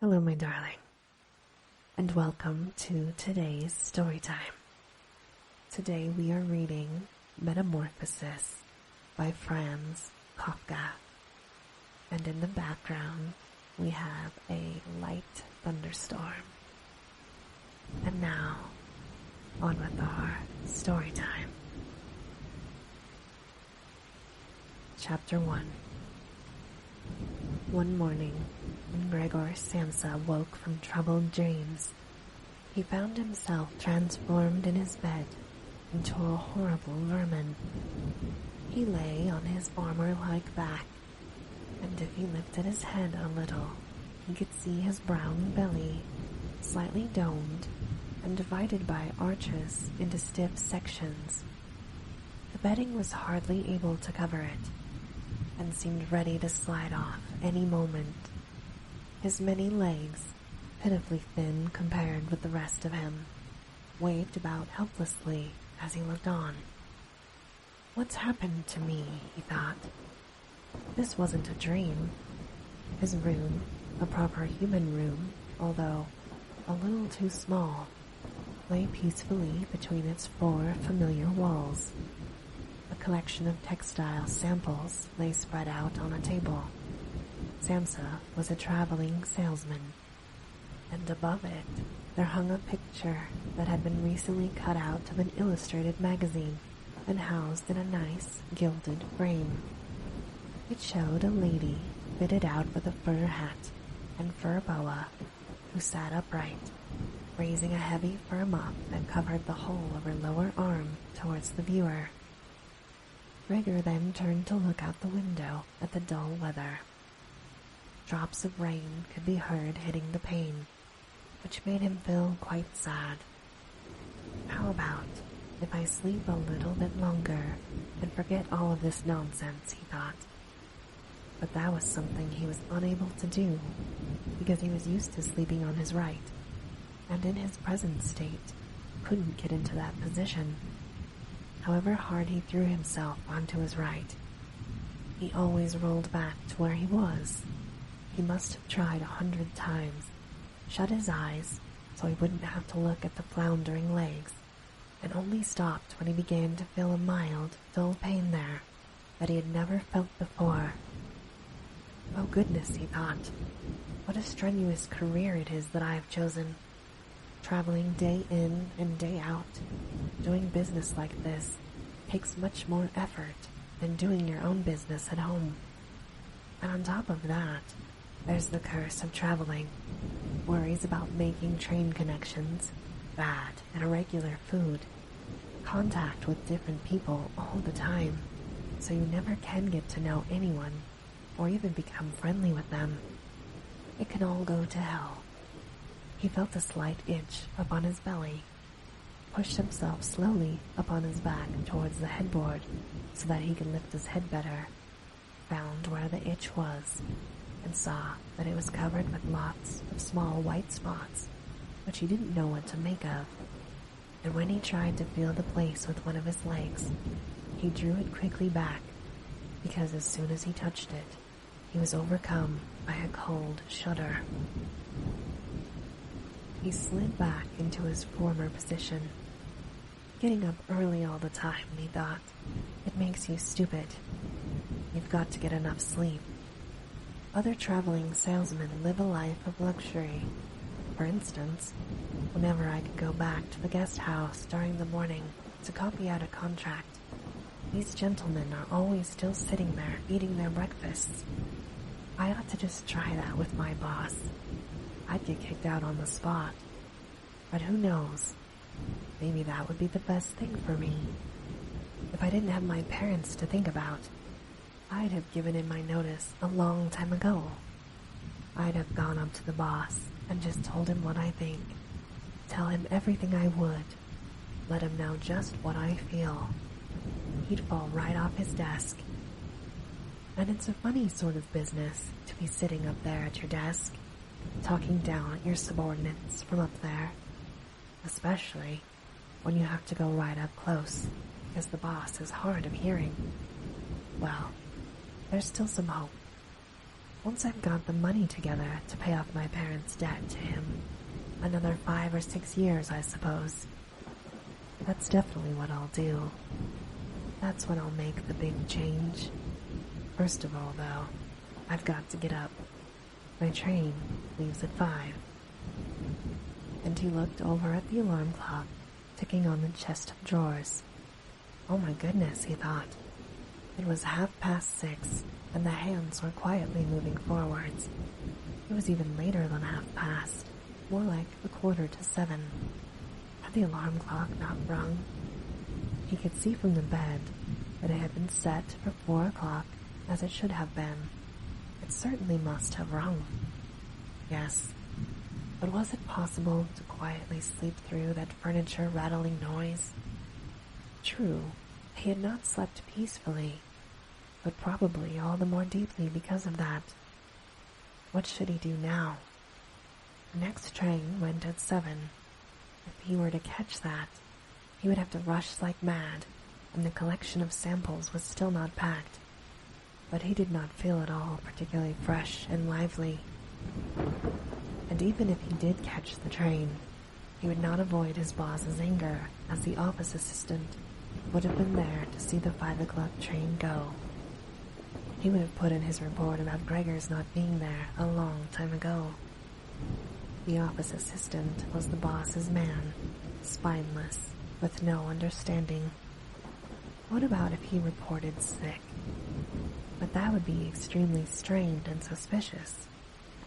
Hello, my darling, and welcome to today's story time. Today we are reading Metamorphosis by Franz Kafka, and in the background we have a light thunderstorm. And now, on with our story time. Chapter 1. One morning, when Gregor Samsa woke from troubled dreams, he found himself transformed in his bed into a horrible vermin. He lay on his armor-like back, and if he lifted his head a little, he could see his brown belly, slightly domed and divided by arches into stiff sections. The bedding was hardly able to cover it, and seemed ready to slide off any moment. His many legs, pitifully thin compared with the rest of him, waved about helplessly as he looked on. What's happened to me, he thought. This wasn't a dream. His room, a proper human room, although a little too small, lay peacefully between its four familiar walls. A collection of textile samples lay spread out on a table. Samsa was a traveling salesman, and above it there hung a picture that had been recently cut out of an illustrated magazine and housed in a nice gilded frame. It showed a lady fitted out with a fur hat and fur boa who sat upright, raising a heavy fur mop that covered the whole of her lower arm towards the viewer. Gregor then turned to look out the window at the dull weather. Drops of rain could be heard hitting the pane, which made him feel quite sad. How about if I sleep a little bit longer and forget all of this nonsense, he thought. But that was something he was unable to do, because he was used to sleeping on his right, and in his present state couldn't get into that position. However hard he threw himself onto his right, he always rolled back to where he was. He must have tried 100 times, shut his eyes so he wouldn't have to look at the floundering legs, and only stopped when he began to feel a mild, dull pain there that he had never felt before. Oh goodness, he thought, what a strenuous career it is that I have chosen. Traveling day in and day out, doing business like this, takes much more effort than doing your own business at home. And on top of that, there's the curse of traveling, worries about making train connections, bad and irregular food, contact with different people all the time, so you never can get to know anyone or even become friendly with them. It can all go to hell. He felt a slight itch upon his belly, pushed himself slowly upon his back towards the headboard so that he could lift his head better, found where the itch was, and saw that it was covered with lots of small white spots, which he didn't know what to make of. And when he tried to feel the place with one of his legs, he drew it quickly back, because as soon as he touched it, he was overcome by a cold shudder. He slid back into his former position. Getting up early all the time, he thought. It makes you stupid. You've got to get enough sleep. Other traveling salesmen live a life of luxury. For instance, whenever I could go back to the guest house during the morning to copy out a contract, these gentlemen are always still sitting there eating their breakfasts. I ought to just try that with my boss. I'd get kicked out on the spot. But who knows? Maybe that would be the best thing for me. If I didn't have my parents to think about, I'd have given in my notice a long time ago. I'd have gone up to the boss and just told him what I think. Tell him everything I would. Let him know just what I feel. He'd fall right off his desk. And it's a funny sort of business to be sitting up there at your desk, talking down at your subordinates from up there, especially when you have to go right up close, because the boss is hard of hearing. Well, there's still some hope. Once I've got the money together to pay off my parents' debt to him, another 5 or 6 years, I suppose. That's definitely what I'll do. That's when I'll make the big change. First of all, though, I've got to get up. My train leaves at 5. And he looked over at the alarm clock ticking on the chest of drawers. Oh my goodness, he thought. It was 6:30, and the hands were quietly moving forwards. It was even later than 7:30, more like 7:15. Had the alarm clock not rung? He could see from the bed that it had been set for 4 o'clock, as it should have been. It certainly must have rung. Yes, but was it possible to quietly sleep through that furniture-rattling noise? True, he had not slept peacefully, but probably all the more deeply because of that. What should he do now? The next train went at 7. If he were to catch that, he would have to rush like mad, and the collection of samples was still not packed. But he did not feel at all particularly fresh and lively. And even if he did catch the train, he would not avoid his boss's anger, as the office assistant would have been there to see the 5 o'clock train go. He would have put in his report about Gregor's not being there a long time ago. The office assistant was the boss's man, spineless, with no understanding. What about if he reported sick? But that would be extremely strained and suspicious,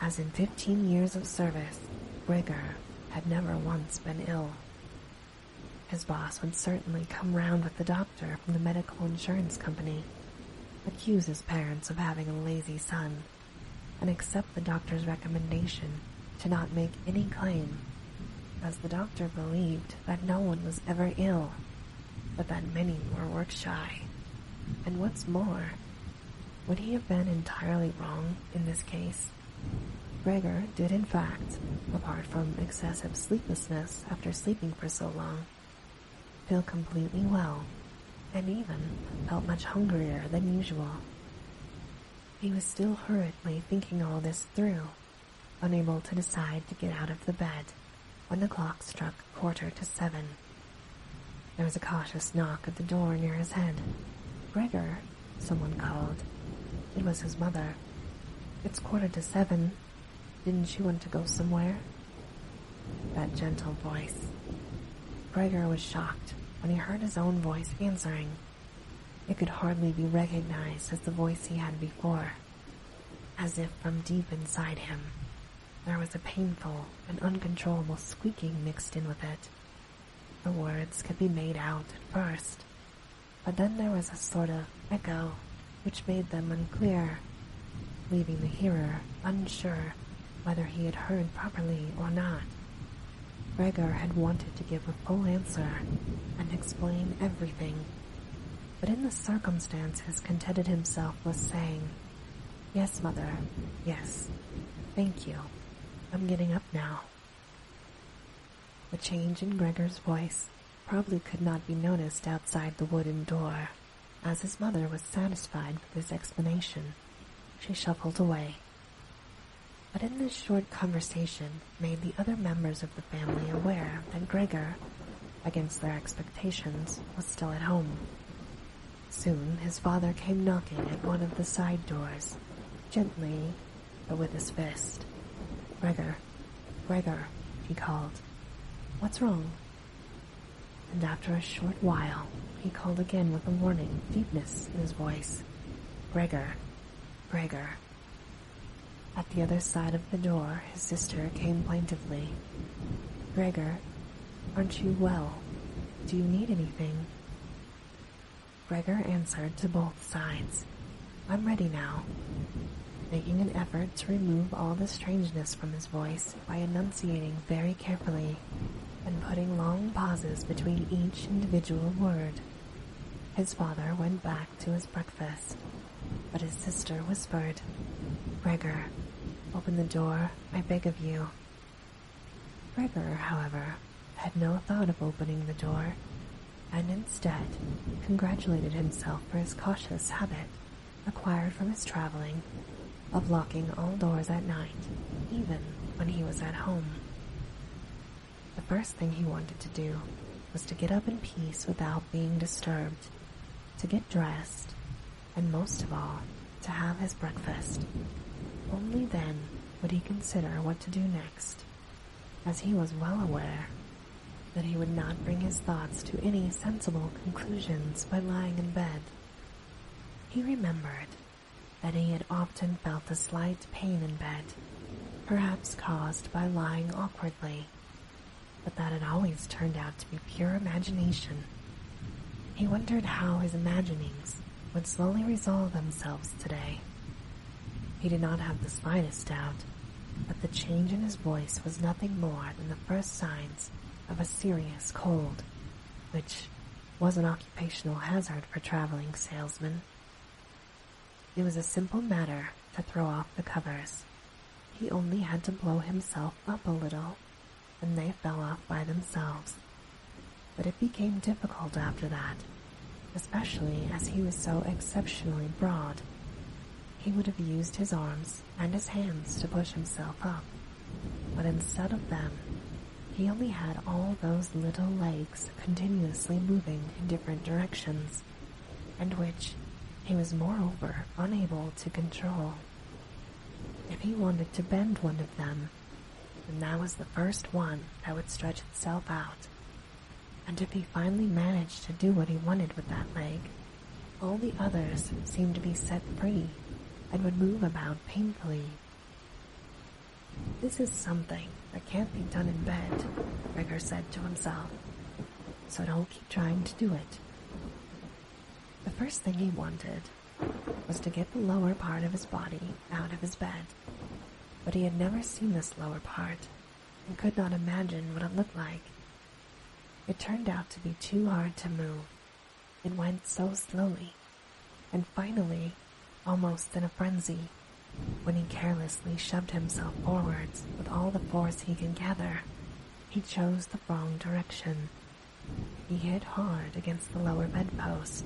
as in 15 years of service, Gregor had never once been ill. His boss would certainly come round with the doctor from the medical insurance company, accuse his parents of having a lazy son, and accept the doctor's recommendation to not make any claim, as the doctor believed that no one was ever ill, but that many were work-shy. And what's more, would he have been entirely wrong in this case? Gregor did in fact, apart from excessive sleeplessness after sleeping for so long, feel completely well, and even felt much hungrier than usual. He was still hurriedly thinking all this through, unable to decide to get out of the bed when the clock struck 7:15. There was a cautious knock at the door near his head. "Gregor," someone called. It was his mother. "It's 7:15. Didn't you want to go somewhere?" That gentle voice. Gregor was shocked when he heard his own voice answering. It could hardly be recognized as the voice he had before, as if from deep inside him there was a painful and uncontrollable squeaking mixed in with it. The words could be made out at first, but then there was a sort of echo which made them unclear, leaving the hearer unsure whether he had heard properly or not. Gregor had wanted to give a full answer and explain everything, but in the circumstances contented himself with saying, "Yes, Mother, yes, thank you. I'm getting up now." The change in Gregor's voice probably could not be noticed outside the wooden door, as his mother was satisfied with his explanation. She shuffled away. But in this short conversation made the other members of the family aware that Gregor, against their expectations, was still at home. Soon his father came knocking at one of the side doors, gently, but with his fist. "Gregor, Gregor," he called. "What's wrong?" And after a short while, he called again with a warning deepness in his voice. "Gregor, Gregor." At the other side of the door, his sister came plaintively. "Gregor, aren't you well? Do you need anything?" Gregor answered to both sides, "I'm ready now," making an effort to remove all the strangeness from his voice by enunciating very carefully and putting long pauses between each individual word. His father went back to his breakfast, but his sister whispered, "Gregor, open the door, I beg of you." Gregor, however, had no thought of opening the door, and instead congratulated himself for his cautious habit, acquired from his traveling, of locking all doors at night, even when he was at home. The first thing he wanted to do was to get up in peace without being disturbed, to get dressed, and most of all, to have his breakfast. Only then would he consider what to do next, as he was well aware that he would not bring his thoughts to any sensible conclusions by lying in bed. He remembered that he had often felt a slight pain in bed, perhaps caused by lying awkwardly, but that had always turned out to be pure imagination. He wondered how his imaginings would slowly resolve themselves today. He did not have the slightest doubt that the change in his voice was nothing more than the first signs of a serious cold, which was an occupational hazard for traveling salesmen. It was a simple matter to throw off the covers. He only had to blow himself up a little, and they fell off by themselves. But it became difficult after that, especially as he was so exceptionally broad. He would have used his arms and his hands to push himself up, but instead of them, he only had all those little legs continuously moving in different directions, and which he was moreover unable to control. If he wanted to bend one of them, then that was the first one that would stretch itself out, and if he finally managed to do what he wanted with that leg, all the others seemed to be set free and would move about painfully. "This is something that can't be done in bed," Rigger said to himself, "so don't keep trying to do it." The first thing he wanted was to get the lower part of his body out of his bed, but he had never seen this lower part and could not imagine what it looked like. It turned out to be too hard to move. It went so slowly, and finally, almost in a frenzy, when he carelessly shoved himself forwards with all the force he could gather, he chose the wrong direction. He hit hard against the lower bedpost,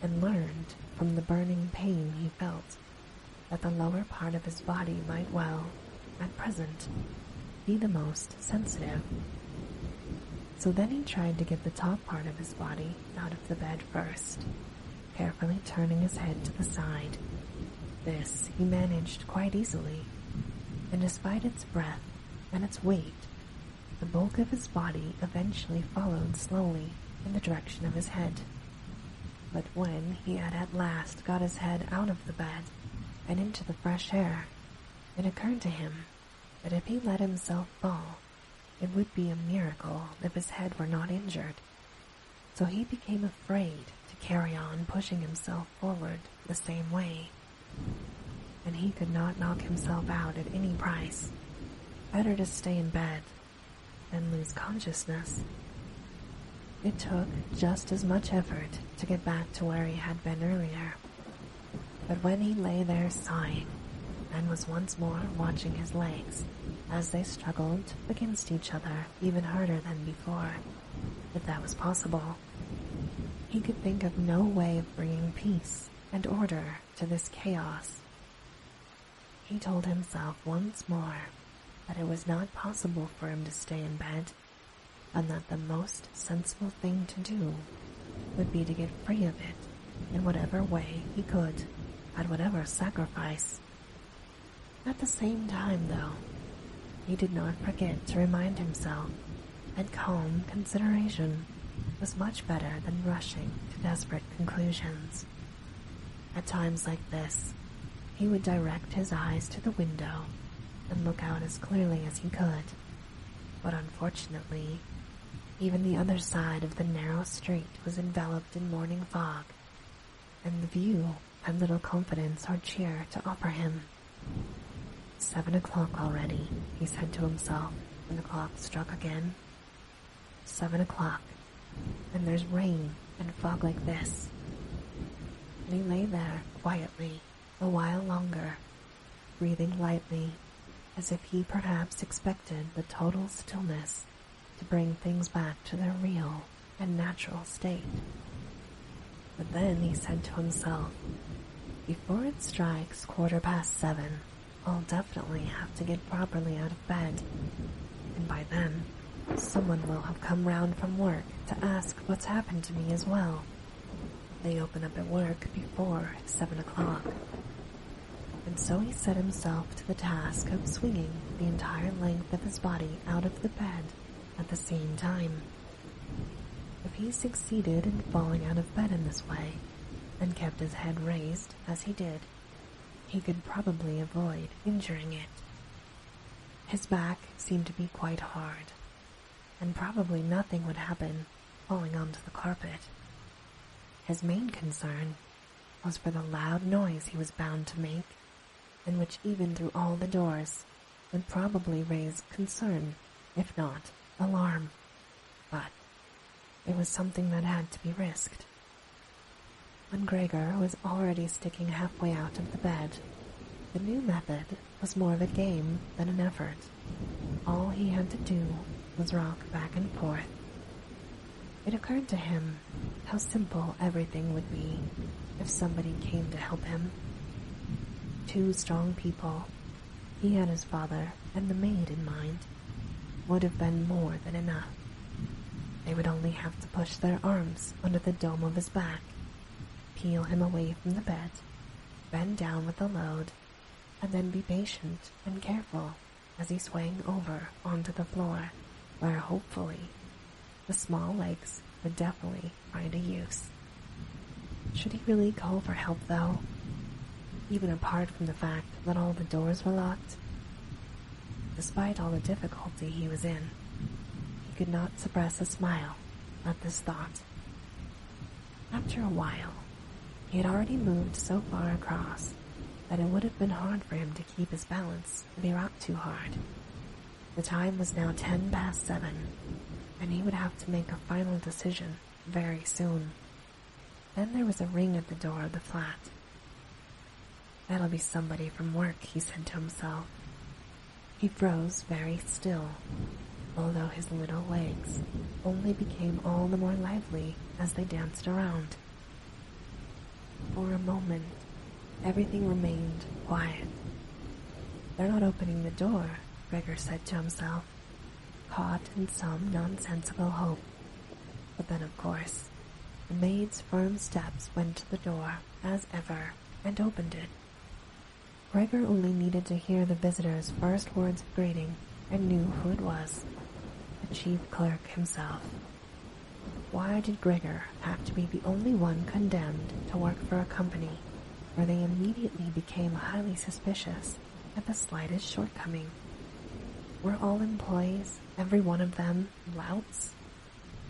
and learned from the burning pain he felt that the lower part of his body might well, at present, be the most sensitive. So then he tried to get the top part of his body out of the bed first, carefully turning his head to the side. This he managed quite easily, and despite its breadth and its weight, the bulk of his body eventually followed slowly in the direction of his head. But when he had at last got his head out of the bed and into the fresh air, it occurred to him that if he let himself fall, it would be a miracle if his head were not injured. So he became afraid to carry on pushing himself forward the same way. And he could not knock himself out at any price. Better to stay in bed than lose consciousness. It took just as much effort to get back to where he had been earlier. But when he lay there sighing and was once more watching his legs as they struggled against each other even harder than before, if that was possible, he could think of no way of bringing peace and order to this chaos. He told himself once more that it was not possible for him to stay in bed, and that the most sensible thing to do would be to get free of it in whatever way he could, at whatever sacrifice. At the same time, though, he did not forget to remind himself that calm consideration was much better than rushing to desperate conclusions. At times like this, he would direct his eyes to the window and look out as clearly as he could, but unfortunately, even the other side of the narrow street was enveloped in morning fog, and the view had little confidence or cheer to offer him. 7 o'clock already, he said to himself when the clock struck again. 7 o'clock, and there's rain and fog like this. And he lay there quietly a while longer, breathing lightly, as if he perhaps expected the total stillness to bring things back to their real and natural state. But then he said to himself, Before it strikes 7:15, I'll definitely have to get properly out of bed, and by then, someone will have come round from work to ask what's happened to me as well. They open up at work before 7 o'clock. And so he set himself to the task of swinging the entire length of his body out of the bed at the same time. If he succeeded in falling out of bed in this way, and kept his head raised as he did, he could probably avoid injuring it. His back seemed to be quite hard, and probably nothing would happen falling onto the carpet. His main concern was for the loud noise he was bound to make, and which even through all the doors would probably raise concern, if not alarm. But it was something that had to be risked. When Gregor was already sticking halfway out of the bed, the new method was more of a game than an effort. All he had to do was rock back and forth. It occurred to him how simple everything would be if somebody came to help him. 2 strong people, he and his father and the maid in mind, would have been more than enough. They would only have to push their arms under the dome of his back, peel him away from the bed, bend down with the load, and then be patient and careful as he swang over onto the floor, where hopefully the small legs would definitely find a use. Should he really call for help, though? Even apart from the fact that all the doors were locked? Despite all the difficulty he was in, he could not suppress a smile at this thought. After a while, he had already moved so far across that it would have been hard for him to keep his balance if he rocked too hard. The time was now 7:10, and he would have to make a final decision very soon. Then there was a ring at the door of the flat. That'll be somebody from work, he said to himself. He froze very still, although his little legs only became all the more lively as they danced around. For a moment, everything remained quiet. They're not opening the door, Gregor said to himself, caught in some nonsensical hope. But then, of course, the maid's firm steps went to the door, as ever, and opened it. Gregor only needed to hear the visitor's first words of greeting and knew who it was, the chief clerk himself. Why did Gregor have to be the only one condemned to work for a company where they immediately became highly suspicious at the slightest shortcoming? Were all employees, every one of them, louts?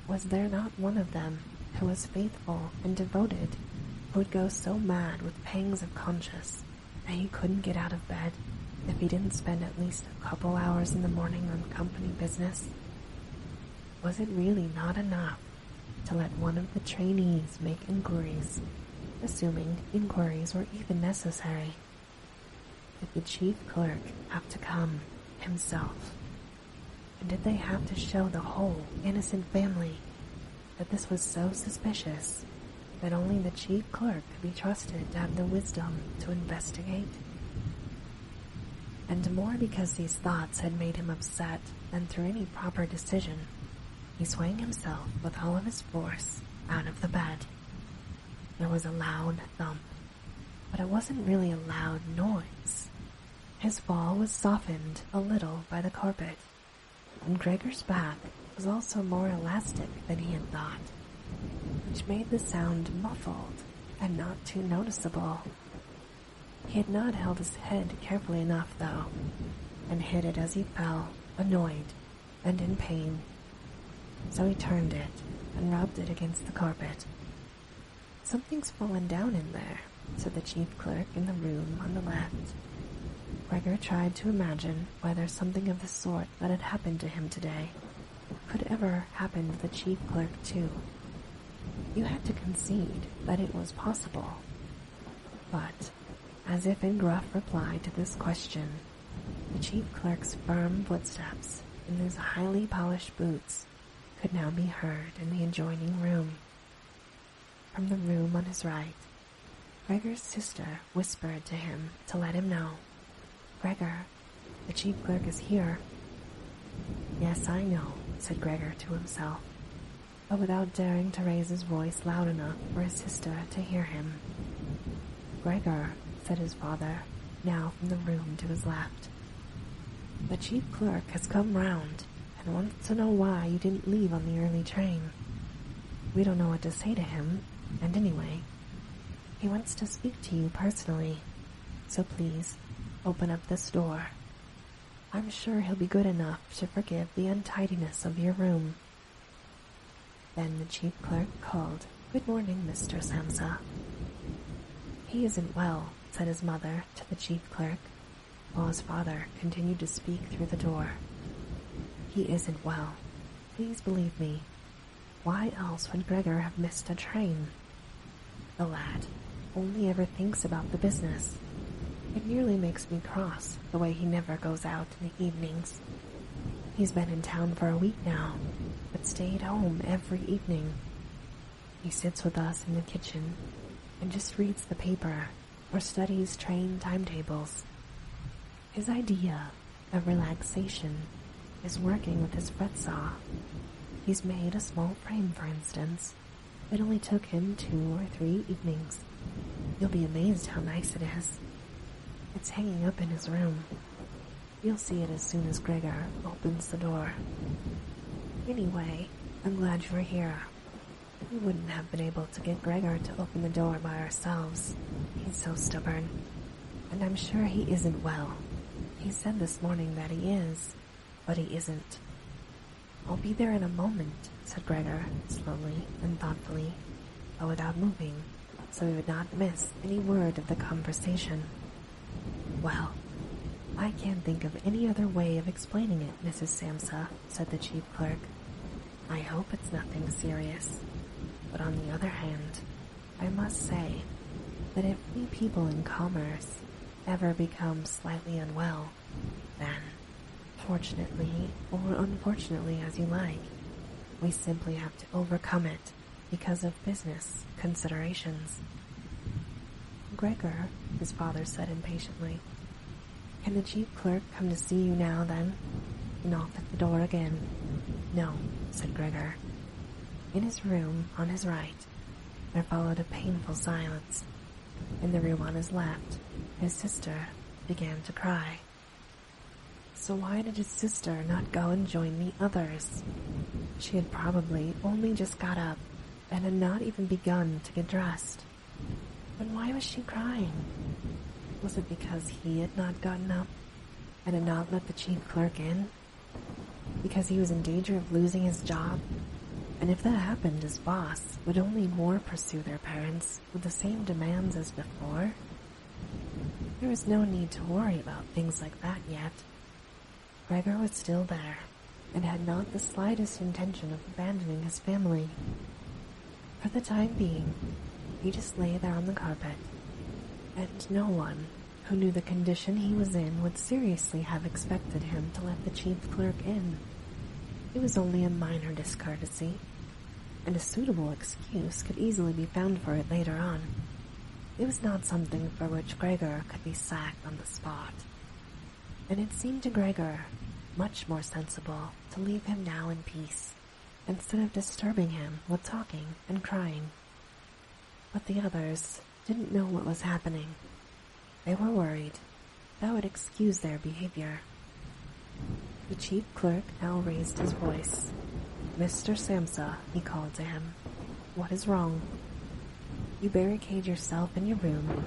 Was there not one of them who was faithful and devoted, who would go so mad with pangs of conscience that he couldn't get out of bed if he didn't spend at least a couple hours in the morning on company business? Was it really not enough to let one of the trainees make inquiries, assuming inquiries were even necessary? Did the chief clerk have to come himself? And did they have to show the whole innocent family that this was so suspicious that only the chief clerk could be trusted to have the wisdom to investigate? And more because these thoughts had made him upset than through any proper decision, he swung himself with all of his force out of the bed. There was a loud thump, but it wasn't really a loud noise. His fall was softened a little by the carpet, and Gregor's back was also more elastic than he had thought, which made the sound muffled and not too noticeable. He had not held his head carefully enough, though, and hit it as he fell, annoyed and in pain. So he turned it and rubbed it against the carpet. "Something's fallen down in there," said the chief clerk in the room on the left. Gregor tried to imagine whether something of the sort that had happened to him today could ever happen to the chief clerk too. You had to concede that it was possible. But, as if in gruff reply to this question, the chief clerk's firm footsteps in his highly polished boots could now be heard in the adjoining room. From the room on his right, Gregor's sister whispered to him to let him know. "Gregor, the chief clerk is here." "Yes, I know," said Gregor to himself, but without daring to raise his voice loud enough for his sister to hear him. "Gregor," said his father, now from the room to his left, "the chief clerk has come round and wants to know why you didn't leave on the early train. We don't know what to say to him, and anyway, he wants to speak to you personally, so please open up this door. I'm sure he'll be good enough to forgive the untidiness of your room." Then the chief clerk called, "Good morning, Mr. Samsa." "He isn't well," said his mother to the chief clerk, while his father continued to speak through the door. "He isn't well. Please believe me. Why else would Gregor have missed a train? The lad only ever thinks about the business. It nearly makes me cross, the way he never goes out in the evenings. He's been in town for a week now, but stayed home every evening. He sits with us in the kitchen and just reads the paper or studies train timetables. His idea of relaxation is working with his fret saw. He's made a small frame, for instance. It only took him 2 or 3 evenings. You'll be amazed how nice it is. It's hanging up in his room. You'll see it as soon as Gregor opens the door. Anyway, I'm glad you're here. We wouldn't have been able to get Gregor to open the door by ourselves. He's so stubborn. And I'm sure he isn't well. He said this morning that he is, but he isn't." "I'll be there in a moment," said Gregor, slowly and thoughtfully, but without moving, so he would not miss any word of the conversation. "Well, I can't think of any other way of explaining it, Mrs. Samsa," said the chief clerk. "I hope it's nothing serious. But on the other hand, I must say that if we people in commerce ever become slightly unwell, then, fortunately or unfortunately as you like, we simply have to overcome it because of business considerations." "Gregor," his father said impatiently, "can the chief clerk come to see you now, then?" He knocked at the door again. "No," said Gregor. In his room on his right, there followed a painful silence. In the room on his left, his sister began to cry. So why did his sister not go and join the others? She had probably only just got up and had not even begun to get dressed. But why was she crying? Was it because he had not gotten up and had not let the chief clerk in? Because he was in danger of losing his job? And if that happened, his boss would only more pursue their parents with the same demands as before? There was no need to worry about things like that yet. Gregor was still there, and had not the slightest intention of abandoning his family. For the time being, he just lay there on the carpet, and no one who knew the condition he was in would seriously have expected him to let the chief clerk in. It was only a minor discourtesy, and a suitable excuse could easily be found for it later on. It was not something for which Gregor could be sacked on the spot, and it seemed to Gregor much more sensible to leave him now in peace, instead of disturbing him with talking and crying. But the others didn't know what was happening. They were worried. That would excuse their behavior. The chief clerk now raised his voice. "Mr. Samsa," he called to him. "What is wrong? You barricade yourself in your room.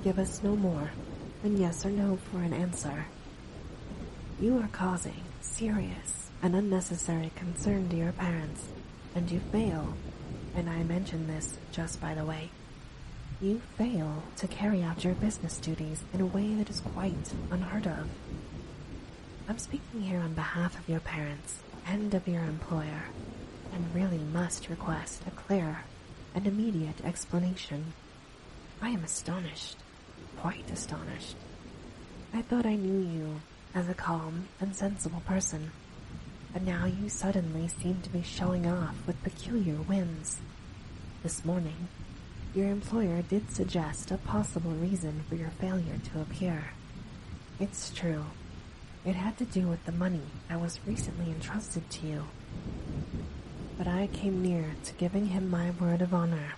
Give us no more than yes or no for an answer. You are causing serious and unnecessary concern to your parents, and you fail, and I mention this just by the way, you fail to carry out your business duties in a way that is quite unheard of. I'm speaking here on behalf of your parents and of your employer, and really must request a clear and immediate explanation. I am astonished, quite astonished. I thought I knew you as a calm and sensible person, but now you suddenly seem to be showing off with peculiar whims. This morning, Your employer did suggest a possible reason for your failure to appear. It's true. It had to do with the money that was recently entrusted to you. But I came near to giving him my word of honor.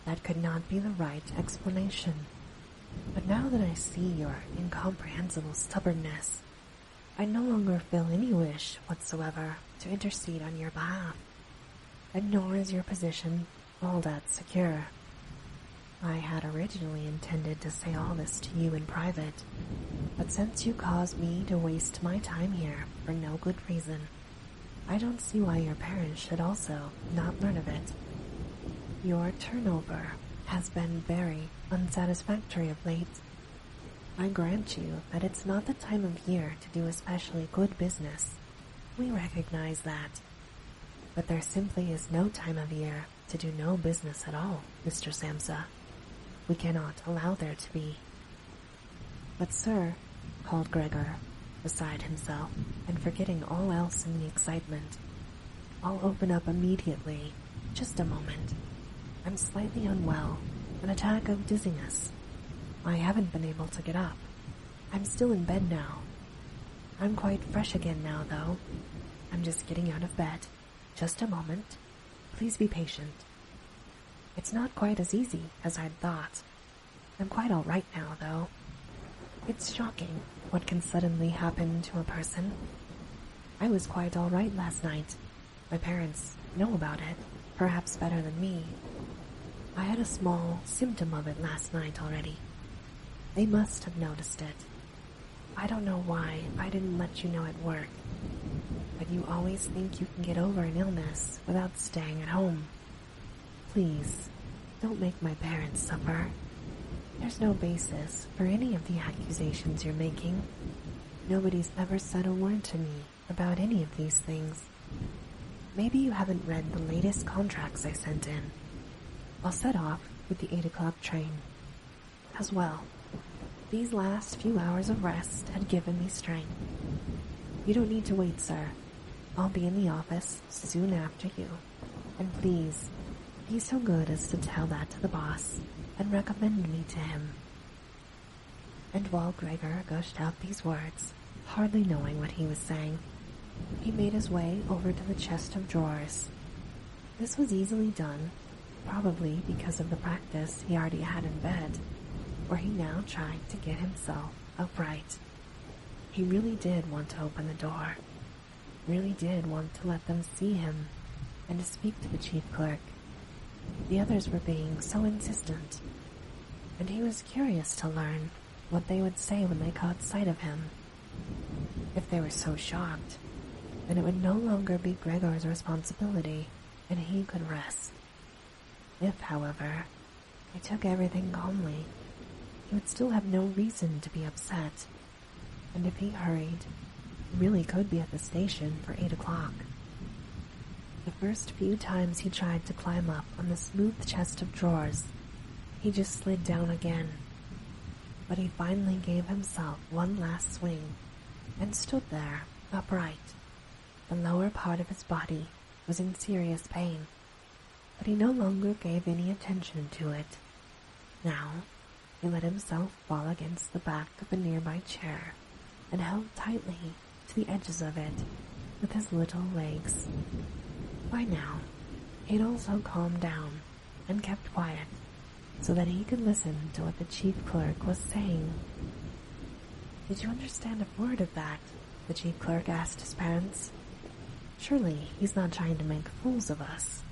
That could not be the right explanation. But now that I see your incomprehensible stubbornness, I no longer feel any wish whatsoever to intercede on your behalf, and nor is your position all that secure. I had originally intended to say all this to you in private, but since you caused me to waste my time here for no good reason, I don't see why your parents should also not learn of it. Your turnover has been very unsatisfactory of late. I grant you that it's not the time of year to do especially good business. We recognize that. But there simply is no time of year to do no business at all, Mr. Samsa. We cannot allow there to be. But sir, called Gregor, beside himself and forgetting all else in the excitement, I'll open up immediately. Just a moment. I'm slightly unwell, an attack of dizziness. I haven't been able to get up. I'm still in bed now. I'm quite fresh again now, though. I'm just getting out of bed. Just a moment. Please be patient. It's not quite as easy as I'd thought. I'm quite all right now, though. It's shocking what can suddenly happen to a person. I was quite all right last night. My parents know about it, perhaps better than me. I had a small symptom of it last night already. They must have noticed it. I don't know why I didn't let you know at work, but you always think you can get over an illness without staying at home. Please, don't make my parents suffer. There's no basis for any of the accusations you're making. Nobody's ever said a word to me about any of these things. Maybe you haven't read the latest contracts I sent in. I'll set off with the 8 o'clock train. As well, these last few hours of rest had given me strength. You don't need to wait, sir. I'll be in the office soon after you. And please, be so good as to tell that to the boss and recommend me to him. And while Gregor gushed out these words, hardly knowing what he was saying, he made his way over to the chest of drawers. This was easily done, probably because of the practice he already had in bed, where he now tried to get himself upright. He really did want to open the door, really did want to let them see him, and to speak to the chief clerk. The others were being so insistent, and he was curious to learn what they would say when they caught sight of him. If they were so shocked, then it would no longer be Gregor's responsibility, and he could rest. If, however, they took everything calmly, he would still have no reason to be upset, and if he hurried, he really could be at the station for 8 o'clock. The first few times he tried to climb up on the smooth chest of drawers, he just slid down again. But he finally gave himself one last swing and stood there, upright. The lower part of his body was in serious pain, but he no longer gave any attention to it. Now, he let himself fall against the back of a nearby chair and held tightly to the edges of it with his little legs. By now, he had also calmed down and kept quiet so that he could listen to what the chief clerk was saying. "Did you understand a word of that?" the chief clerk asked his parents. "Surely he's not trying to make fools of us."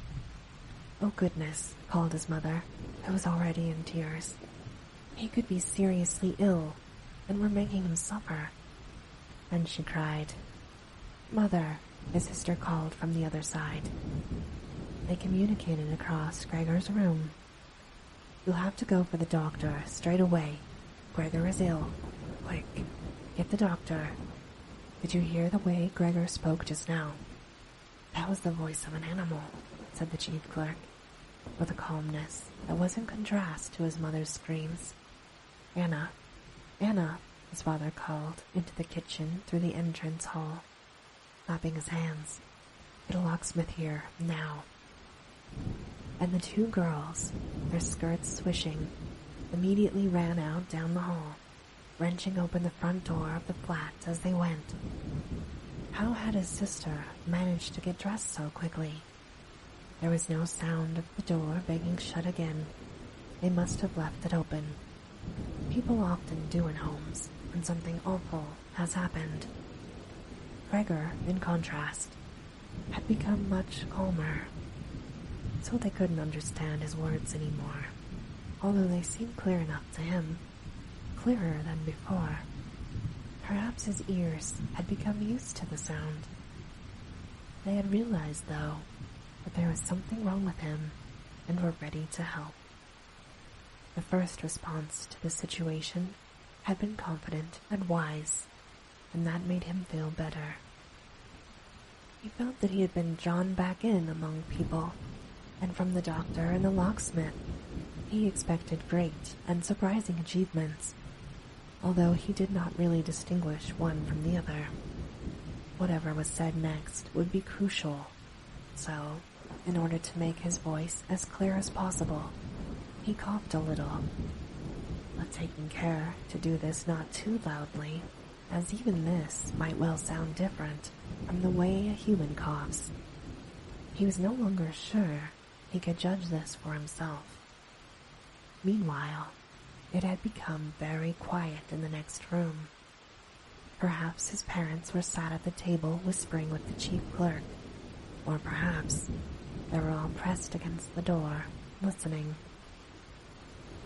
"Oh goodness," called his mother, who was already in tears. "He could be seriously ill, and we're making him suffer." And she cried. "Mother," his sister called from the other side. They communicated across Gregor's room. "You'll have to go for the doctor straight away. Gregor is ill. Quick, get the doctor." "Did you hear the way Gregor spoke just now?" "That was the voice of an animal," said the chief clerk, with a calmness that was in contrast to his mother's screams. "Anna, Anna," his father called into the kitchen through the entrance hall, clapping his hands. "Get a locksmith here, now." and the two girls, their skirts swishing, immediately ran out down the hall, wrenching open the front door of the flat as they went. How had his sister managed to get dressed so quickly? There was no sound of the door banging shut again. They must have left it open. People often do in homes when something awful has happened. Gregor, in contrast, had become much calmer, so they couldn't understand his words anymore, although they seemed clear enough to him, clearer than before. Perhaps his ears had become used to the sound. They had realized, though, that there was something wrong with him and were ready to help. The first response to the situation had been confident and wise, and that made him feel better. He felt that he had been drawn back in among people, and from the doctor and the locksmith, he expected great and surprising achievements, although he did not really distinguish one from the other. Whatever was said next would be crucial, so, in order to make his voice as clear as possible, he coughed a little, but taking care to do this not too loudly, as even this might well sound different from the way a human coughs. He was no longer sure he could judge this for himself. Meanwhile, it had become very quiet in the next room. Perhaps his parents were sat at the table whispering with the chief clerk, or perhaps they were all pressed against the door, listening.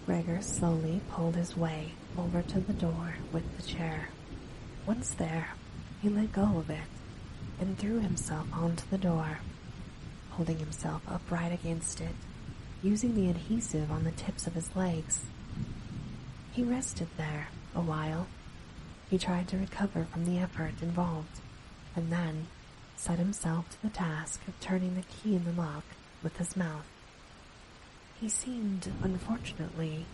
Gregor slowly pulled his way over to the door with the chair. Once there, he let go of it and threw himself onto the door, holding himself upright against it, using the adhesive on the tips of his legs. He rested there a while. He tried to recover from the effort involved, and then set himself to the task of turning the key in the lock with his mouth. He seemed, unfortunately,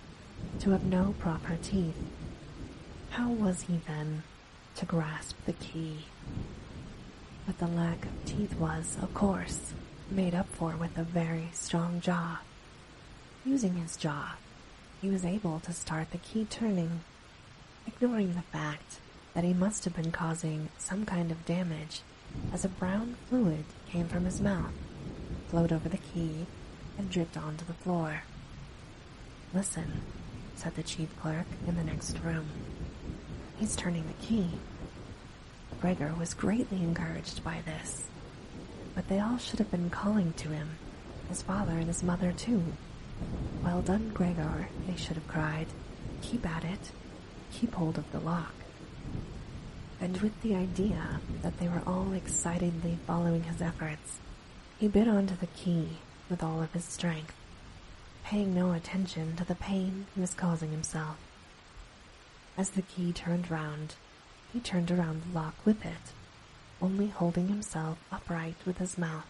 to have no proper teeth. How was he, then, to grasp the key? But the lack of teeth was, of course, made up for with a very strong jaw. Using his jaw, he was able to start the key turning, ignoring the fact that he must have been causing some kind of damage as a brown fluid came from his mouth, flowed over the key, and dripped onto the floor. "Listen," said the chief clerk in the next room. "He's turning the key." Gregor was greatly encouraged by this, but they all should have been calling to him, his father and his mother too. "Well done, Gregor," they should have cried. "Keep at it. Keep hold of the lock." And with the idea that they were all excitedly following his efforts, he bit onto the key with all of his strength, paying no attention to the pain he was causing himself. As the key turned round, he turned around the lock with it, only holding himself upright with his mouth.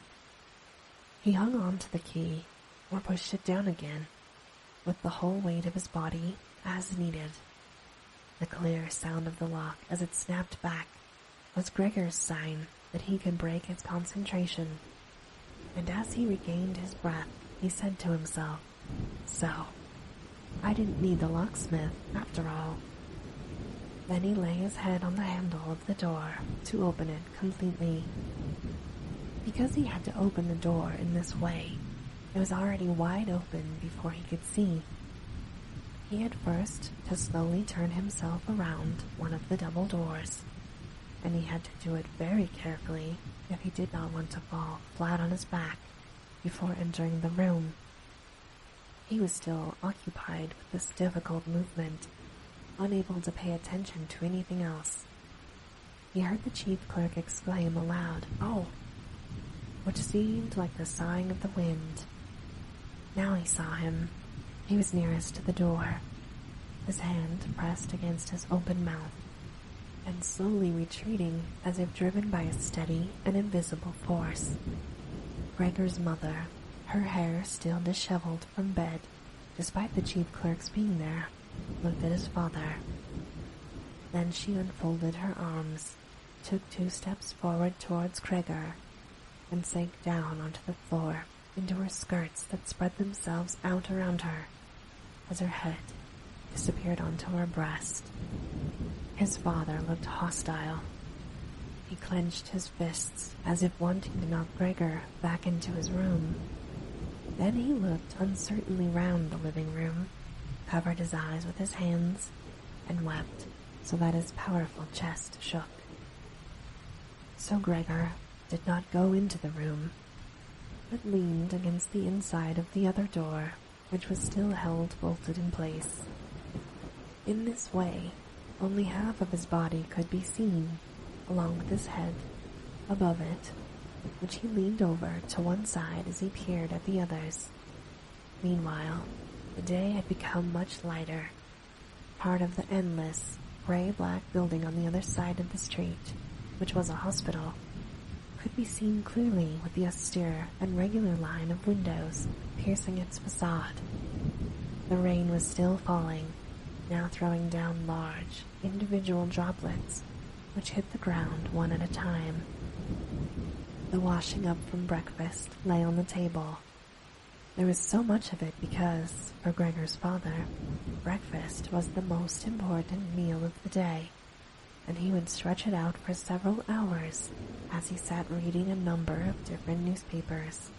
He hung on to the key, or pushed it down again, with the whole weight of his body as needed. The clear sound of the lock as it snapped back was Gregor's sign that he could break his concentration, and as he regained his breath, he said to himself, "So, I didn't need the locksmith after all." Then he lay his head on the handle of the door to open it completely. Because he had to open the door in this way, it was already wide open before he could see. He had first to slowly turn himself around one of the double doors, and he had to do it very carefully if he did not want to fall flat on his back before entering the room. He was still occupied with this difficult movement, unable to pay attention to anything else. He heard the chief clerk exclaim aloud, "Oh!" which seemed like the sighing of the wind. Now he saw him. He was nearest to the door, his hand pressed against his open mouth, and slowly retreating as if driven by a steady and invisible force. Gregor's mother, her hair still disheveled from bed, despite the chief clerk's being there, looked at his father. Then she unfolded her arms, took 2 steps forward towards Gregor, and sank down onto the floor into her skirts that spread themselves out around her as her head disappeared onto her breast. His father looked hostile. He clenched his fists as if wanting to knock Gregor back into his room. Then he looked uncertainly round the living room, covered his eyes with his hands, and wept so that his powerful chest shook. So Gregor did not go into the room, but leaned against the inside of the other door, which was still held bolted in place. In this way, only half of his body could be seen, along with his head above it, which he leaned over to one side as he peered at the others. Meanwhile, the day had become much lighter. Part of the endless, gray-black building on the other side of the street, which was a hospital, could be seen clearly with the austere and regular line of windows piercing its facade. The rain was still falling, now throwing down large, individual droplets, which hit the ground one at a time. The washing up from breakfast lay on the table. There was so much of it because, for Gregor's father, breakfast was the most important meal of the day, and he would stretch it out for several hours as he sat reading a number of different newspapers.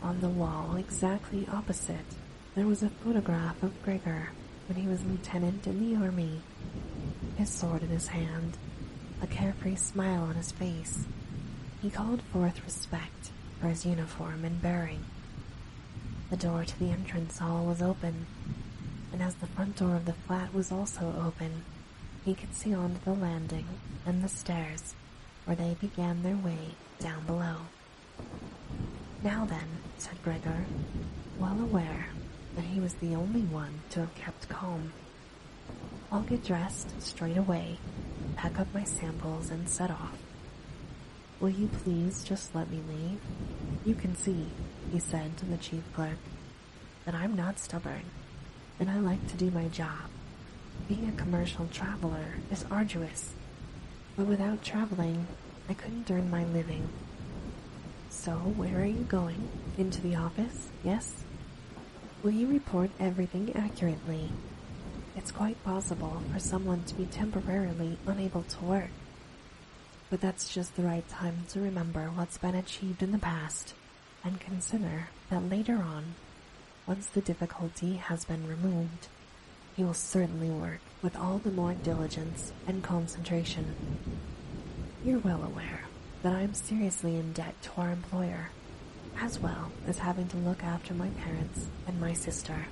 On the wall exactly opposite, there was a photograph of Gregor when he was lieutenant in the army, his sword in his hand, a carefree smile on his face. He called forth respect for his uniform and bearing. The door to the entrance hall was open, and as the front door of the flat was also open, he could see onto the landing and the stairs where they began their way down below. "Now then," said Gregor, well aware that he was the only one to have kept calm. "I'll get dressed straight away, pack up my samples, and set off. Will you please just let me leave? You can see," he said to the chief clerk, "that I'm not stubborn, and I like to do my job. Being a commercial traveler is arduous, but without traveling, I couldn't earn my living." "So where are you going? Into the office, yes? Will you report everything accurately? It's quite possible for someone to be temporarily unable to work, but that's just the right time to remember what's been achieved in the past and consider that later on, once the difficulty has been removed, you will certainly work with all the more diligence and concentration. You're well aware that I am seriously in debt to our employer, as well as having to look after my parents and my sister,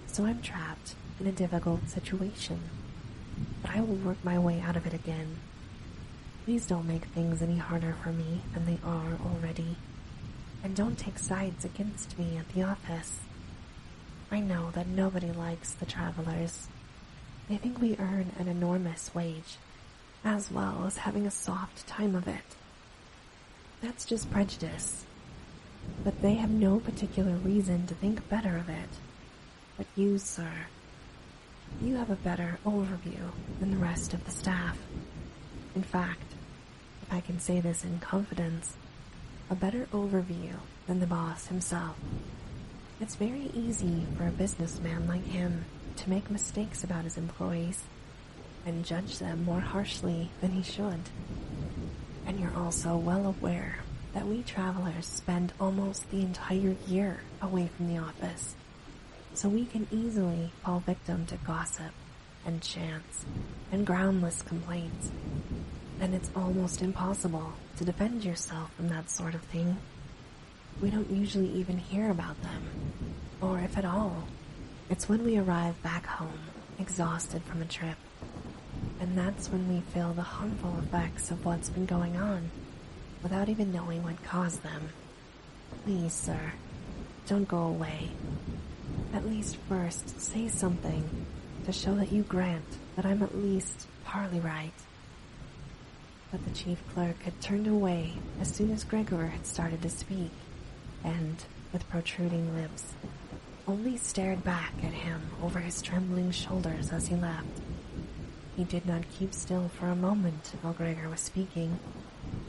so I'm trapped in a difficult situation, but I will work my way out of it again. Please don't make things any harder for me than they are already, and don't take sides against me at the office. I know that nobody likes the travelers. They think we earn an enormous wage, as well as having a soft time of it. That's just prejudice, but they have no particular reason to think better of it. But you, sir, you have a better overview than the rest of the staff. In fact, if I can say this in confidence, a better overview than the boss himself. It's very easy for a businessman like him to make mistakes about his employees and judge them more harshly than he should. And you're also well aware that we travelers spend almost the entire year away from the office, so we can easily fall victim to gossip and chance and groundless complaints, and it's almost impossible to defend yourself from that sort of thing. We don't usually even hear about them, or if at all, it's when we arrive back home, exhausted from a trip, and that's when we feel the harmful effects of what's been going on, without even knowing what caused them. Please, sir, don't go away. At least first say something to show that you grant that I'm at least partly right." But the chief clerk had turned away as soon as Gregor had started to speak, and, with protruding lips, only stared back at him over his trembling shoulders as he left. He did not keep still for a moment while Gregor was speaking,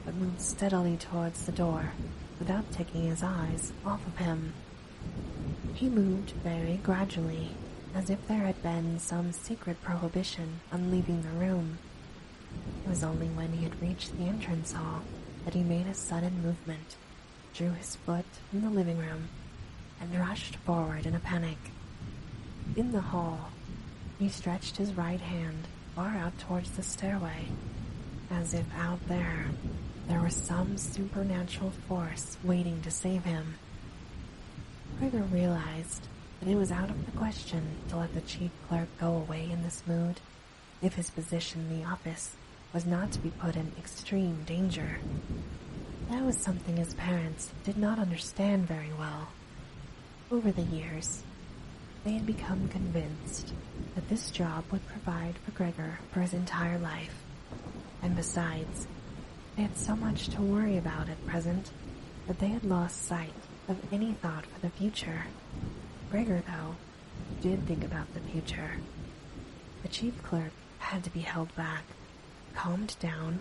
but moved steadily towards the door, without taking his eyes off of him. He moved very gradually, as if there had been some secret prohibition on leaving the room. It was only when he had reached the entrance hall that he made a sudden movement, drew his foot from the living room, and rushed forward in a panic. In the hall, he stretched his right hand far out towards the stairway, as if out there was some supernatural force waiting to save him. Gregor realized that it was out of the question to let the chief clerk go away in this mood if his position in the office was not to be put in extreme danger. That was something his parents did not understand very well. Over the years, they had become convinced that this job would provide for Gregor for his entire life, and besides, they had so much to worry about at present that they had lost sight of any thought for the future. Gregor, though, did think about the future. The chief clerk had to be held back, calmed down,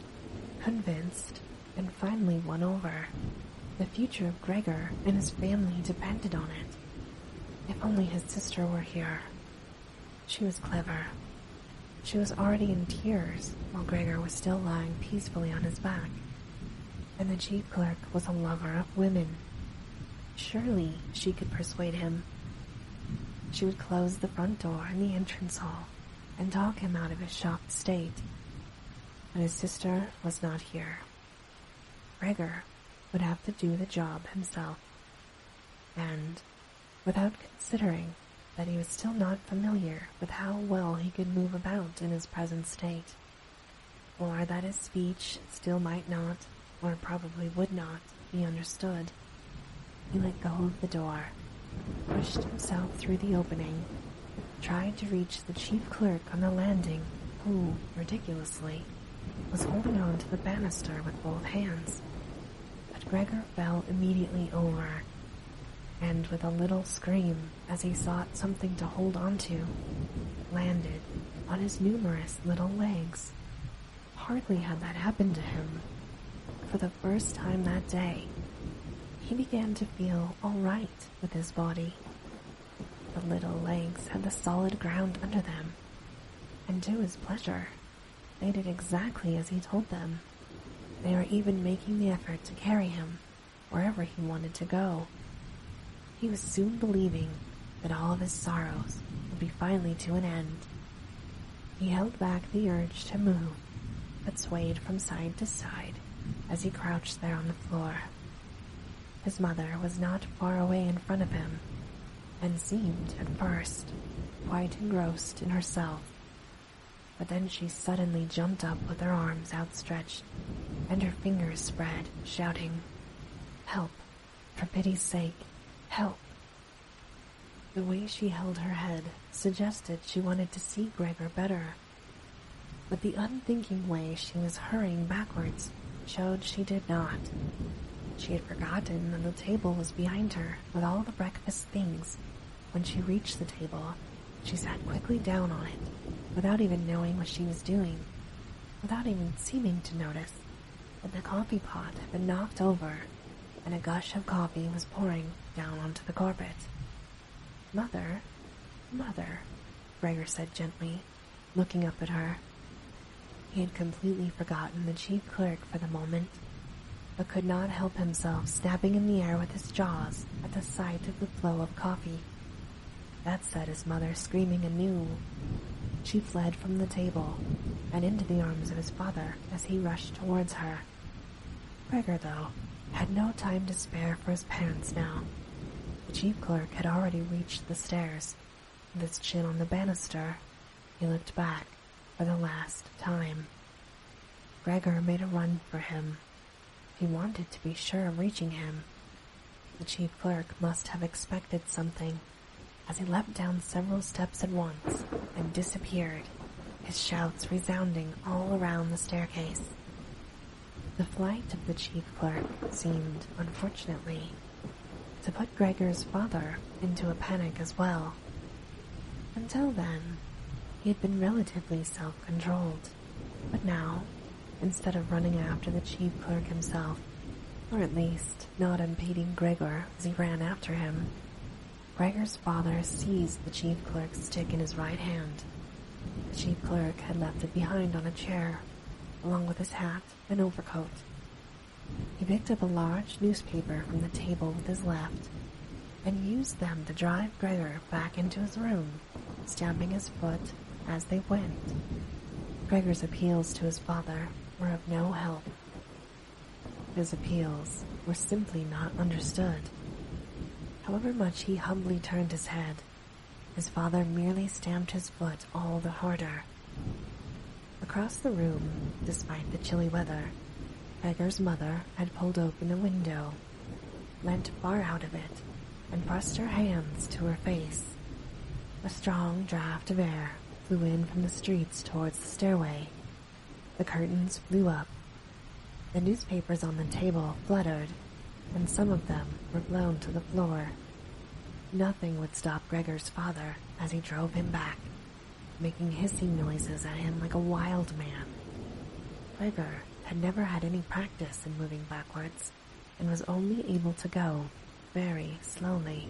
convinced, and finally won over. The future of Gregor and his family depended on it. If only his sister were here. She was clever. She was already in tears while Gregor was still lying peacefully on his back. And the chief clerk was a lover of women. Surely she could persuade him. She would close the front door in the entrance hall and talk him out of his shocked state. But his sister was not here. Gregor would have to do the job himself. And, without considering that he was still not familiar with how well he could move about in his present state, or that his speech still might not, or probably would not, be understood, he let go of the door, pushed himself through the opening, tried to reach the chief clerk on the landing, who, ridiculously, was holding on to the banister with both hands. But Gregor fell immediately over, and with a little scream as he sought something to hold onto, landed on his numerous little legs. Hardly had that happened to him. For the first time that day, he began to feel all right with his body. The little legs had the solid ground under them, and to his pleasure, they did exactly as he told them. They were even making the effort to carry him wherever he wanted to go. He was soon believing that all of his sorrows would be finally to an end. He held back the urge to move, but swayed from side to side as he crouched there on the floor. His mother was not far away in front of him, and seemed, at first, quite engrossed in herself. But then she suddenly jumped up with her arms outstretched, and her fingers spread, shouting, "Help! For pity's sake, help!" The way she held her head suggested she wanted to see Gregor better, but the unthinking way she was hurrying backwards showed she did not. She had forgotten that the table was behind her with all the breakfast things. When she reached the table, she sat quickly down on it, without even knowing what she was doing, without even seeming to notice that the coffee pot had been knocked over and a gush of coffee was pouring down onto the carpet. "Mother, Mother," Gregor said gently, looking up at her. He had completely forgotten the chief clerk for the moment, but could not help himself snapping in the air with his jaws at the sight of the flow of coffee. That set his mother screaming anew. She fled from the table and into the arms of his father as he rushed towards her. Gregor, though, had no time to spare for his parents now. The chief clerk had already reached the stairs. With his chin on the banister, he looked back for the last time. Gregor made a run for him. He wanted to be sure of reaching him. The chief clerk must have expected something, as he leapt down several steps at once and disappeared, his shouts resounding all around the staircase. The flight of the chief clerk seemed, unfortunately, to put Gregor's father into a panic as well. Until then, he had been relatively self-controlled, but now, instead of running after the chief clerk himself, or at least not impeding Gregor as he ran after him. Gregor's father seized the chief clerk's stick in his right hand. The chief clerk had left it behind on a chair, along with his hat and overcoat. He picked up a large newspaper from the table with his left and used them to drive Gregor back into his room, stamping his foot as they went. Gregor's appeals to his father were of no help. His appeals were simply not understood. However much he humbly turned his head, his father merely stamped his foot all the harder. Across the room, despite the chilly weather, Gregor's mother had pulled open a window, leant far out of it, and pressed her hands to her face. A strong draught of air flew in from the streets towards the stairway. The curtains flew up. The newspapers on the table fluttered, and some of them were blown to the floor. Nothing would stop Gregor's father as he drove him back, making hissing noises at him like a wild man. Gregor had never had any practice in moving backwards, and was only able to go very slowly.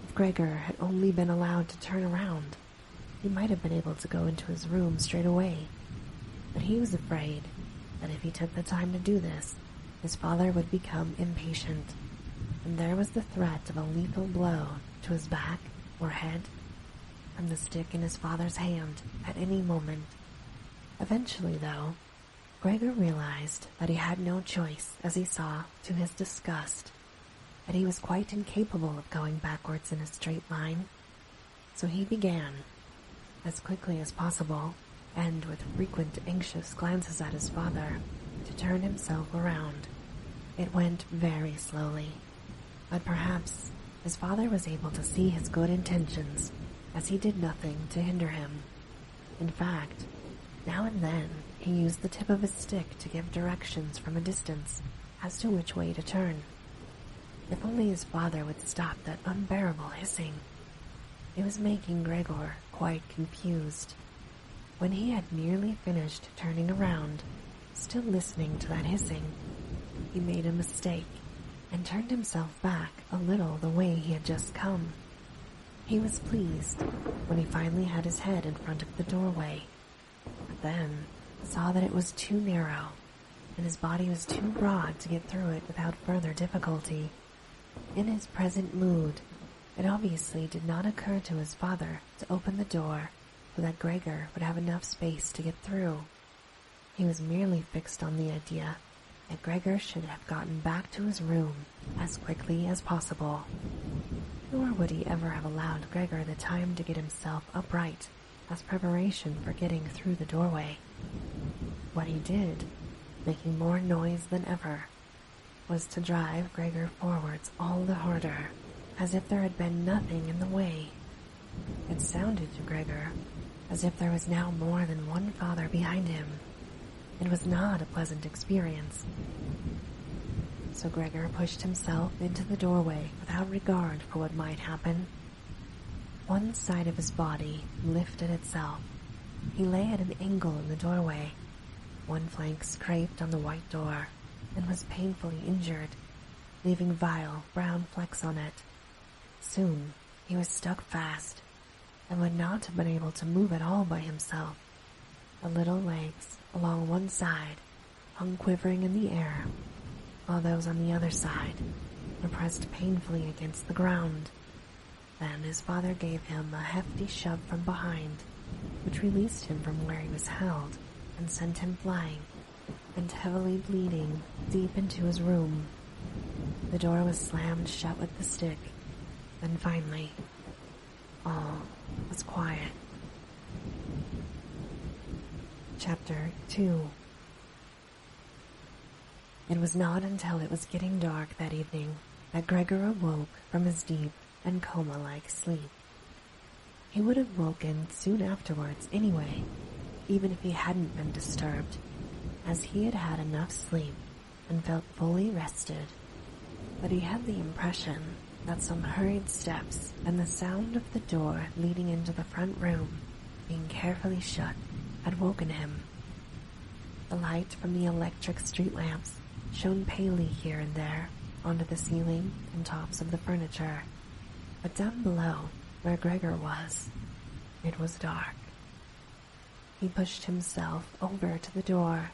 If Gregor had only been allowed to turn around, he might have been able to go into his room straight away, but he was afraid that if he took the time to do this, his father would become impatient, and there was the threat of a lethal blow to his back or head from the stick in his father's hand at any moment. Eventually, though, Gregor realized that he had no choice as he saw, to his disgust, that he was quite incapable of going backwards in a straight line. So he began, as quickly as possible, and with frequent anxious glances at his father, to turn himself around. It went very slowly, but perhaps his father was able to see his good intentions, as he did nothing to hinder him. In fact, now and then he used the tip of his stick to give directions from a distance as to which way to turn. If only his father would stop that unbearable hissing. It was making Gregor quite confused. When he had nearly finished turning around, still listening to that hissing, he made a mistake and turned himself back a little the way he had just come. He was pleased when he finally had his head in front of the doorway, but then saw that it was too narrow and his body was too broad to get through it without further difficulty. In his present mood, it obviously did not occur to his father to open the door so that Gregor would have enough space to get through. He was merely fixed on the idea that Gregor should have gotten back to his room as quickly as possible. Nor would he ever have allowed Gregor the time to get himself upright as preparation for getting through the doorway. What he did, making more noise than ever, was to drive Gregor forwards all the harder, as if there had been nothing in the way. It sounded to Gregor as if there was now more than one father behind him. It was not a pleasant experience. So Gregor pushed himself into the doorway without regard for what might happen. One side of his body lifted itself. He lay at an angle in the doorway. One flank scraped on the white door and was painfully injured, leaving vile brown flecks on it. Soon he was stuck fast and would not have been able to move at all by himself. The little legs along one side hung quivering in the air, while those on the other side were pressed painfully against the ground. Then his father gave him a hefty shove from behind, which released him from where he was held and sent him flying and heavily bleeding deep into his room. The door was slammed shut with the stick. Then finally, all was quiet. Chapter 2. It was not until it was getting dark that evening that Gregor awoke from his deep and coma-like sleep. He would have woken soon afterwards anyway, even if he hadn't been disturbed, as he had had enough sleep and felt fully rested. But he had the impression that some hurried steps and the sound of the door leading into the front room being carefully shut had woken him. The light from the electric street lamps shone palely here and there onto the ceiling and tops of the furniture, but down below, where Gregor was, it was dark. He pushed himself over to the door,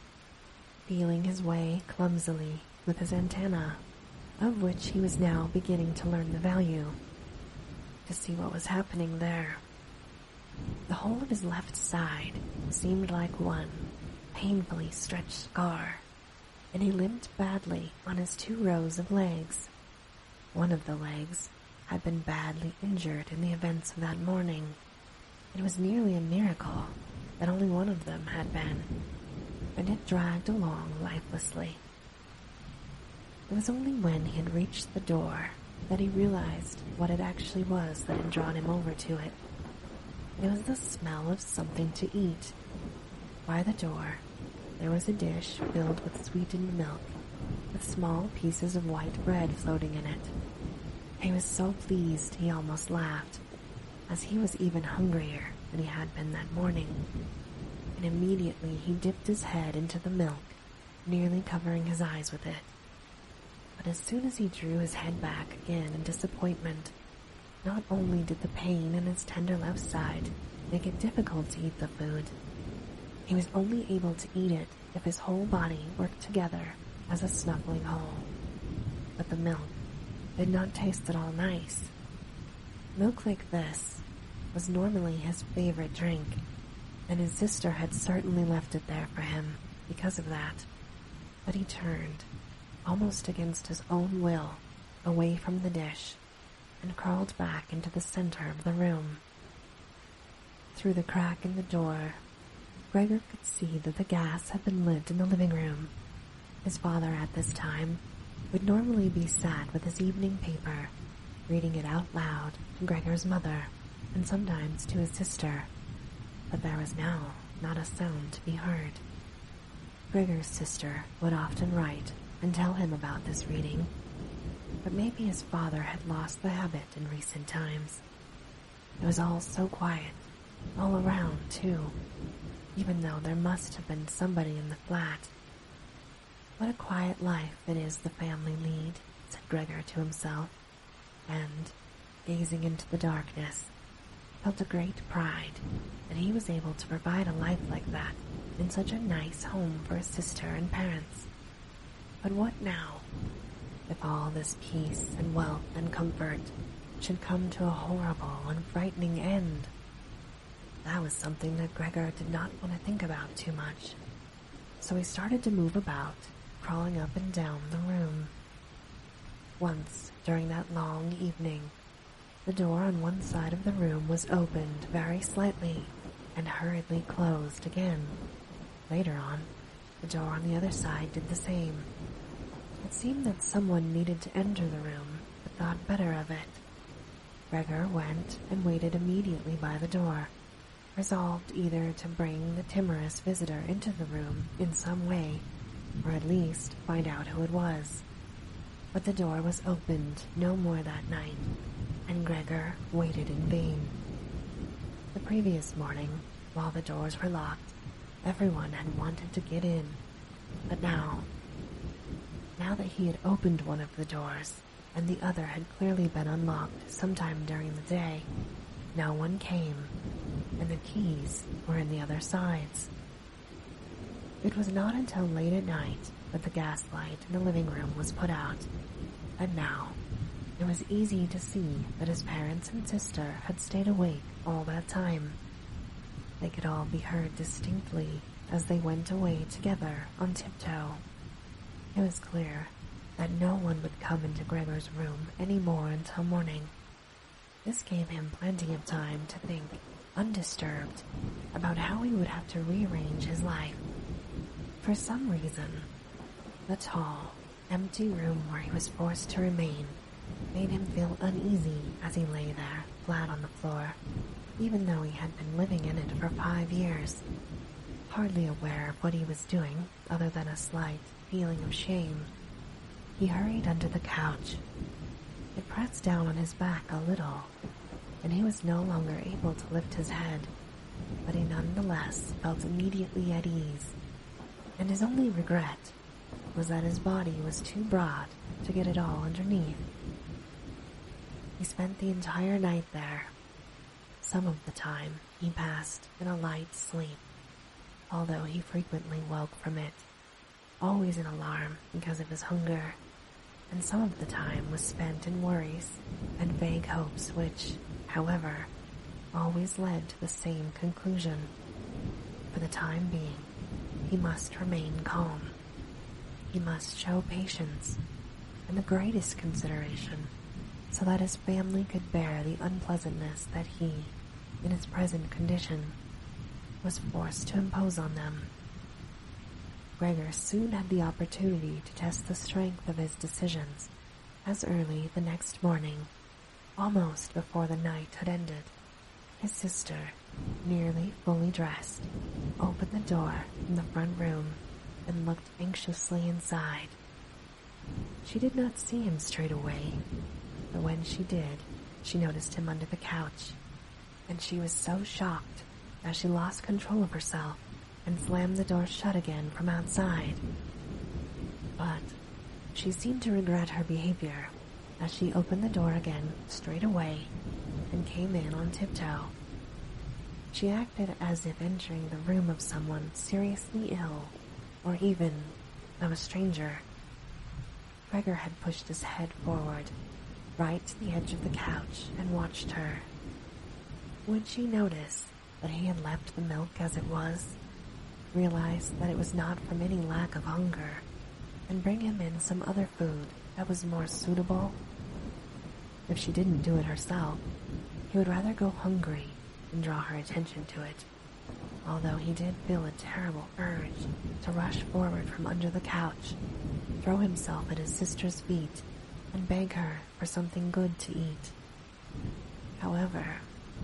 feeling his way clumsily with his antenna, of which he was now beginning to learn the value, to see what was happening there. The whole of his left side seemed like one painfully stretched scar, and he limped badly on his 2 rows of legs. One of the legs had been badly injured in the events of that morning. It was nearly a miracle that only one of them had been, and it dragged along lifelessly. It was only when he had reached the door that he realized what it actually was that had drawn him over to it. It was the smell of something to eat. By the door, there was a dish filled with sweetened milk, with small pieces of white bread floating in it. He was so pleased he almost laughed, as he was even hungrier than he had been that morning, and immediately he dipped his head into the milk, nearly covering his eyes with it. But as soon as he drew his head back again in disappointment, not only did the pain in his tender left side make it difficult to eat the food, he was only able to eat it if his whole body worked together as a snuffling whole. But the milk did not taste at all nice. Milk like this was normally his favorite drink, and his sister had certainly left it there for him because of that. But he turned, almost against his own will, away from the dish, and crawled back into the center of the room. Through the crack in the door, Gregor could see that the gas had been lit in the living room. His father at this time would normally be sat with his evening paper, reading it out loud to Gregor's mother and sometimes to his sister, but there was now not a sound to be heard. Gregor's sister would often write and tell him about this reading, but maybe his father had lost the habit in recent times. It was all so quiet, all around too, even though there must have been somebody in the flat. What a quiet life it is the family lead, said Gregor to himself, and, gazing into the darkness, felt a great pride that he was able to provide a life like that in such a nice home for his sister and parents. But what now, if all this peace and wealth and comfort should come to a horrible and frightening end? That was something that Gregor did not want to think about too much, so he started to move about, crawling up and down the room. Once, during that long evening, the door on one side of the room was opened very slightly and hurriedly closed again. Later on, the door on the other side did the same. It seemed that someone needed to enter the room, but thought better of it. Gregor went and waited immediately by the door, resolved either to bring the timorous visitor into the room in some way, or at least find out who it was. But the door was opened no more that night, and Gregor waited in vain. The previous morning, while the doors were locked, everyone had wanted to get in, but now that he had opened one of the doors, and the other had clearly been unlocked sometime during the day, no one came, and the keys were in the other sides. It was not until late at night that the gas light in the living room was put out, and now it was easy to see that his parents and sister had stayed awake all that time. They could all be heard distinctly as they went away together on tiptoe. It was clear that no one would come into Gregor's room any more until morning. This gave him plenty of time to think, undisturbed, about how he would have to rearrange his life. For some reason, the tall, empty room where he was forced to remain made him feel uneasy as he lay there, flat on the floor, even though he had been living in it for 5 years, hardly aware of what he was doing other than a slight feeling of shame. He hurried under the couch. It pressed down on his back a little, and he was no longer able to lift his head, but he nonetheless felt immediately at ease, and his only regret was that his body was too broad to get it all underneath. He spent the entire night there. Some of the time he passed in a light sleep, although he frequently woke from it, always in alarm because of his hunger, and some of the time was spent in worries and vague hopes which, however, always led to the same conclusion. For the time being, he must remain calm. He must show patience and the greatest consideration so that his family could bear the unpleasantness that he, in his present condition, was forced to impose on them. Gregor soon had the opportunity to test the strength of his decisions as early the next morning, almost before the night had ended. His sister, nearly fully dressed, opened the door from the front room and looked anxiously inside. She did not see him straight away, but when she did, she noticed him under the couch, and she was so shocked that she lost control of herself and slammed the door shut again from outside. But she seemed to regret her behavior as she opened the door again straight away and came in on tiptoe. She acted as if entering the room of someone seriously ill, or even of a stranger. Gregor had pushed his head forward, right to the edge of the couch, and watched her. Would she notice that he had left the milk as it was, realize that it was not from any lack of hunger, and bring him in some other food that was more suitable? If she didn't do it herself, he would rather go hungry than draw her attention to it, although he did feel a terrible urge to rush forward from under the couch, throw himself at his sister's feet, and beg her for something good to eat. However,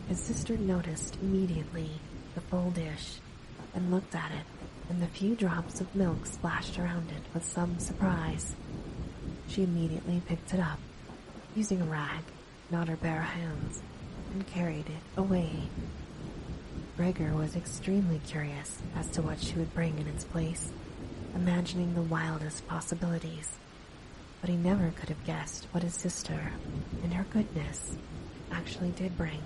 his sister noticed immediately the full dish and looked at it, and the few drops of milk splashed around it with some surprise. She immediately picked it up, using a rag, not her bare hands, and carried it away. Gregor was extremely curious as to what she would bring in its place, imagining the wildest possibilities, but he never could have guessed what his sister, in her goodness, actually did bring.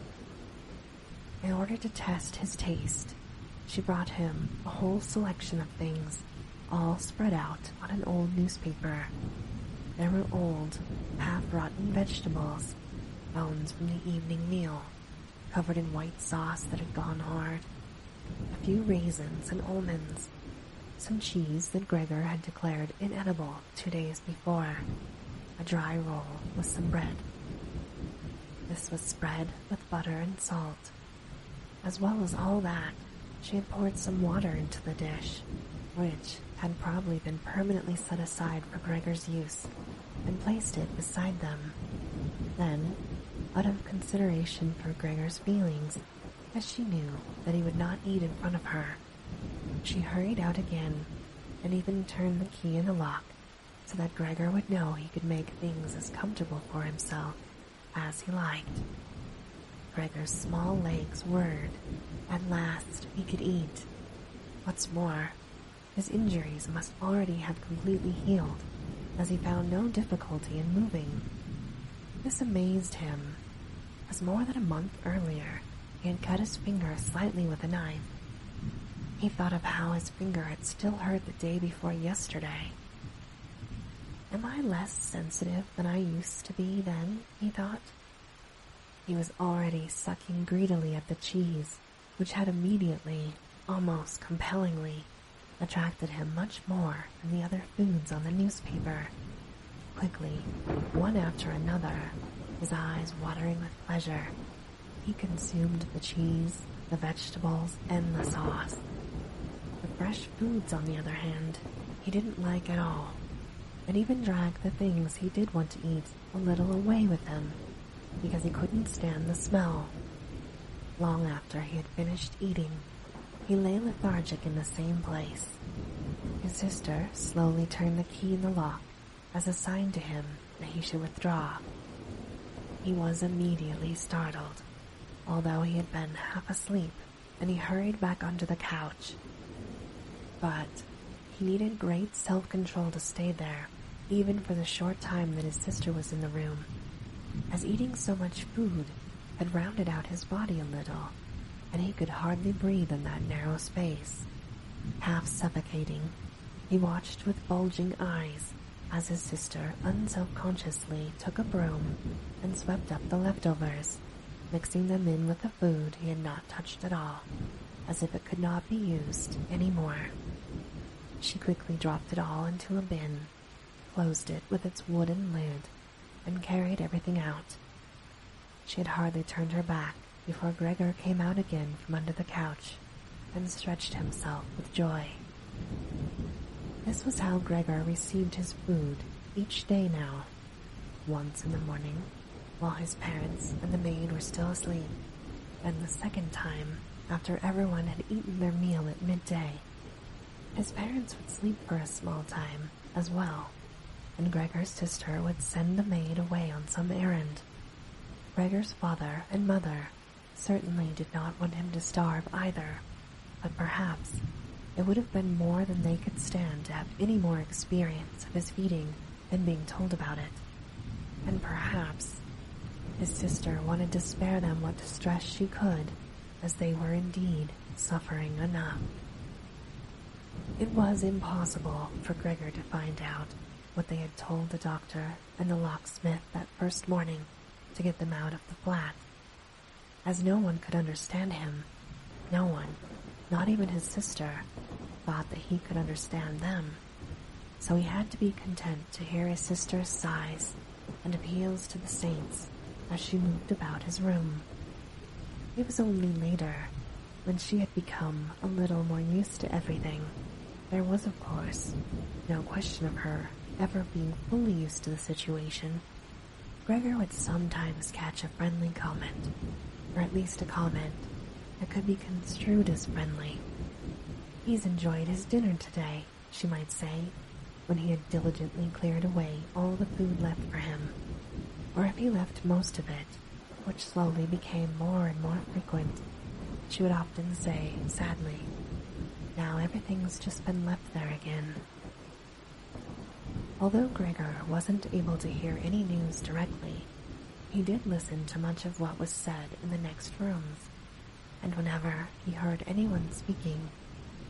In order to test his taste, she brought him a whole selection of things, all spread out on an old newspaper. There were old, half-rotten vegetables, bones from the evening meal, covered in white sauce that had gone hard, a few raisins and almonds, some cheese that Gregor had declared inedible 2 days before, a dry roll with some bread. This was spread with butter and salt. As well as all that, she had poured some water into the dish, which had probably been permanently set aside for Gregor's use, and placed it beside them. Then, out of consideration for Gregor's feelings, as she knew that he would not eat in front of her, she hurried out again and even turned the key in the lock so that Gregor would know he could make things as comfortable for himself as he liked. Gregor's small legs whirred. At last he could eat. What's more, his injuries must already have completely healed, as he found no difficulty in moving. This amazed him, as more than a month earlier he had cut his finger slightly with a knife. He thought of how his finger had still hurt the day before yesterday. Am I less sensitive than I used to be then? He thought. He was already sucking greedily at the cheese, which had immediately, almost compellingly, attracted him much more than the other foods on the newspaper. Quickly, one after another, his eyes watering with pleasure, he consumed the cheese, the vegetables, and the sauce. The fresh foods, on the other hand, he didn't like at all, and even dragged the things he did want to eat a little away with him, because he couldn't stand the smell. Long after he had finished eating, he lay lethargic in the same place. His sister slowly turned the key in the lock as a sign to him that he should withdraw. He was immediately startled, although he had been half asleep, and he hurried back onto the couch. But he needed great self-control to stay there, even for the short time that his sister was in the room, as eating so much food had rounded out his body a little, and he could hardly breathe in that narrow space. Half suffocating, he watched with bulging eyes as his sister unselfconsciously took a broom and swept up the leftovers, mixing them in with the food he had not touched at all, as if it could not be used any more. She quickly dropped it all into a bin, closed it with its wooden lid, and carried everything out. She had hardly turned her back before Gregor came out again from under the couch and stretched himself with joy. This was how Gregor received his food each day now, once in the morning, while his parents and the maid were still asleep, and the second time after everyone had eaten their meal at midday. His parents would sleep for a small time as well, and Gregor's sister would send the maid away on some errand. Gregor's father and mother certainly did not want him to starve either, but perhaps it would have been more than they could stand to have any more experience of his feeding than being told about it. And perhaps his sister wanted to spare them what distress she could, as they were indeed suffering enough. It was impossible for Gregor to find out what they had told the doctor and the locksmith that first morning to get them out of the flat, as no one could understand him. No one, not even his sister, thought that he could understand them, so he had to be content to hear his sister's sighs and appeals to the saints as she moved about his room. It was only later, when she had become a little more used to everything. There was, of course, no question of her ever being fully used to the situation. Gregor would sometimes catch a friendly comment, or at least a comment that could be construed as friendly. "He's enjoyed his dinner today," she might say, when he had diligently cleared away all the food left for him. Or if he left most of it, which slowly became more and more frequent, she would often say, sadly, "Now everything's just been left there again." Although Gregor wasn't able to hear any news directly, he did listen to much of what was said in the next rooms, and whenever he heard anyone speaking,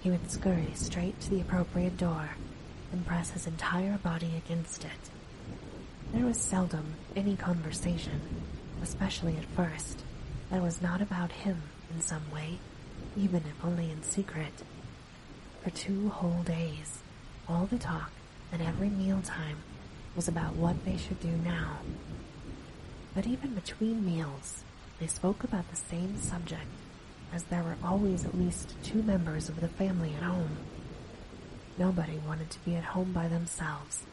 he would scurry straight to the appropriate door and press his entire body against it. There was seldom any conversation, especially at first, that was not about him in some way, even if only in secret. For 2 whole days, all the talk at every mealtime was about what they should do now. But even between meals, they spoke about the same subject, as there were always at least 2 members of the family at home. Nobody wanted to be at home by themselves,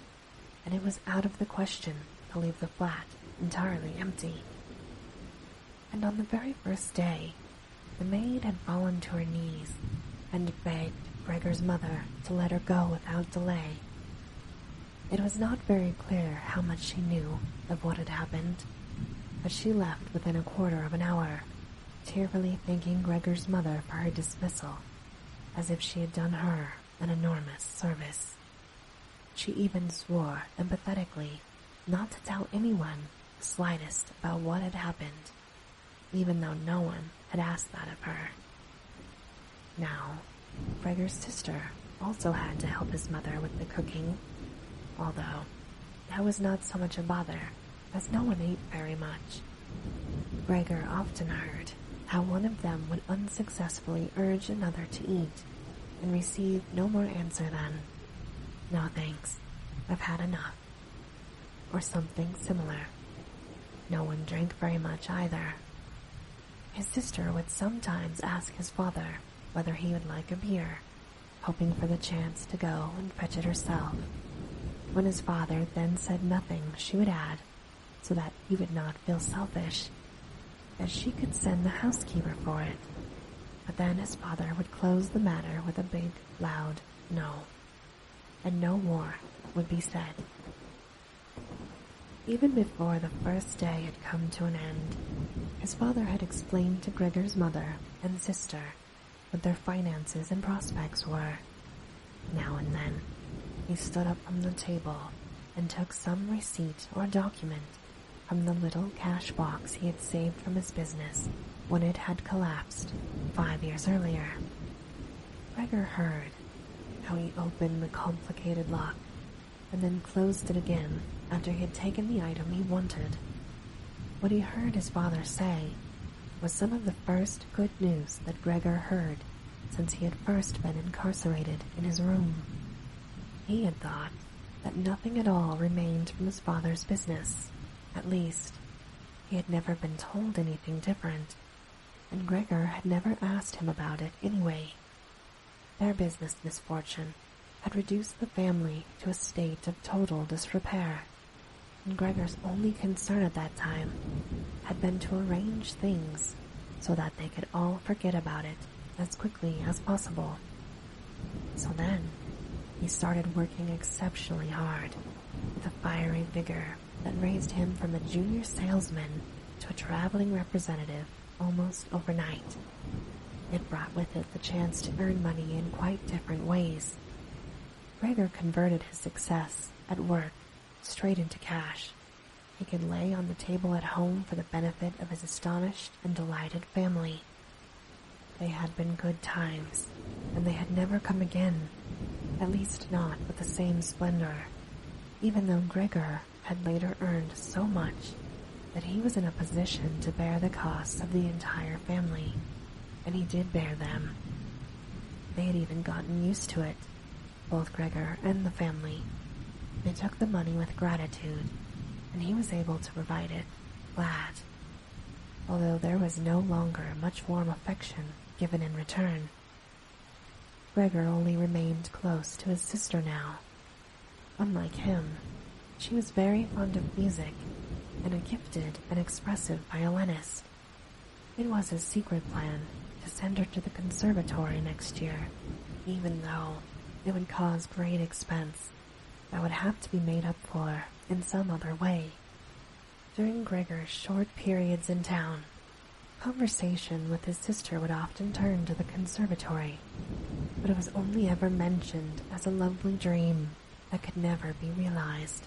and it was out of the question to leave the flat entirely empty. And on the very first day, the maid had fallen to her knees and begged Gregor's mother to let her go without delay. It was not very clear how much she knew of what had happened, but she left within a quarter of an hour, tearfully thanking Gregor's mother for her dismissal, as if she had done her an enormous service. She even swore empathetically not to tell anyone the slightest about what had happened, even though no one had asked that of her. Now, Gregor's sister also had to help his mother with the cooking, although that was not so much a bother, as no one ate very much. Gregor often heard how one of them would unsuccessfully urge another to eat, and receive no more answer than, "No thanks, I've had enough," or something similar. No one drank very much either. His sister would sometimes ask his father whether he would like a beer, hoping for the chance to go and fetch it herself. When his father then said nothing, she would add, so that he would not feel selfish, that she could send the housekeeper for it. But then his father would close the matter with a big, loud no, and no more would be said. Even before the first day had come to an end, his father had explained to Gregor's mother and sister what their finances and prospects were. Now and then, he stood up from the table and took some receipt or document from the little cash box he had saved from his business when it had collapsed 5 years earlier. Gregor heard how he opened the complicated lock and then closed it again after he had taken the item he wanted. What he heard his father say was some of the first good news that Gregor heard since he had first been incarcerated in his room. He had thought that nothing at all remained from his father's business. At least, he had never been told anything different, and Gregor had never asked him about it anyway. Their business misfortune had reduced the family to a state of total disrepair, and Gregor's only concern at that time had been to arrange things so that they could all forget about it as quickly as possible. So then, he started working exceptionally hard with a fiery vigor that raised him from a junior salesman to a traveling representative almost overnight. It brought with it the chance to earn money in quite different ways. Gregor converted his success at work straight into cash he could lay on the table at home for the benefit of his astonished and delighted family. They had been good times, and they had never come again, at least not with the same splendor, even though Gregor had later earned so much that he was in a position to bear the costs of the entire family, and he did bear them. They had even gotten used to it, both Gregor and the family. They took the money with gratitude, and he was able to provide it, glad, although there was no longer much warm affection given in return. Gregor only remained close to his sister now. Unlike him, she was very fond of music and a gifted and expressive violinist. It was his secret plan to send her to the conservatory next year, even though it would cause great expense that would have to be made up for in some other way. During Gregor's short periods in town, conversation with his sister would often turn to the conservatory, but it was only ever mentioned as a lovely dream that could never be realized.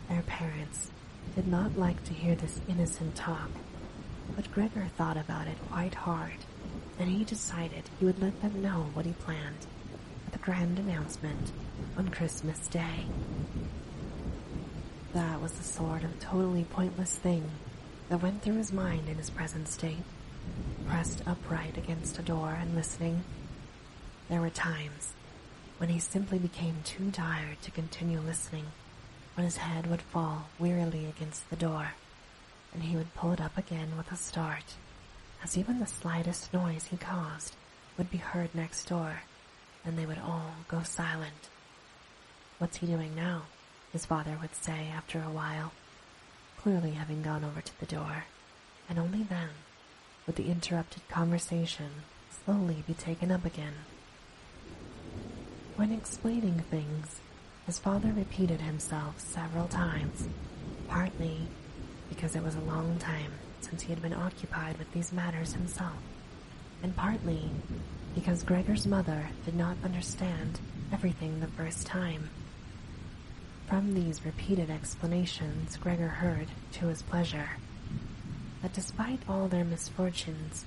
Their parents did not like to hear this innocent talk, but Gregor thought about it quite hard, and he decided he would let them know what he planned at the grand announcement on Christmas Day. That was the sort of totally pointless thing that went through his mind in his present state, pressed upright against a door and listening. There were times when he simply became too tired to continue listening, when his head would fall wearily against the door, and he would pull it up again with a start, as even the slightest noise he caused would be heard next door, and they would all go silent. "What's he doing now?" his father would say after a while, clearly having gone over to the door, and only then would the interrupted conversation slowly be taken up again. When explaining things, his father repeated himself several times, partly because it was a long time since he had been occupied with these matters himself, and partly because Gregor's mother did not understand everything the first time. From these repeated explanations, Gregor heard, to his pleasure, that despite all their misfortunes,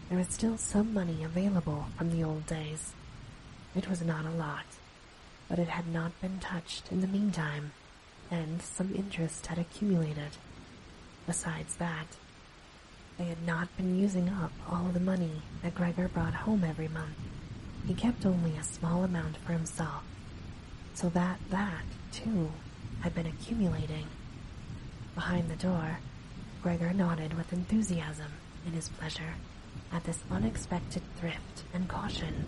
there was still some money available from the old days. It was not a lot, but it had not been touched in the meantime, and some interest had accumulated. Besides that, they had not been using up all the money that Gregor brought home every month. He kept only a small amount for himself, so that, too, had been accumulating. Behind the door, Gregor nodded with enthusiasm in his pleasure at this unexpected thrift and caution.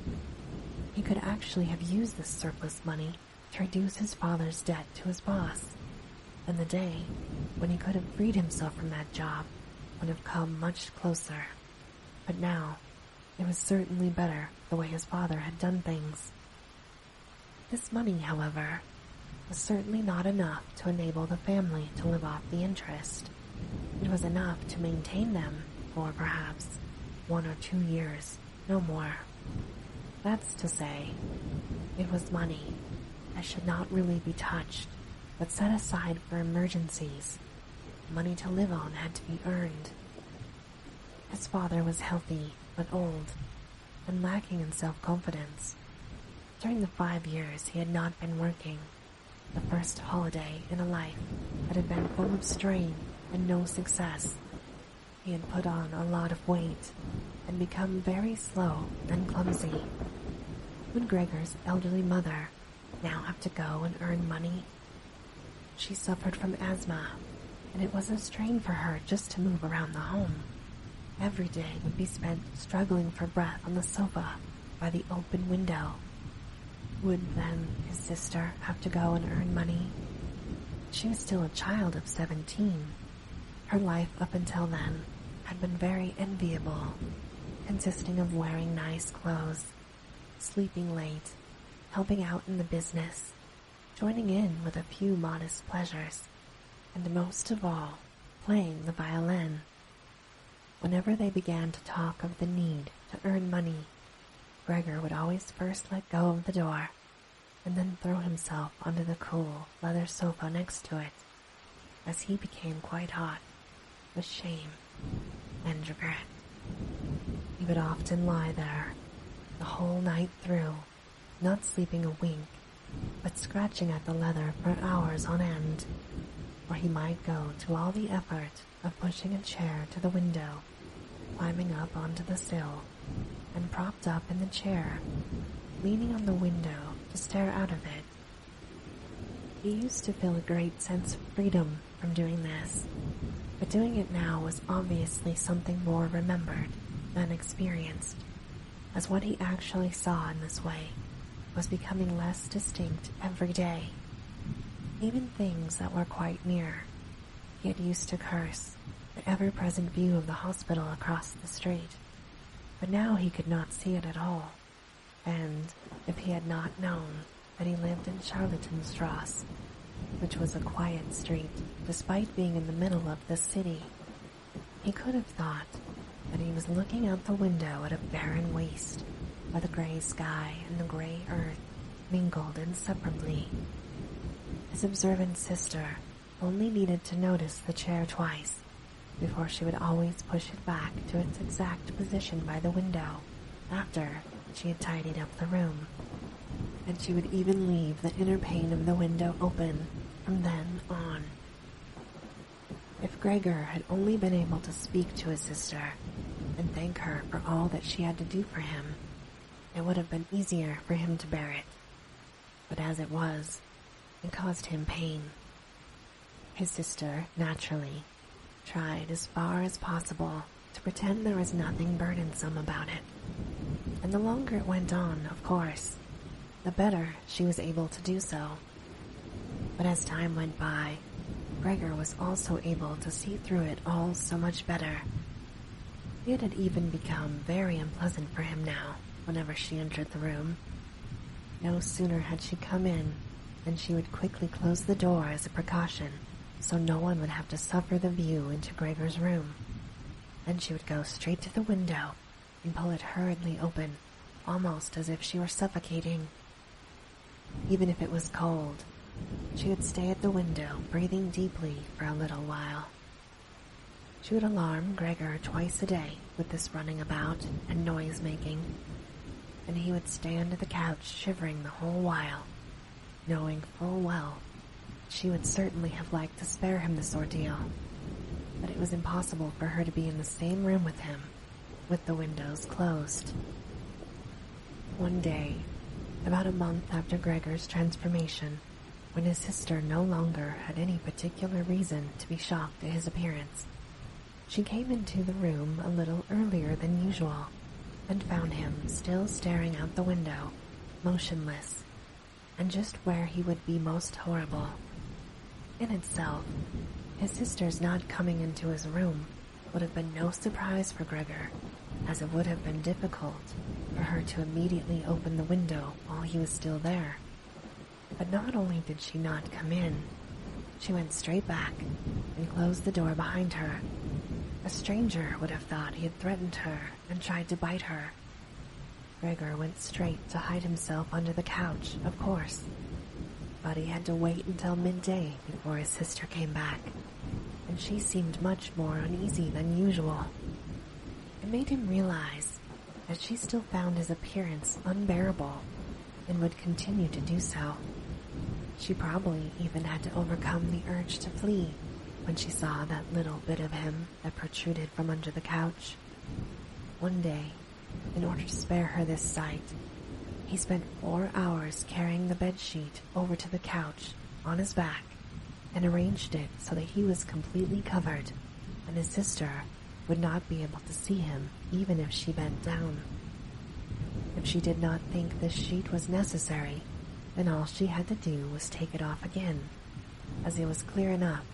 He could actually have used this surplus money to reduce his father's debt to his boss, and the day when he could have freed himself from that job would have come much closer. But now, it was certainly better the way his father had done things. This money, however, was certainly not enough to enable the family to live off the interest. It was enough to maintain them for perhaps 1 or 2 years, no more. That's to say, it was money that should not really be touched, but set aside for emergencies. Money to live on had to be earned. His father was healthy but old and lacking in self-confidence. During the 5 years he had not been working, the first holiday in a life that had been full of strain and no success, he had put on a lot of weight and become very slow and clumsy. Would Gregor's elderly mother now have to go and earn money? She suffered from asthma, and it was a strain for her just to move around the home. Every day would be spent struggling for breath on the sofa by the open window. Would then his sister have to go and earn money? She was still a child of 17. Her life up until then had been very enviable, consisting of wearing nice clothes, sleeping late, helping out in the business, joining in with a few modest pleasures, and most of all, playing the violin. Whenever they began to talk of the need to earn money, Gregor would always first let go of the door and then throw himself onto the cool leather sofa next to it, as he became quite hot with shame and regret. He would often lie there the whole night through, not sleeping a wink, but scratching at the leather for hours on end, or he might go to all the effort of pushing a chair to the window, climbing up onto the sill, and propped up in the chair, leaning on the window to stare out of it. He used to feel a great sense of freedom from doing this, but doing it now was obviously something more remembered than experienced, as what he actually saw in this way was becoming less distinct every day. Even things that were quite near. He had used to curse the ever-present view of the hospital across the street, but now he could not see it at all, and if he had not known that he lived in Charlottenstrasse, which was a quiet street despite being in the middle of the city, he could have thought that he was looking out the window at a barren waste where the gray sky and the gray earth mingled inseparably. His observant sister only needed to notice the chair twice before she would always push it back to its exact position by the window after she had tidied up the room, and she would even leave the inner pane of the window open from then on. If Gregor had only been able to speak to his sister and thank her for all that she had to do for him, it would have been easier for him to bear it. But as it was, it caused him pain. His sister, naturally, tried as far as possible to pretend there was nothing burdensome about it. And the longer it went on, of course, the better she was able to do so. But as time went by, Gregor was also able to see through it all so much better. It had even become very unpleasant for him now whenever she entered the room. No sooner had she come in than she would quickly close the door as a precaution so no one would have to suffer the view into Gregor's room. Then she would go straight to the window and pull it hurriedly open, almost as if she were suffocating. Even if it was cold, she would stay at the window, breathing deeply for a little while. She would alarm Gregor twice a day with this running about and noise-making, and he would stay under the couch shivering the whole while, knowing full well she would certainly have liked to spare him this ordeal, but it was impossible for her to be in the same room with him, with the windows closed. One day, about a month after Gregor's transformation, when his sister no longer had any particular reason to be shocked at his appearance, she came into the room a little earlier than usual and found him still staring out the window, motionless, and just where he would be most horrible. In itself, his sister's not coming into his room would have been no surprise for Gregor, as it would have been difficult for her to immediately open the window while he was still there. But not only did she not come in, she went straight back and closed the door behind her. A stranger would have thought he had threatened her and tried to bite her. Gregor went straight to hide himself under the couch, of course, but he had to wait until midday before his sister came back, and she seemed much more uneasy than usual. It made him realize that she still found his appearance unbearable and would continue to do so. She probably even had to overcome the urge to flee when she saw that little bit of him that protruded from under the couch. One day, in order to spare her this sight, he spent 4 hours carrying the bedsheet over to the couch on his back and arranged it so that he was completely covered and his sister would not be able to see him even if she bent down. If she did not think this sheet was necessary, then all she had to do was take it off again, as it was clear enough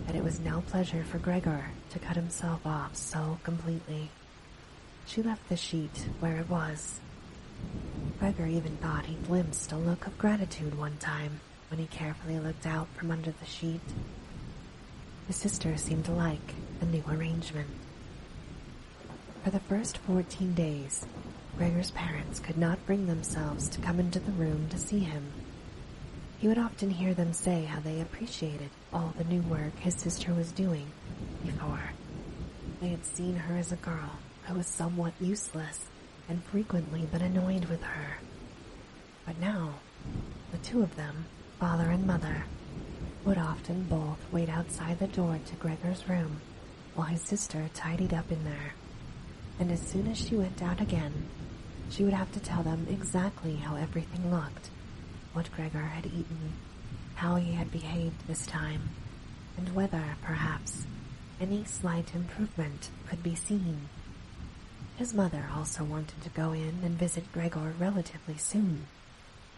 that it was no pleasure for Gregor to cut himself off so completely. She left the sheet where it was. Gregor even thought he glimpsed a look of gratitude one time when he carefully looked out from under the sheet. His sister seemed to like the new arrangement. For the first 14 days, Gregor's parents could not bring themselves to come into the room to see him. He would often hear them say how they appreciated all the new work his sister was doing before. They had seen her as a girl who was somewhat useless and frequently been annoyed with her. But now, the two of them, father and mother, would often both wait outside the door to Gregor's room while his sister tidied up in there. And as soon as she went out again, she would have to tell them exactly how everything looked, what Gregor had eaten, how he had behaved this time, and whether, perhaps, any slight improvement could be seen. His mother also wanted to go in and visit Gregor relatively soon,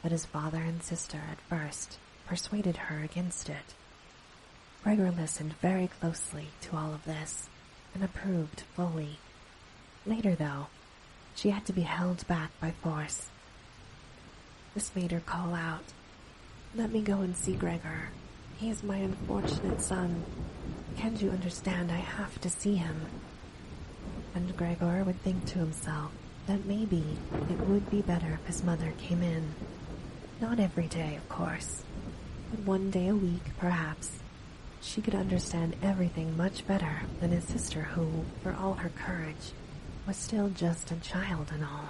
but his father and sister at first persuaded her against it. Gregor listened very closely to all of this and approved fully. Later, though, she had to be held back by force. This made her call out, "Let me go and see Gregor. He is my unfortunate son. Can't you understand? I have to see him." And Gregor would think to himself that maybe it would be better if his mother came in. Not every day, of course, but one day a week, perhaps. She could understand everything much better than his sister who, for all her courage, was still just a child and all.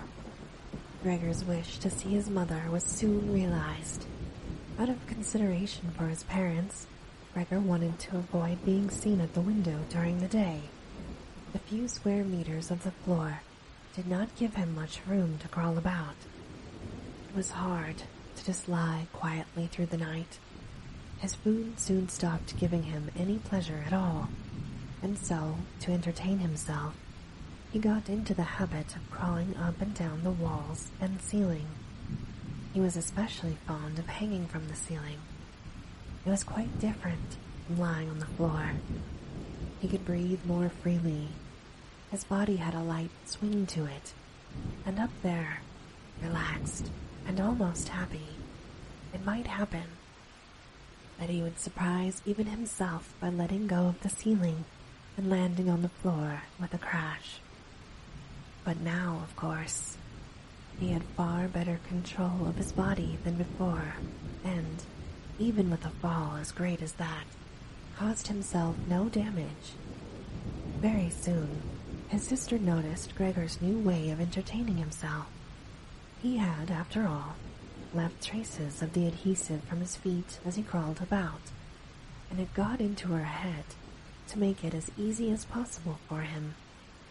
Gregor's wish to see his mother was soon realized. Out of consideration for his parents, Gregor wanted to avoid being seen at the window during the day. The few square meters of the floor did not give him much room to crawl about. It was hard to just lie quietly through the night. His food soon stopped giving him any pleasure at all, and so, to entertain himself, he got into the habit of crawling up and down the walls and ceiling. He was especially fond of hanging from the ceiling. It was quite different from lying on the floor. He could breathe more freely. His body had a light swing to it, and up there, relaxed and almost happy, it might happen that he would surprise even himself by letting go of the ceiling and landing on the floor with a crash. But now, of course, he had far better control of his body than before, and, even with a fall as great as that, caused himself no damage. Very soon, his sister noticed Gregor's new way of entertaining himself. He had, after all, left traces of the adhesive from his feet as he crawled about, and it got into her head to make it as easy as possible for him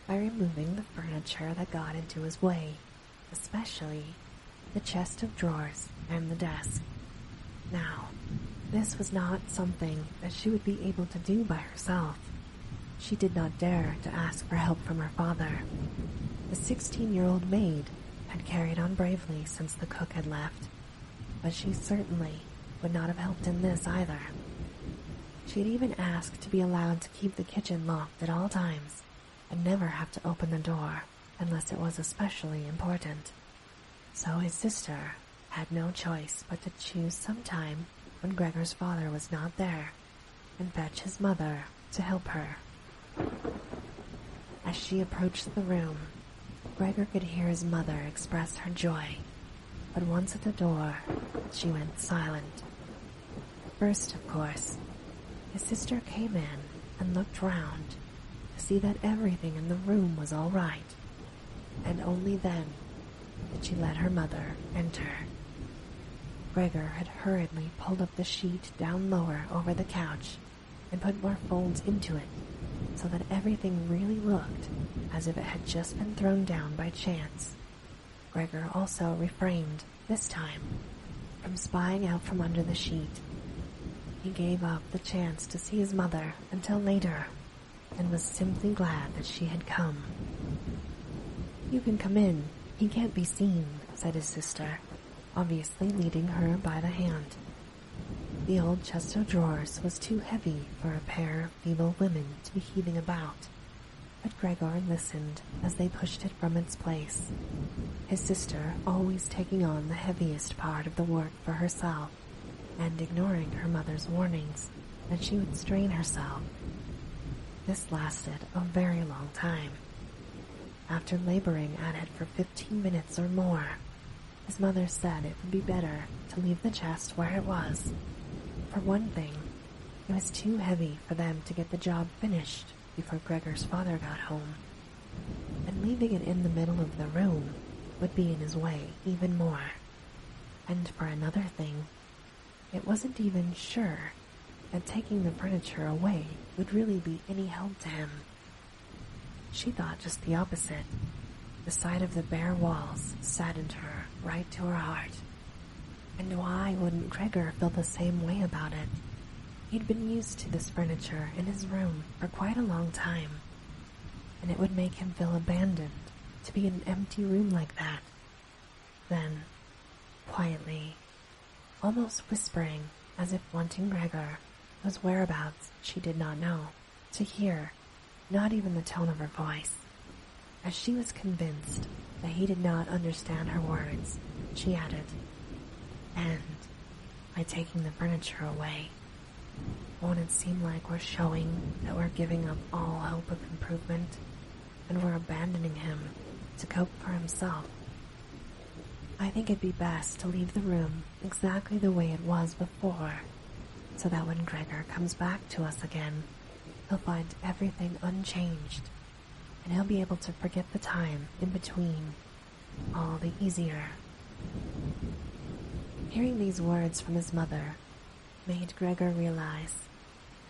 by removing the furniture that got into his way, especially the chest of drawers and the desk. Now, this was not something that she would be able to do by herself. She did not dare to ask for help from her father. The 16-year-old maid had carried on bravely since the cook had left, but she certainly would not have helped in this either. She had even asked to be allowed to keep the kitchen locked at all times and never have to open the door unless it was especially important. So his sister had no choice but to choose some time when Gregor's father was not there and fetch his mother to help her. As she approached the room, Gregor could hear his mother express her joy, but once at the door, she went silent. First, of course, his sister came in and looked round to see that everything in the room was all right, and only then did she let her mother enter. Gregor had hurriedly pulled up the sheet down lower over the couch and put more folds into it so that everything really looked as if it had just been thrown down by chance. Gregor also refrained, this time, from spying out from under the sheet. He gave up the chance to see his mother until later, and was simply glad that she had come. "You can come in. He can't be seen," said his sister, obviously leading her by the hand. The old chest of drawers was too heavy for a pair of feeble women to be heaving about, but Gregor listened as they pushed it from its place, his sister always taking on the heaviest part of the work for herself and ignoring her mother's warnings that she would strain herself. This lasted a very long time. After laboring at it for 15 minutes or more, his mother said it would be better to leave the chest where it was. For one thing, it was too heavy for them to get the job finished before Gregor's father got home, and leaving it in the middle of the room would be in his way even more. And for another thing, it wasn't even sure that taking the furniture away would really be any help to him. She thought just the opposite. The sight of the bare walls saddened her right to her heart. And why wouldn't Gregor feel the same way about it? He'd been used to this furniture in his room for quite a long time, and it would make him feel abandoned to be in an empty room like that. Then, quietly, almost whispering as if wanting Gregor, whose whereabouts she did not know, to hear, not even the tone of her voice, as she was convinced that he did not understand her words, she added, "And by taking the furniture away, won't it seem like we're showing that we're giving up all hope of improvement and we're abandoning him to cope for himself? I think it'd be best to leave the room exactly the way it was before, so that when Gregor comes back to us again, he'll find everything unchanged, and he'll be able to forget the time in between all the easier." Hearing these words from his mother made Gregor realize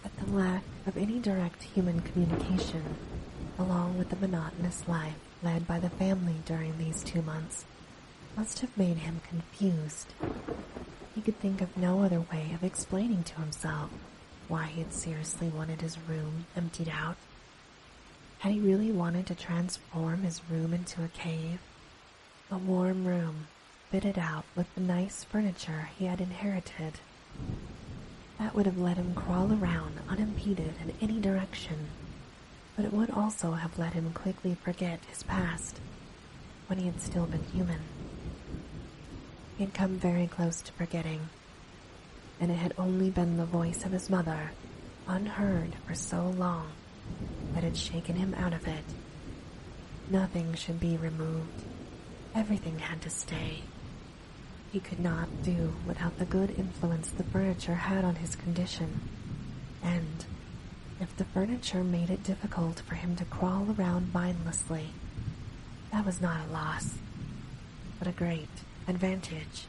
that the lack of any direct human communication, along with the monotonous life led by the family during these 2 months, must have made him confused. He could think of no other way of explaining to himself why he had seriously wanted his room emptied out. Had he really wanted to transform his room into a cave? A warm room, fitted out with the nice furniture he had inherited. That would have let him crawl around unimpeded in any direction, but it would also have let him quickly forget his past, when he had still been human. He had come very close to forgetting, and it had only been the voice of his mother, unheard for so long, that had shaken him out of it. Nothing should be removed. Everything had to stay. He could not do without the good influence the furniture had on his condition, and if the furniture made it difficult for him to crawl around mindlessly, that was not a loss, but a great advantage.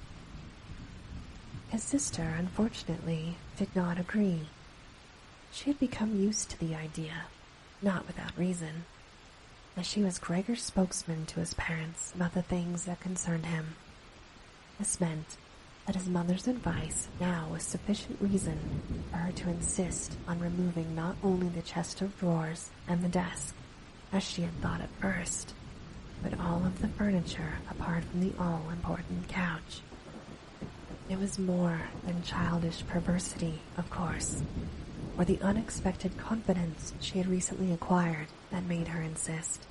His sister, unfortunately, did not agree. She had become used to the idea, not without reason, that she was Gregor's spokesman to his parents about the things that concerned him. This meant that his mother's advice now was sufficient reason for her to insist on removing not only the chest of drawers and the desk, as she had thought at first, but all of the furniture apart from the all-important couch. It was more than childish perversity, of course, or the unexpected confidence she had recently acquired that made her insist.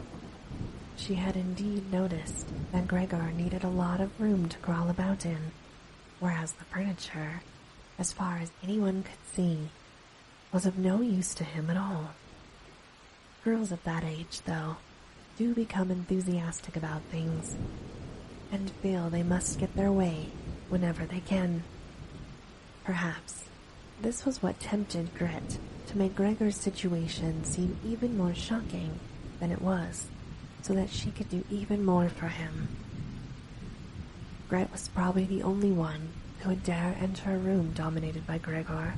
She had indeed noticed that Gregor needed a lot of room to crawl about in, whereas the furniture, as far as anyone could see, was of no use to him at all. Girls of that age, though, do become enthusiastic about things and feel they must get their way whenever they can. Perhaps this was what tempted Gret to make Gregor's situation seem even more shocking than it was, so that she could do even more for him. Gret was probably the only one who would dare enter a room dominated by Gregor,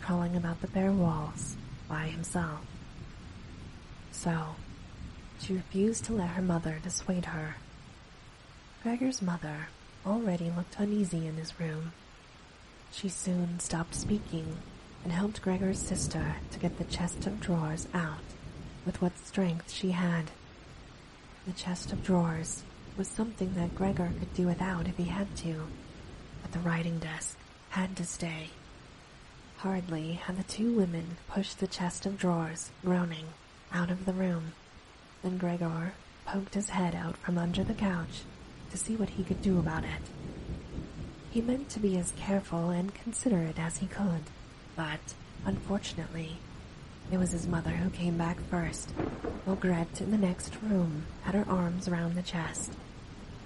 crawling about the bare walls by himself. So, she refused to let her mother dissuade her. Gregor's mother already looked uneasy in his room. She soon stopped speaking and helped Gregor's sister to get the chest of drawers out with what strength she had. The chest of drawers was something that Gregor could do without if he had to, but the writing desk had to stay. Hardly had the two women pushed the chest of drawers, groaning, out of the room, then Gregor poked his head out from under the couch to see what he could do about it. He meant to be as careful and considerate as he could, but, unfortunately, it was his mother who came back first, while Gret in the next room had her arms around the chest,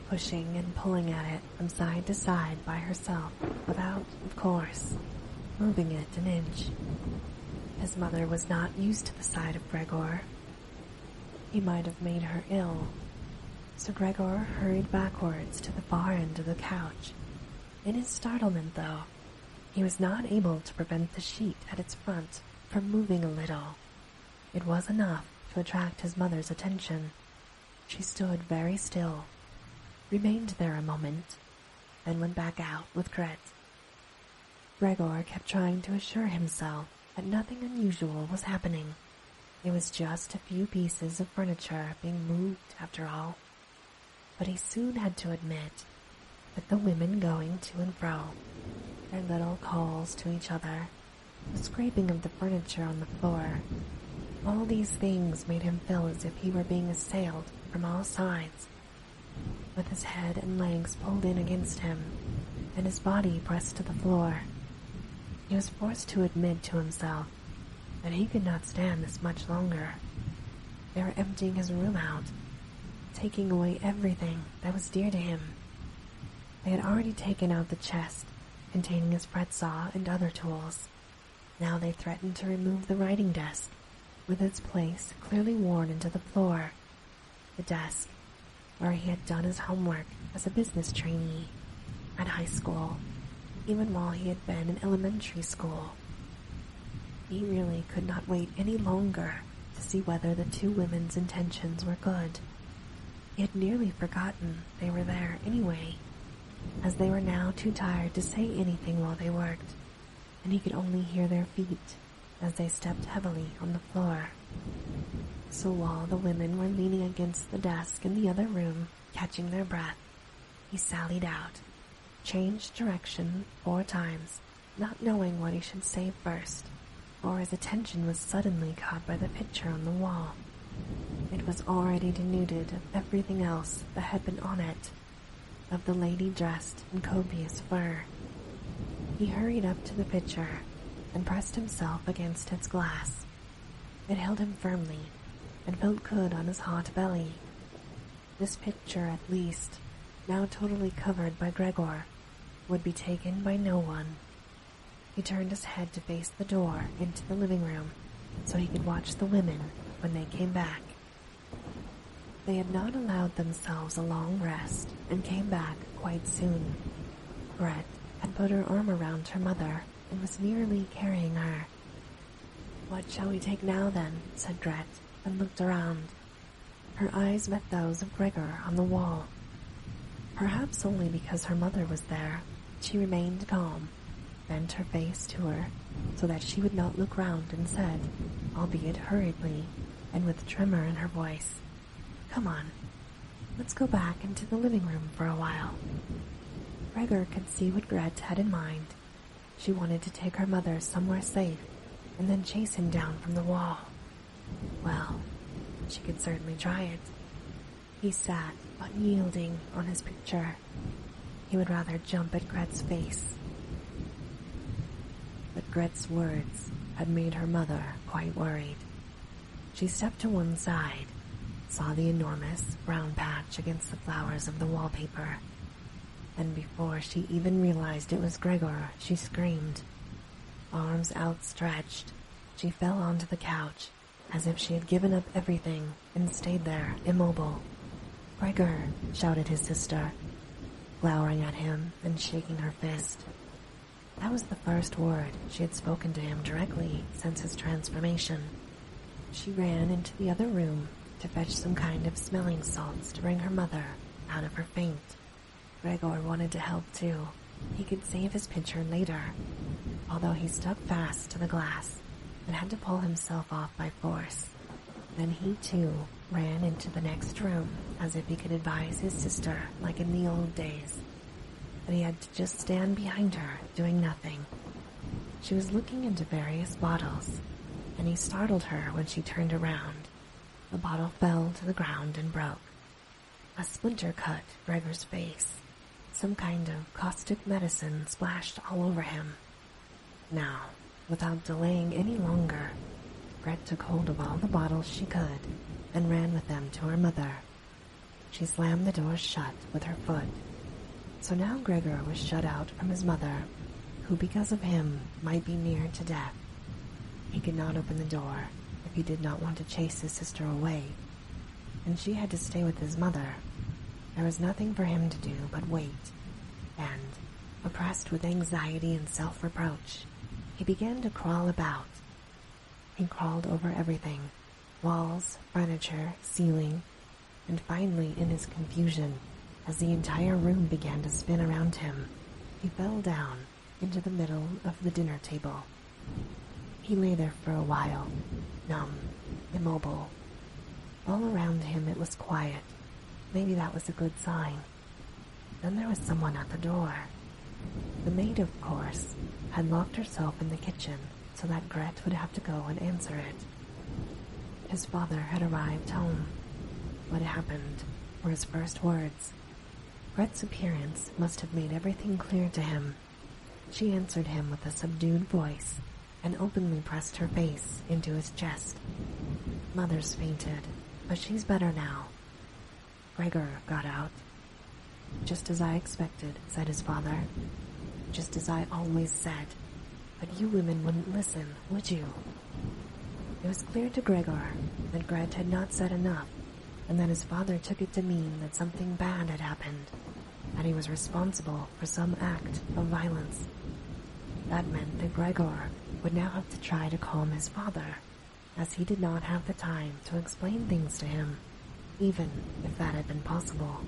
pushing and pulling at it from side to side by herself without, of course, moving it an inch. His mother was not used to the sight of Gregor. He might have made her ill, so Gregor hurried backwards to the far end of the couch. In his startlement, though, he was not able to prevent the sheet at its front from moving a little. It was enough to attract his mother's attention. She stood very still, remained there a moment, then went back out with Gret. Gregor kept trying to assure himself that nothing unusual was happening. It was just a few pieces of furniture being moved after all. But he soon had to admit that the women going to and fro, their little calls to each other, the scraping of the furniture on the floor, all these things made him feel as if he were being assailed from all sides. With his head and legs pulled in against him, and his body pressed to the floor, he was forced to admit to himself that he could not stand this much longer. They were emptying his room out, taking away everything that was dear to him. They had already taken out the chest containing his fret saw and other tools. Now they threatened to remove the writing desk, with its place clearly worn into the floor. The desk where he had done his homework as a business trainee at high school, even while he had been in elementary school. He really could not wait any longer to see whether the two women's intentions were good. He had nearly forgotten they were there anyway, as they were now too tired to say anything while they worked, and he could only hear their feet as they stepped heavily on the floor. So while the women were leaning against the desk in the other room, catching their breath, he sallied out, changed direction 4 times, not knowing what he should say first, for his attention was suddenly caught by the picture on the wall. It was already denuded of everything else that had been on it, of the lady dressed in copious fur. He hurried up to the picture and pressed himself against its glass. It held him firmly and felt good on his hot belly. This picture, at least, now totally covered by Gregor, would be taken by no one. He turned his head to face the door into the living room so he could watch the women when they came back. They had not allowed themselves a long rest and came back quite soon. Gret had put her arm around her mother and was nearly carrying her. "What shall we take now, then?" said Gret, and looked around. Her eyes met those of Gregor on the wall. Perhaps only because her mother was there, she remained calm, bent her face to her so that she would not look round, and said, albeit hurriedly and with tremor in her voice, "Come on, let's go back into the living room for a while." Gregor could see what Gret had in mind. She wanted to take her mother somewhere safe and then chase him down from the wall. Well, she could certainly try it. He sat, unyielding, on his picture. He would rather jump at Gret's face. But Gret's words had made her mother quite worried. She stepped to one side, saw the enormous brown patch against the flowers of the wallpaper. And before she even realized it was Gregor, she screamed. Arms outstretched, she fell onto the couch, as if she had given up everything and stayed there, immobile. "Gregor," shouted his sister, glowering at him and shaking her fist. That was the first word she had spoken to him directly since his transformation. She ran into the other room to fetch some kind of smelling salts to bring her mother out of her faint. Gregor wanted to help too. He could save his picture later, although he stuck fast to the glass and had to pull himself off by force. Then he too ran into the next room as if he could advise his sister like in the old days. But he had to just stand behind her, doing nothing. She was looking into various bottles, and he startled her when she turned around. The bottle fell to the ground and broke. A splinter cut Gregor's face. Some kind of caustic medicine splashed all over him. Now, without delaying any longer, Gret took hold of all the bottles she could and ran with them to her mother. She slammed the door shut with her foot. So now Gregor was shut out from his mother, who because of him might be near to death. He could not open the door if he did not want to chase his sister away, and she had to stay with his mother. There was nothing for him to do but wait, and, oppressed with anxiety and self-reproach, he began to crawl about. He crawled over everything, walls, furniture, ceiling, and finally, in his confusion, as the entire room began to spin around him, he fell down into the middle of the dinner table. He lay there for a while, numb, immobile. All around him it was quiet. Maybe that was a good sign. Then there was someone at the door. The maid, of course, had locked herself in the kitchen so that Gret would have to go and answer it. His father had arrived home. What happened were his first words. Gret's appearance must have made everything clear to him. She answered him with a subdued voice and openly pressed her face into his chest. "Mother's fainted, but she's better now." Gregor got out. "Just as I expected," said his father. "Just as I always said. But you women wouldn't listen, would you?" It was clear to Gregor that Gret had not said enough, and that his father took it to mean that something bad had happened, that he was responsible for some act of violence. That meant that Gregor would now have to try to calm his father, as he did not have the time to explain things to him, even if that had been possible.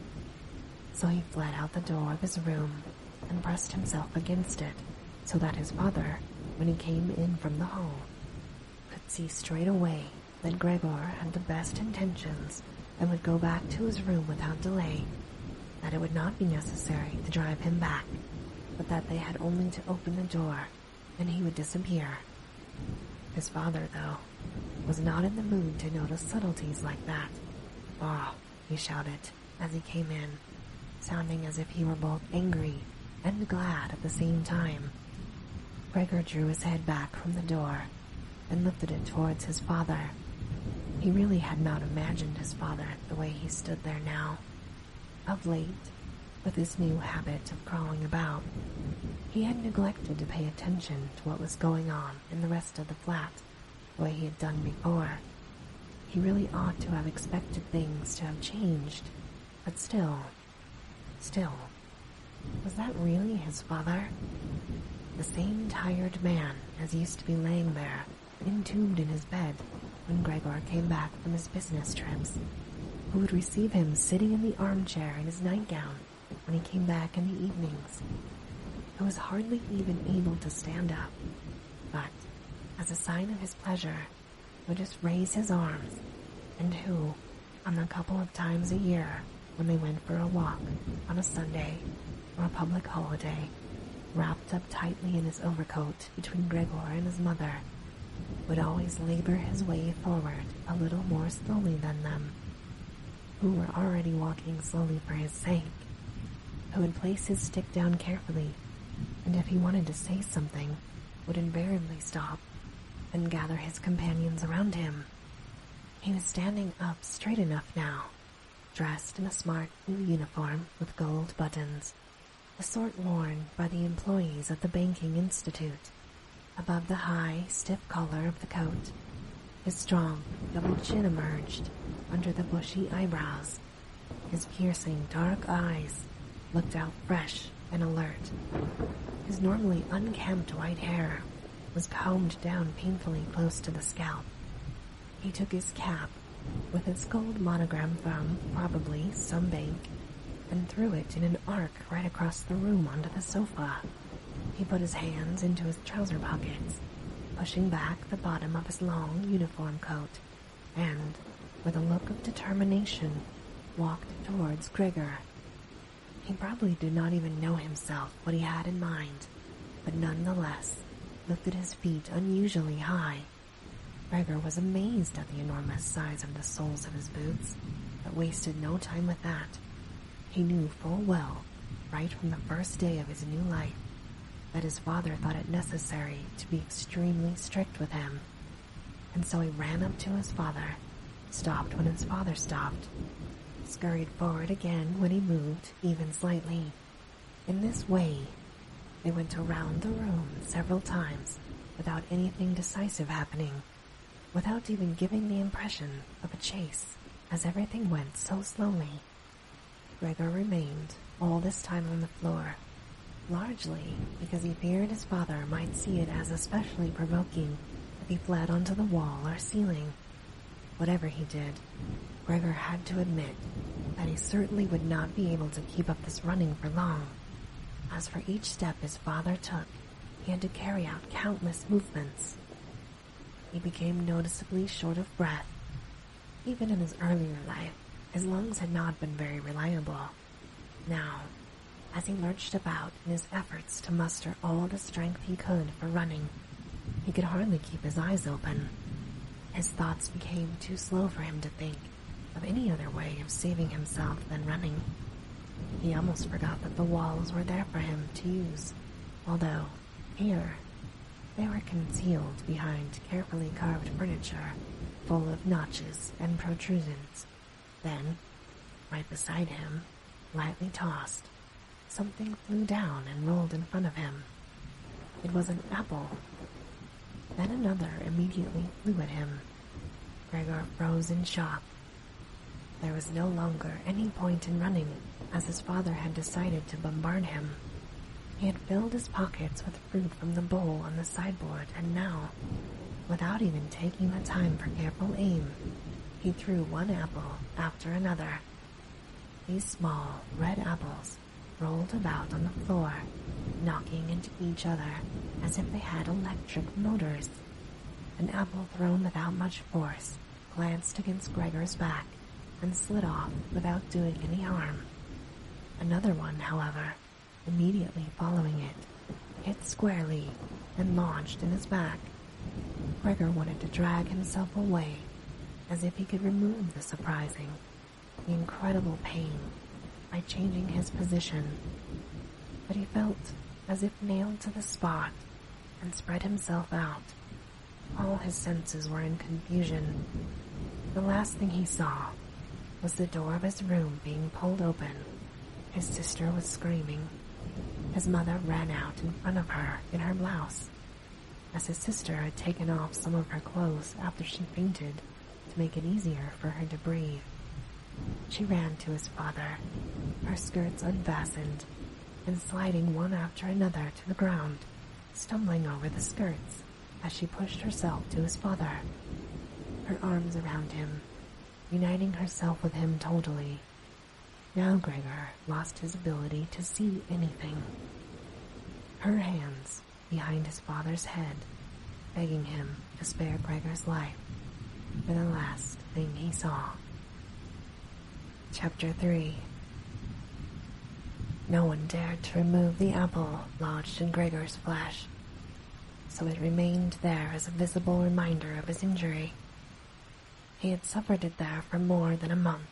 So he fled out the door of his room and pressed himself against it, so that his father, when he came in from the hall, could see straight away that Gregor had the best intentions and would go back to his room without delay, that it would not be necessary to drive him back, but that they had only to open the door and he would disappear. His father, though, was not in the mood to notice subtleties like that. "Ah," he shouted as he came in, sounding as if he were both angry and glad at the same time. Gregor drew his head back from the door and lifted it towards his father. He really had not imagined his father the way he stood there now. Of late, with his new habit of crawling about, he had neglected to pay attention to what was going on in the rest of the flat, the way he had done before. He really ought to have expected things to have changed, but still, was that really his father? The same tired man as used to be laying there, entombed in his bed, when Gregor came back from his business trips, who would receive him sitting in the armchair in his nightgown when he came back in the evenings, who was hardly even able to stand up, but, as a sign of his pleasure, would just raise his arms, and who, on a couple of times a year, when they went for a walk on a Sunday or a public holiday, wrapped up tightly in his overcoat between Gregor and his mother, would always labor his way forward a little more slowly than them, who were already walking slowly for his sake, who would place his stick down carefully, and if he wanted to say something, would invariably stop and gather his companions around him. He was standing up straight enough now, dressed in a smart new uniform with gold buttons, the sort worn by the employees of the Banking Institute. Above the high, stiff collar of the coat, his strong, double chin emerged under the bushy eyebrows. His piercing, dark eyes looked out fresh and alert. His normally unkempt white hair was combed down painfully close to the scalp. He took his cap, with its gold monogram from, probably, some bank, and threw it in an arc right across the room onto the sofa. He put his hands into his trouser pockets, pushing back the bottom of his long uniform coat, and, with a look of determination, walked towards Gregor. He probably did not even know himself what he had in mind, but nonetheless lifted his feet unusually high. Gregor was amazed at the enormous size of the soles of his boots, but wasted no time with that. He knew full well, right from the first day of his new life, that his father thought it necessary to be extremely strict with him, and so he ran up to his father, stopped when his father stopped, scurried forward again when he moved, even slightly. In this way, they went around the room several times without anything decisive happening, without even giving the impression of a chase, as everything went so slowly. Gregor remained all this time on the floor, largely because he feared his father might see it as especially provoking if he fled onto the wall or ceiling. Whatever he did, Gregor had to admit that he certainly would not be able to keep up this running for long. As for each step his father took, he had to carry out countless movements. He became noticeably short of breath. Even in his earlier life, his lungs had not been very reliable. Now, as he lurched about in his efforts to muster all the strength he could for running, he could hardly keep his eyes open. His thoughts became too slow for him to think of any other way of saving himself than running. He almost forgot that the walls were there for him to use, although, here, they were concealed behind carefully carved furniture full of notches and protrusions. Then, right beside him, lightly tossed, something flew down and rolled in front of him. It was an apple. Then another immediately flew at him. Gregor froze in shock. There was no longer any point in running, as his father had decided to bombard him. He had filled his pockets with fruit from the bowl on the sideboard, and now, without even taking the time for careful aim, he threw one apple after another. These small, red apples rolled about on the floor, knocking into each other as if they had electric motors. An apple thrown without much force glanced against Gregor's back and slid off without doing any harm. Another one, however, immediately following it, hit squarely and lodged in his back. Gregor wanted to drag himself away, as if he could remove the surprising, the incredible pain by changing his position, but he felt as if nailed to the spot and spread himself out. All his senses were in confusion. The last thing he saw was the door of his room being pulled open. His sister was screaming. His mother ran out in front of her in her blouse, as his sister had taken off some of her clothes after she fainted to make it easier for her to breathe. She ran to his father, her skirts unfastened, and sliding one after another to the ground, stumbling over the skirts as she pushed herself to his father, her arms around him, uniting herself with him totally. Now Gregor lost his ability to see anything. Her hands behind his father's head, begging him to spare Gregor's life for the last thing he saw. Chapter 3. No one dared to remove the apple lodged in Gregor's flesh, so it remained there as a visible reminder of his injury. He had suffered it there for more than a month,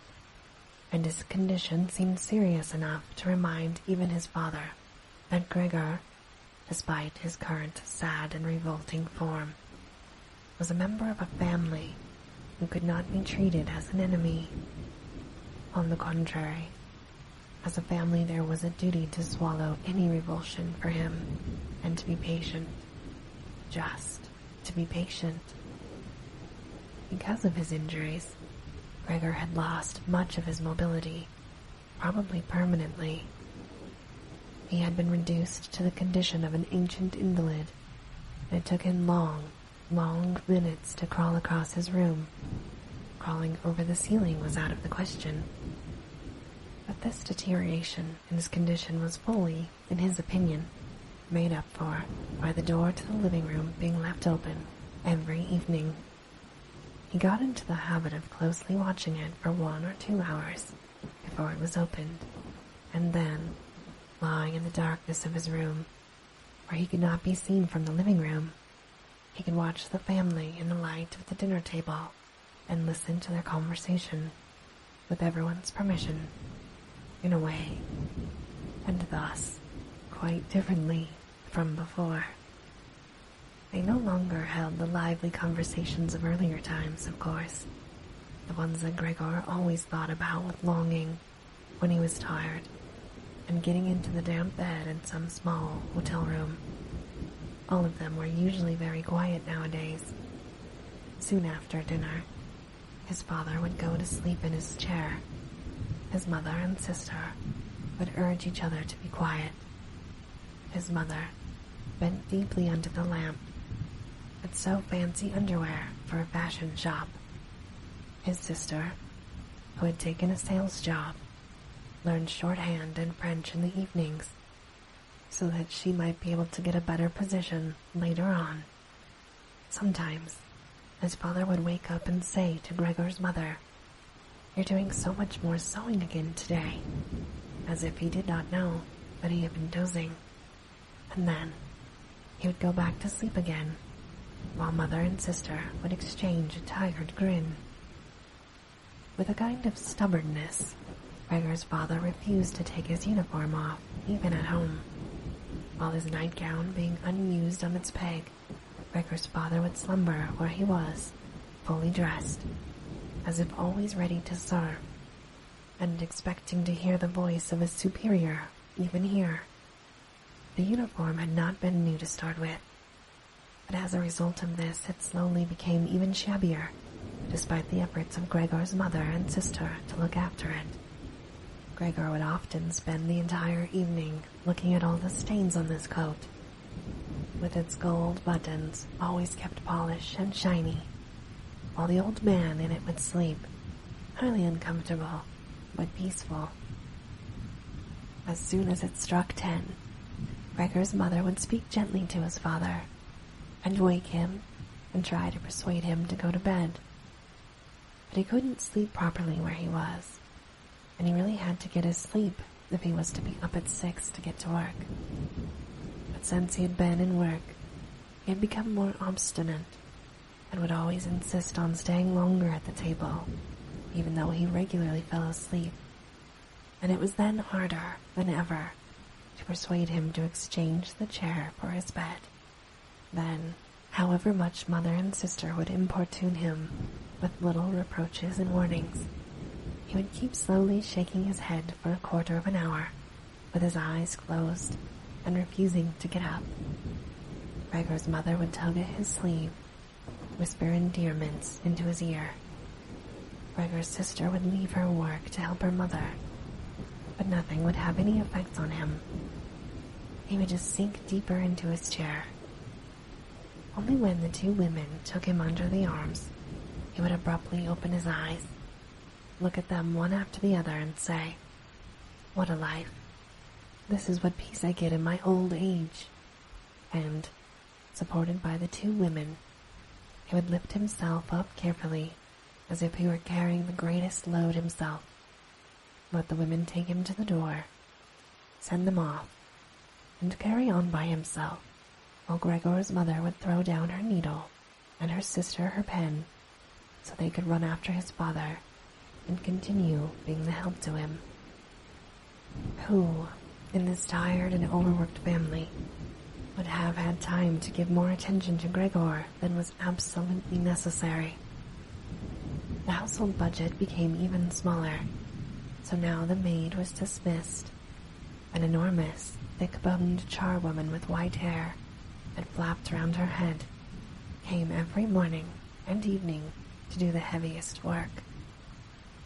and his condition seemed serious enough to remind even his father that Gregor, despite his current sad and revolting form, was a member of a family who could not be treated as an enemy. On the contrary, as a family there was a duty to swallow any revulsion for him and to be patient, just to be patient. Because of his injuries, Gregor had lost much of his mobility, probably permanently. He had been reduced to the condition of an ancient invalid, and it took him long minutes to crawl across his room. Crawling over the ceiling was out of the question. But this deterioration in his condition was fully, in his opinion, made up for by the door to the living room being left open every evening. He got into the habit of closely watching it for 1 or 2 hours before it was opened, and then, lying in the darkness of his room, where he could not be seen from the living room, he could watch the family in the light of the dinner table and listen to their conversation, with everyone's permission, in a way, and thus quite differently from before. They no longer held the lively conversations of earlier times, of course, the ones that Gregor always thought about with longing when he was tired and getting into the damp bed in some small hotel room. All of them were usually very quiet nowadays. Soon after dinner, his father would go to sleep in his chair. His mother and sister would urge each other to be quiet. His mother, bent deeply under the lamp, would sew fancy underwear for a fashion shop. His sister, who had taken a sales job, learned shorthand and French in the evenings so that she might be able to get a better position later on. Sometimes, his father would wake up and say to Gregor's mother, "You're doing so much more sewing again today," as if he did not know that he had been dozing. And then he would go back to sleep again, while mother and sister would exchange a tired grin. With a kind of stubbornness, Gregor's father refused to take his uniform off, even at home. While his nightgown being unused on its peg, Gregor's father would slumber where he was, fully dressed, as if always ready to serve, and expecting to hear the voice of his superior even here. The uniform had not been new to start with, but as a result of this it slowly became even shabbier, despite the efforts of Gregor's mother and sister to look after it. Gregor would often spend the entire evening looking at all the stains on this coat, with its gold buttons always kept polished and shiny, while the old man in it would sleep, highly uncomfortable but peaceful. As soon as it struck 10, Gregor's mother would speak gently to his father and wake him and try to persuade him to go to bed. But he couldn't sleep properly where he was, and he really had to get his sleep if he was to be up at 6 to get to work. But since he had been in work, he had become more obstinate and would always insist on staying longer at the table, even though he regularly fell asleep. And it was then harder than ever to persuade him to exchange the chair for his bed. Then, however much mother and sister would importune him with little reproaches and warnings, he would keep slowly shaking his head for a quarter of an hour, with his eyes closed and refusing to get up. Gregor's mother would tug at his sleeve, whisper endearments into his ear. Gregor's sister would leave her work to help her mother, but nothing would have any effect on him. He would just sink deeper into his chair. Only when the two women took him under the arms, he would abruptly open his eyes, look at them one after the other and say, "What a life. This is what peace I get in my old age." And, supported by the two women, he would lift himself up carefully, as if he were carrying the greatest load himself, let the women take him to the door, send them off, and carry on by himself, while Gregor's mother would throw down her needle and her sister her pen, so they could run after his father and continue being the help to him. Who, in this tired and overworked family, would have had time to give more attention to Gregor than was absolutely necessary? The household budget became even smaller, so now the maid was dismissed. An enormous, thick-boned charwoman with white hair that flapped round her head came every morning and evening to do the heaviest work.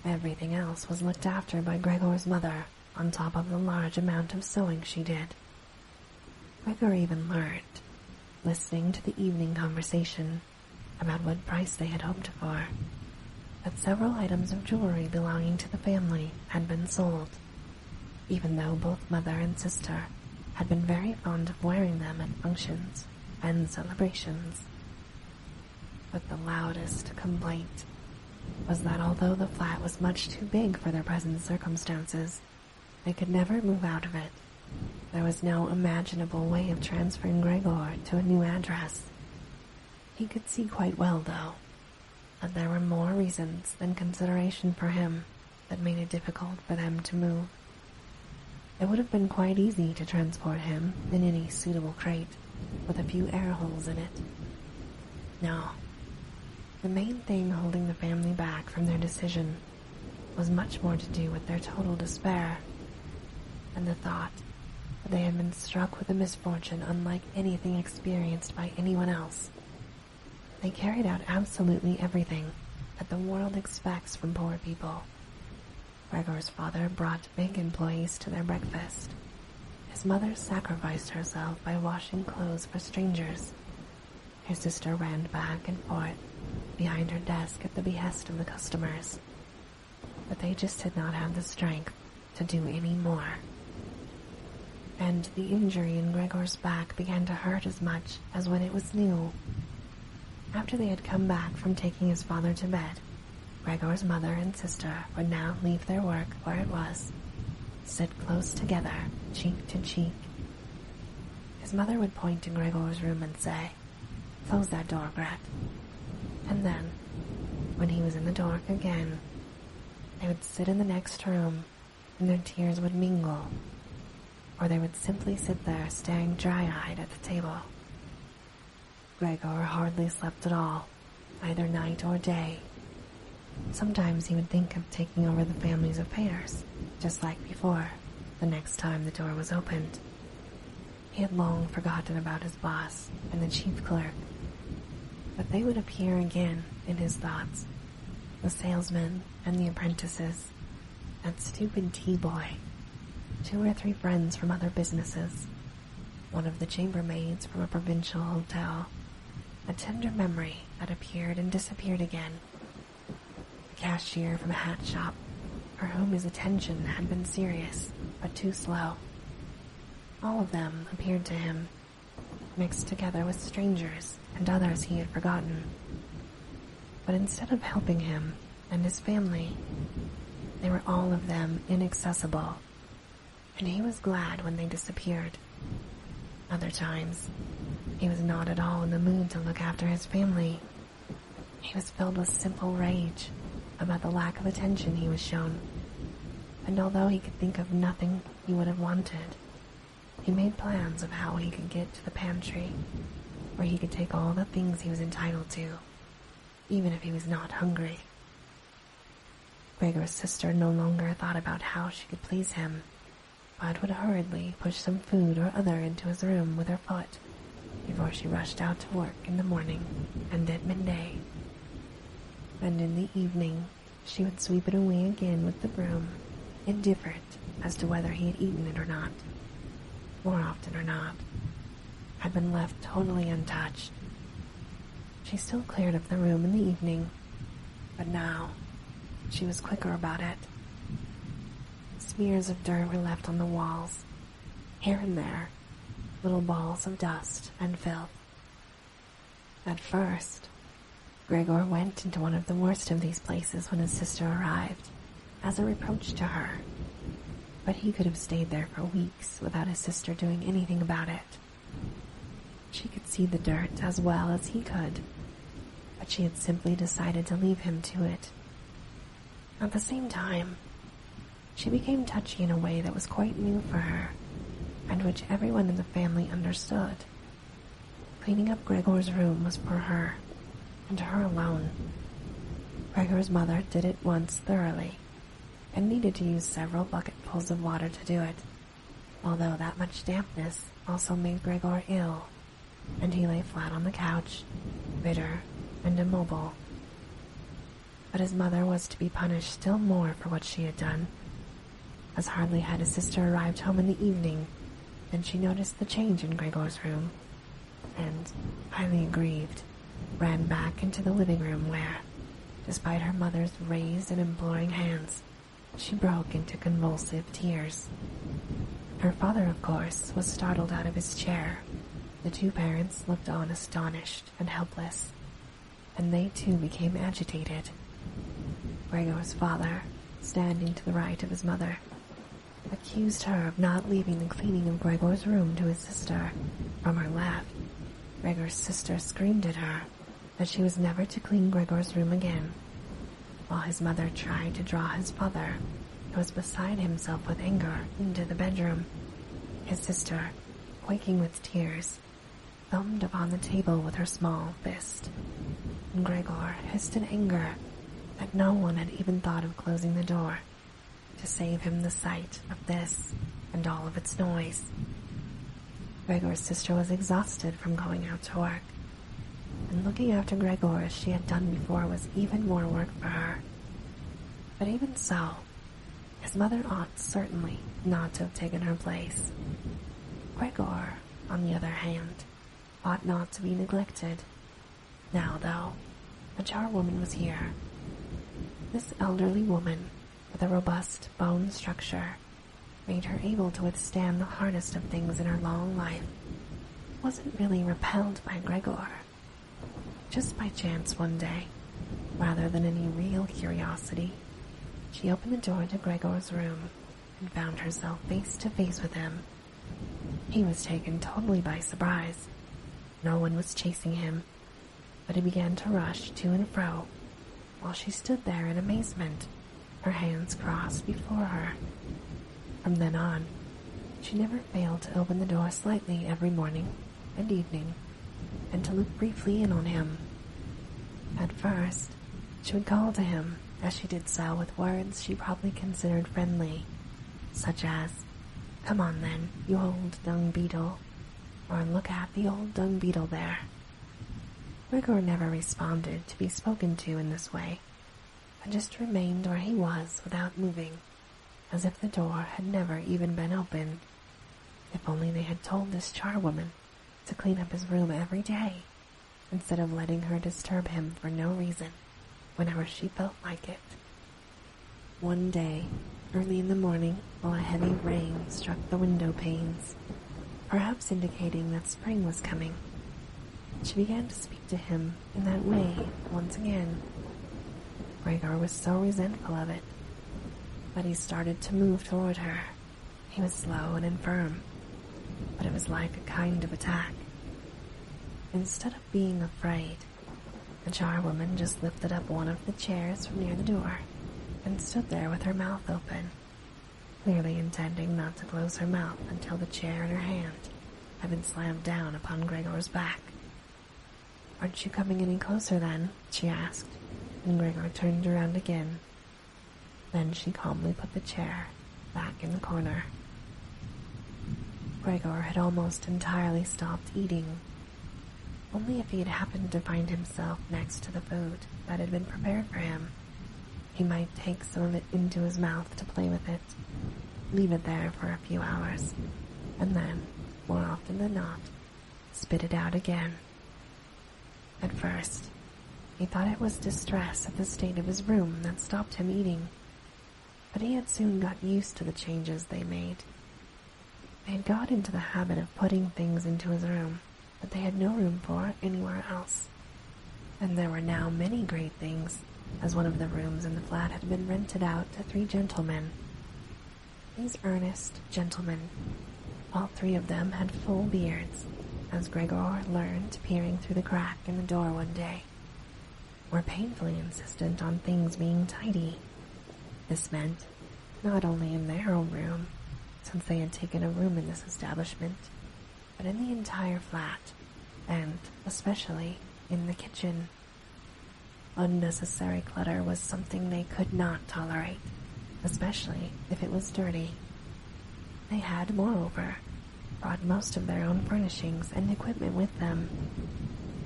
Everything else was looked after by Gregor's mother, on top of the large amount of sewing she did. Gregor even learned, listening to the evening conversation about what price they had hoped for, that several items of jewelry belonging to the family had been sold, even though both mother and sister had been very fond of wearing them at functions and celebrations. But the loudest complaint was that although the flat was much too big for their present circumstances, they could never move out of it. There was no imaginable way of transferring Gregor to a new address. He could see quite well, though, that there were more reasons than consideration for him that made it difficult for them to move. It would have been quite easy to transport him in any suitable crate with a few air holes in it. No. The main thing holding the family back from their decision was much more to do with their total despair and the thought that they had been struck with a misfortune unlike anything experienced by anyone else. They carried out absolutely everything that the world expects from poor people. Gregor's father brought big employees to their breakfast. His mother sacrificed herself by washing clothes for strangers. Her sister ran back and forth behind her desk at the behest of the customers. But they just did not have the strength to do any more. And the injury in Gregor's back began to hurt as much as when it was new. After they had come back from taking his father to bed, Gregor's mother and sister would now leave their work where it was, sit close together, cheek to cheek. His mother would point to Gregor's room and say, "Close that door, Gret." And then, when he was in the dark again, they would sit in the next room and their tears would mingle, or they would simply sit there staring dry-eyed at the table. Gregor hardly slept at all, either night or day. Sometimes he would think of taking over the family's affairs, just like before, the next time the door was opened. He had long forgotten about his boss and the chief clerk, but they would appear again in his thoughts, the salesman and the apprentices, that stupid tea-boy, 2 or 3 friends from other businesses, one of the chambermaids from a provincial hotel, a tender memory that appeared and disappeared again, the cashier from a hat shop, for whom his attention had been serious but too slow. All of them appeared to him, mixed together with strangers and others he had forgotten. But instead of helping him and his family, they were all of them inaccessible, and he was glad when they disappeared. Other times, he was not at all in the mood to look after his family. He was filled with simple rage about the lack of attention he was shown, and although he could think of nothing he would have wanted, he made plans of how he could get to the pantry, where he could take all the things he was entitled to, even if he was not hungry. Gregor's sister no longer thought about how she could please him, but would hurriedly push some food or other into his room with her foot before she rushed out to work in the morning and at midday. And in the evening, she would sweep it away again with the broom, indifferent as to whether he had eaten it or not. More often or not, had been left totally untouched. She still cleared up the room in the evening, but now she was quicker about it. Smears of dirt were left on the walls, here and there, little balls of dust and filth. At first, Gregor went into one of the worst of these places when his sister arrived, as a reproach to her, but he could have stayed there for weeks without his sister doing anything about it. She could see the dirt as well as he could, but she had simply decided to leave him to it. At the same time, she became touchy in a way that was quite new for her, and which everyone in the family understood. Cleaning up Gregor's room was for her, and her alone. Gregor's mother did it once thoroughly, and needed to use several bucketfuls of water to do it, although that much dampness also made Gregor ill, and he lay flat on the couch, bitter and immobile. But his mother was to be punished still more for what she had done, as hardly had his sister arrived home in the evening than she noticed the change in Gregor's room, and, highly aggrieved, ran back into the living room where, despite her mother's raised and imploring hands, she broke into convulsive tears. Her father, of course, was startled out of his chair. The two parents looked on astonished and helpless, and they too became agitated. Gregor's father, standing to the right of his mother, accused her of not leaving the cleaning of Gregor's room to his sister. From her left, Gregor's sister screamed at her that she was never to clean Gregor's room again, while his mother tried to draw his father, who was beside himself with anger, into the bedroom. His sister, quaking with tears, thumped upon the table with her small fist, and Gregor hissed in anger that no one had even thought of closing the door to save him the sight of this and all of its noise. Gregor's sister was exhausted from going out to work, and looking after Gregor as she had done before was even more work for her. But even so, his mother ought certainly not to have taken her place. Gregor, on the other hand, ought not to be neglected. Now, though, a charwoman was here. This elderly woman, with a robust bone structure, made her able to withstand the hardest of things in her long life, wasn't really repelled by Gregor. Just by chance one day, rather than any real curiosity, she opened the door to Gregor's room and found herself face to face with him. He was taken totally by surprise. No one was chasing him, but he began to rush to and fro, while she stood there in amazement, her hands crossed before her. From then on, she never failed to open the door slightly every morning and evening, and to look briefly in on him. At first, she would call to him as she did so with words she probably considered friendly, such as, "Come on then, you old dung beetle," or "Look at the old dung beetle there." Gregor never responded to be spoken to in this way, and just remained where he was without moving, as if the door had never even been opened. If only they had told this charwoman to clean up his room every day, instead of letting her disturb him for no reason, whenever she felt like it. One day, early in the morning, while a heavy rain struck the window panes, perhaps indicating that spring was coming, she began to speak to him in that way once again. Gregor was so resentful of it that he started to move toward her. He was slow and infirm, but it was like a kind of attack. Instead of being afraid, the charwoman just lifted up one of the chairs from near the door and stood there with her mouth open, clearly intending not to close her mouth until the chair in her hand had been slammed down upon Gregor's back. "Aren't you coming any closer then?" she asked, and Gregor turned around again. Then she calmly put the chair back in the corner. Gregor had almost entirely stopped eating. Only if he had happened to find himself next to the food that had been prepared for him, he might take some of it into his mouth to play with it, leave it there for a few hours, and then, more often than not, spit it out again. At first, he thought it was distress at the state of his room that stopped him eating, but he had soon got used to the changes they made. They had got into the habit of putting things into his room that they had no room for anywhere else, and there were now many great things, as one of the rooms in the flat had been rented out to 3 gentlemen. These earnest gentlemen, all 3 of them had full beards, as Gregor learned peering through the crack in the door one day, were painfully insistent on things being tidy. This meant, not only in their own room, since they had taken a room in this establishment, but in the entire flat, and especially in the kitchen. Unnecessary clutter was something they could not tolerate, especially if it was dirty. They had, moreover, brought most of their own furnishings and equipment with them.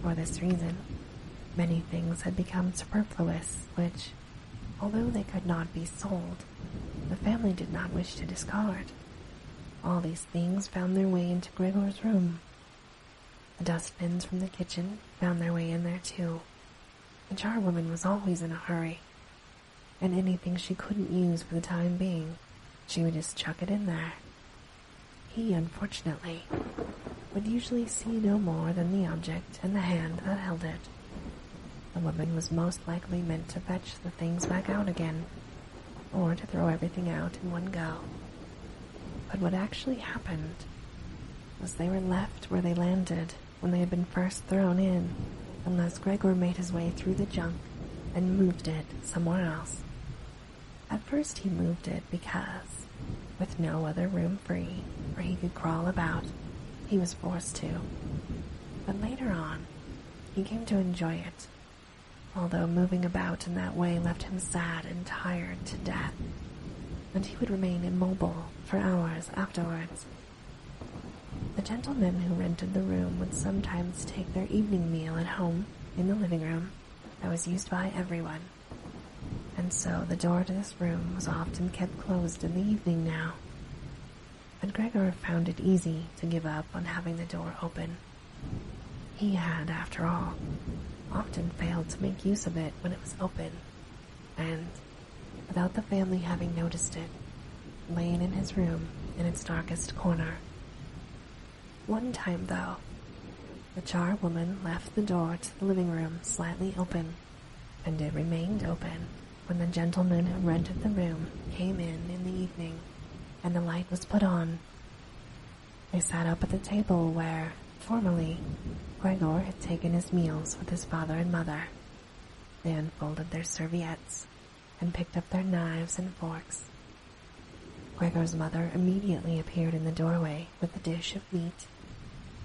For this reason, many things had become superfluous, which, although they could not be sold, the family did not wish to discard. All these things found their way into Gregor's room. The dustbins from the kitchen found their way in there too. The charwoman was always in a hurry, and anything she couldn't use for the time being, she would just chuck it in there. He, unfortunately, would usually see no more than the object and the hand that held it. The woman was most likely meant to fetch the things back out again, or to throw everything out in one go. But what actually happened was they were left where they landed when they had been first thrown in, unless Gregor made his way through the junk and moved it somewhere else. At first he moved it because, with no other room free where he could crawl about, he was forced to. But later on, he came to enjoy it, although moving about in that way left him sad and tired to death, and he would remain immobile for hours afterwards. The gentleman who rented the room would sometimes take their evening meal at home in the living room that was used by everyone, and so the door to this room was often kept closed in the evening now. But Gregor found it easy to give up on having the door open. He had, after all, often failed to make use of it when it was open, and, without the family having noticed it, lain in his room in its darkest corner. One time, though, the charwoman left the door to the living room slightly open, and it remained open when the gentleman who rented the room came in the evening, and the light was put on. They sat up at the table where, formerly, Gregor had taken his meals with his father and mother. They unfolded their serviettes and picked up their knives and forks. Gregor's mother immediately appeared in the doorway with a dish of meat,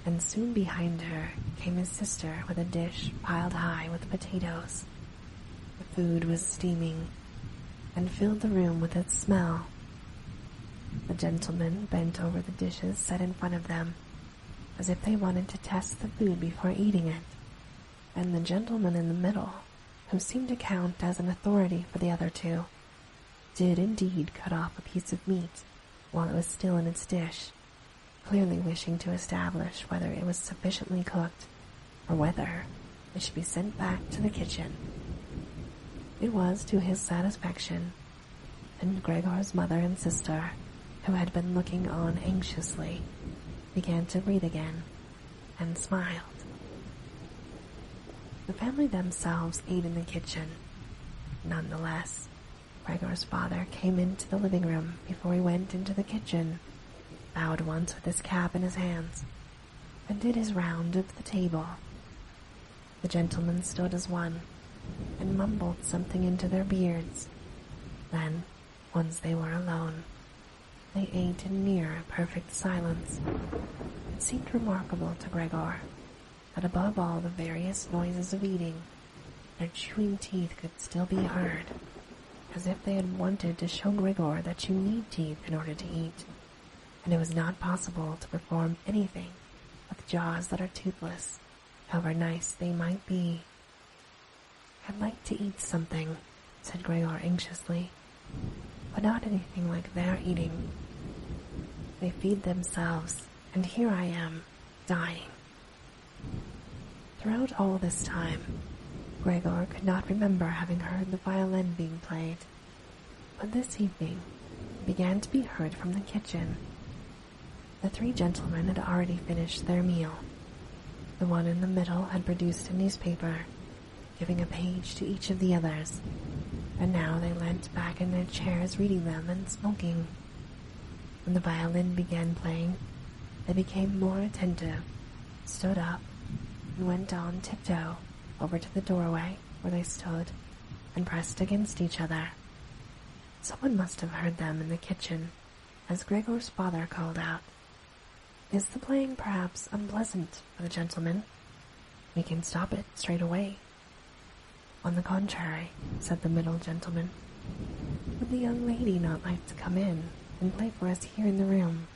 and soon behind her came his sister with a dish piled high with potatoes. The food was steaming and filled the room with its smell. The gentleman bent over the dishes set in front of them, as if they wanted to test the food before eating it, and the gentleman in the middle, who seemed to count as an authority for the other two, did indeed cut off a piece of meat while it was still in its dish, clearly wishing to establish whether it was sufficiently cooked, or whether it should be sent back to the kitchen. It was to his satisfaction, and Gregor's mother and sister, who had been looking on anxiously, began to breathe again, and smiled. The family themselves ate in the kitchen. Nonetheless, Gregor's father came into the living room before he went into the kitchen, bowed once with his cap in his hands, and did his round of the table. The gentlemen stood as one, and mumbled something into their beards. Then, once they were alone, they ate in near perfect silence. It seemed remarkable to Gregor that above all the various noises of eating, their chewing teeth could still be heard, as if they had wanted to show Gregor that you need teeth in order to eat, and it was not possible to perform anything with jaws that are toothless, however nice they might be. "I'd like to eat something," said Gregor anxiously, "but not anything like they're eating. They feed themselves, and here I am, dying." Throughout all this time, Gregor could not remember having heard the violin being played, but this evening it began to be heard from the kitchen. The three gentlemen had already finished their meal. The one in the middle had produced a newspaper, giving a page to each of the others, and now they leant back in their chairs reading them and smoking. When the violin began playing, they became more attentive, stood up, and went on tiptoe over to the doorway where they stood and pressed against each other. Someone must have heard them in the kitchen, as Gregor's father called out, "Is the playing perhaps unpleasant for the gentlemen? We can stop it straight away." On the contrary, said the middle gentleman, would the young lady not like to come in and play for us here in the room,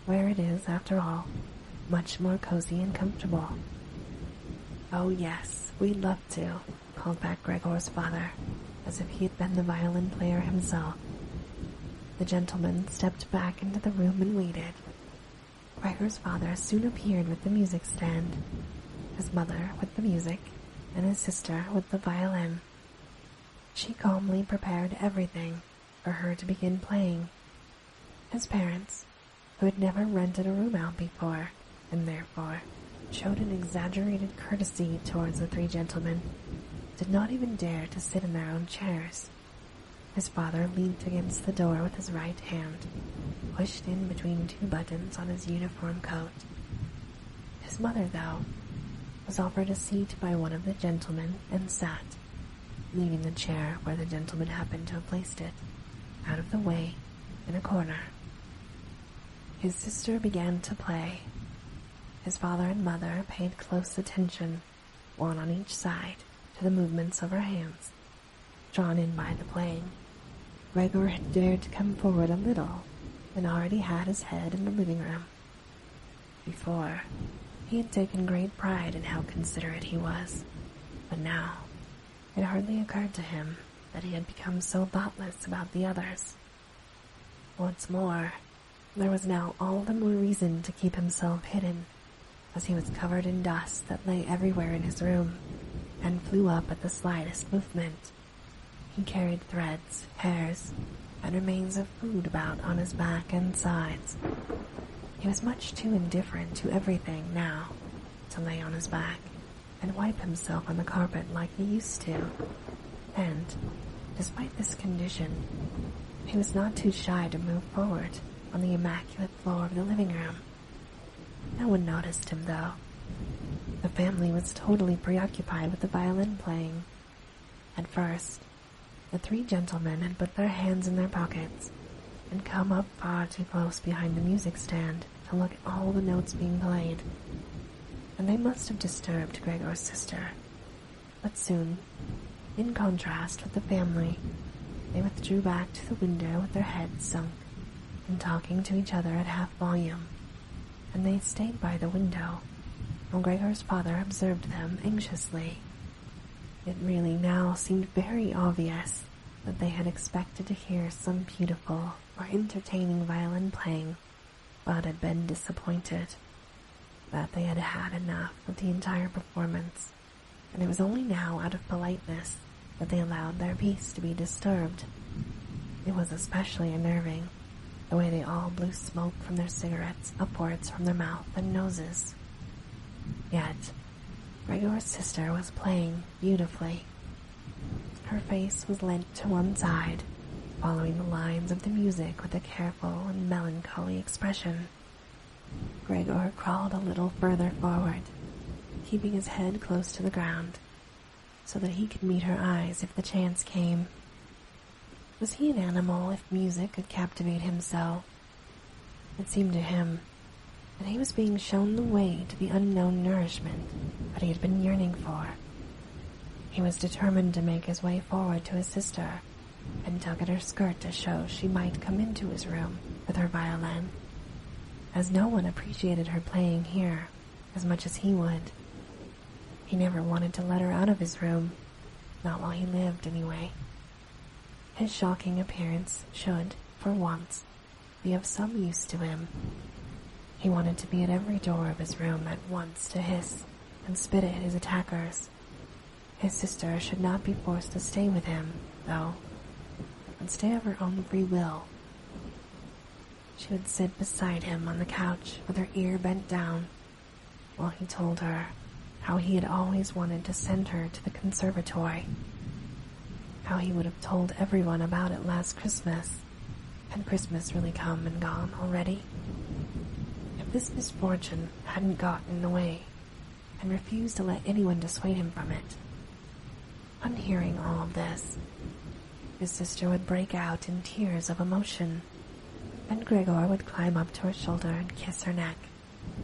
where it is, after all, much more cozy and comfortable? Oh yes, we'd love to, called back Gregor's father, as if he had been the violin player himself. The gentleman stepped back into the room and waited. Gregor's father soon appeared with the music stand, his mother with the music, and his sister with the violin. She calmly prepared everything for her to begin playing. His parents, who had never rented a room out before, and therefore showed an exaggerated courtesy towards the three gentlemen, did not even dare to sit in their own chairs. His father leaned against the door with his right hand, pushed in between two buttons on his uniform coat. His mother, though, was offered a seat by one of the gentlemen and sat, leaving the chair where the gentleman happened to have placed it, out of the way, in a corner. His sister began to play. His father and mother paid close attention, one on each side, to the movements of her hands, drawn in by the playing. Gregor had dared to come forward a little, and already had his head in the living room. Before, he had taken great pride in how considerate he was, but now it hardly occurred to him that he had become so thoughtless about the others. What's more, there was now all the more reason to keep himself hidden, as he was covered in dust that lay everywhere in his room, and flew up at the slightest movement. He carried threads, hairs, and remains of food about on his back and sides. He was much too indifferent to everything now to lay on his back and wipe himself on the carpet like he used to. And, despite this condition, he was not too shy to move forward on the immaculate floor of the living room. No one noticed him, though. The family was totally preoccupied with the violin playing. At first, the three gentlemen had put their hands in their pockets and come up far too close behind the music stand to look at all the notes being played, and they must have disturbed Gregor's sister. But soon, in contrast with the family, they withdrew back to the window with their heads sunk and talking to each other at half volume, and they stayed by the window while Gregor's father observed them anxiously. It really now seemed very obvious that they had expected to hear some beautiful or entertaining violin playing, but had been disappointed, that they had had enough of the entire performance, and it was only now out of politeness that they allowed their peace to be disturbed. It was especially unnerving, the way they all blew smoke from their cigarettes upwards from their mouth and noses. Yet, Gregor's sister was playing beautifully. Her face was leant to one side, following the lines of the music with a careful and melancholy expression. Gregor crawled a little further forward, keeping his head close to the ground, so that he could meet her eyes if the chance came. Was he an animal if music could captivate him so? It seemed to him that he was being shown the way to the unknown nourishment that he had been yearning for. He was determined to make his way forward to his sister and tug at her skirt to show she might come into his room with her violin, as no one appreciated her playing here as much as he would. He never wanted to let her out of his room, not while he lived anyway. His shocking appearance should, for once, be of some use to him. He wanted to be at every door of his room at once to hiss and spit at his attackers. His sister should not be forced to stay with him, though, and stay of her own free will. She would sit beside him on the couch with her ear bent down, while he told her how he had always wanted to send her to the conservatory, how he would have told everyone about it last Christmas. Had Christmas really come and gone already? If this misfortune hadn't gotten in the way, and refused to let anyone dissuade him from it. On hearing all of this, his sister would break out in tears of emotion, and Gregor would climb up to her shoulder and kiss her neck,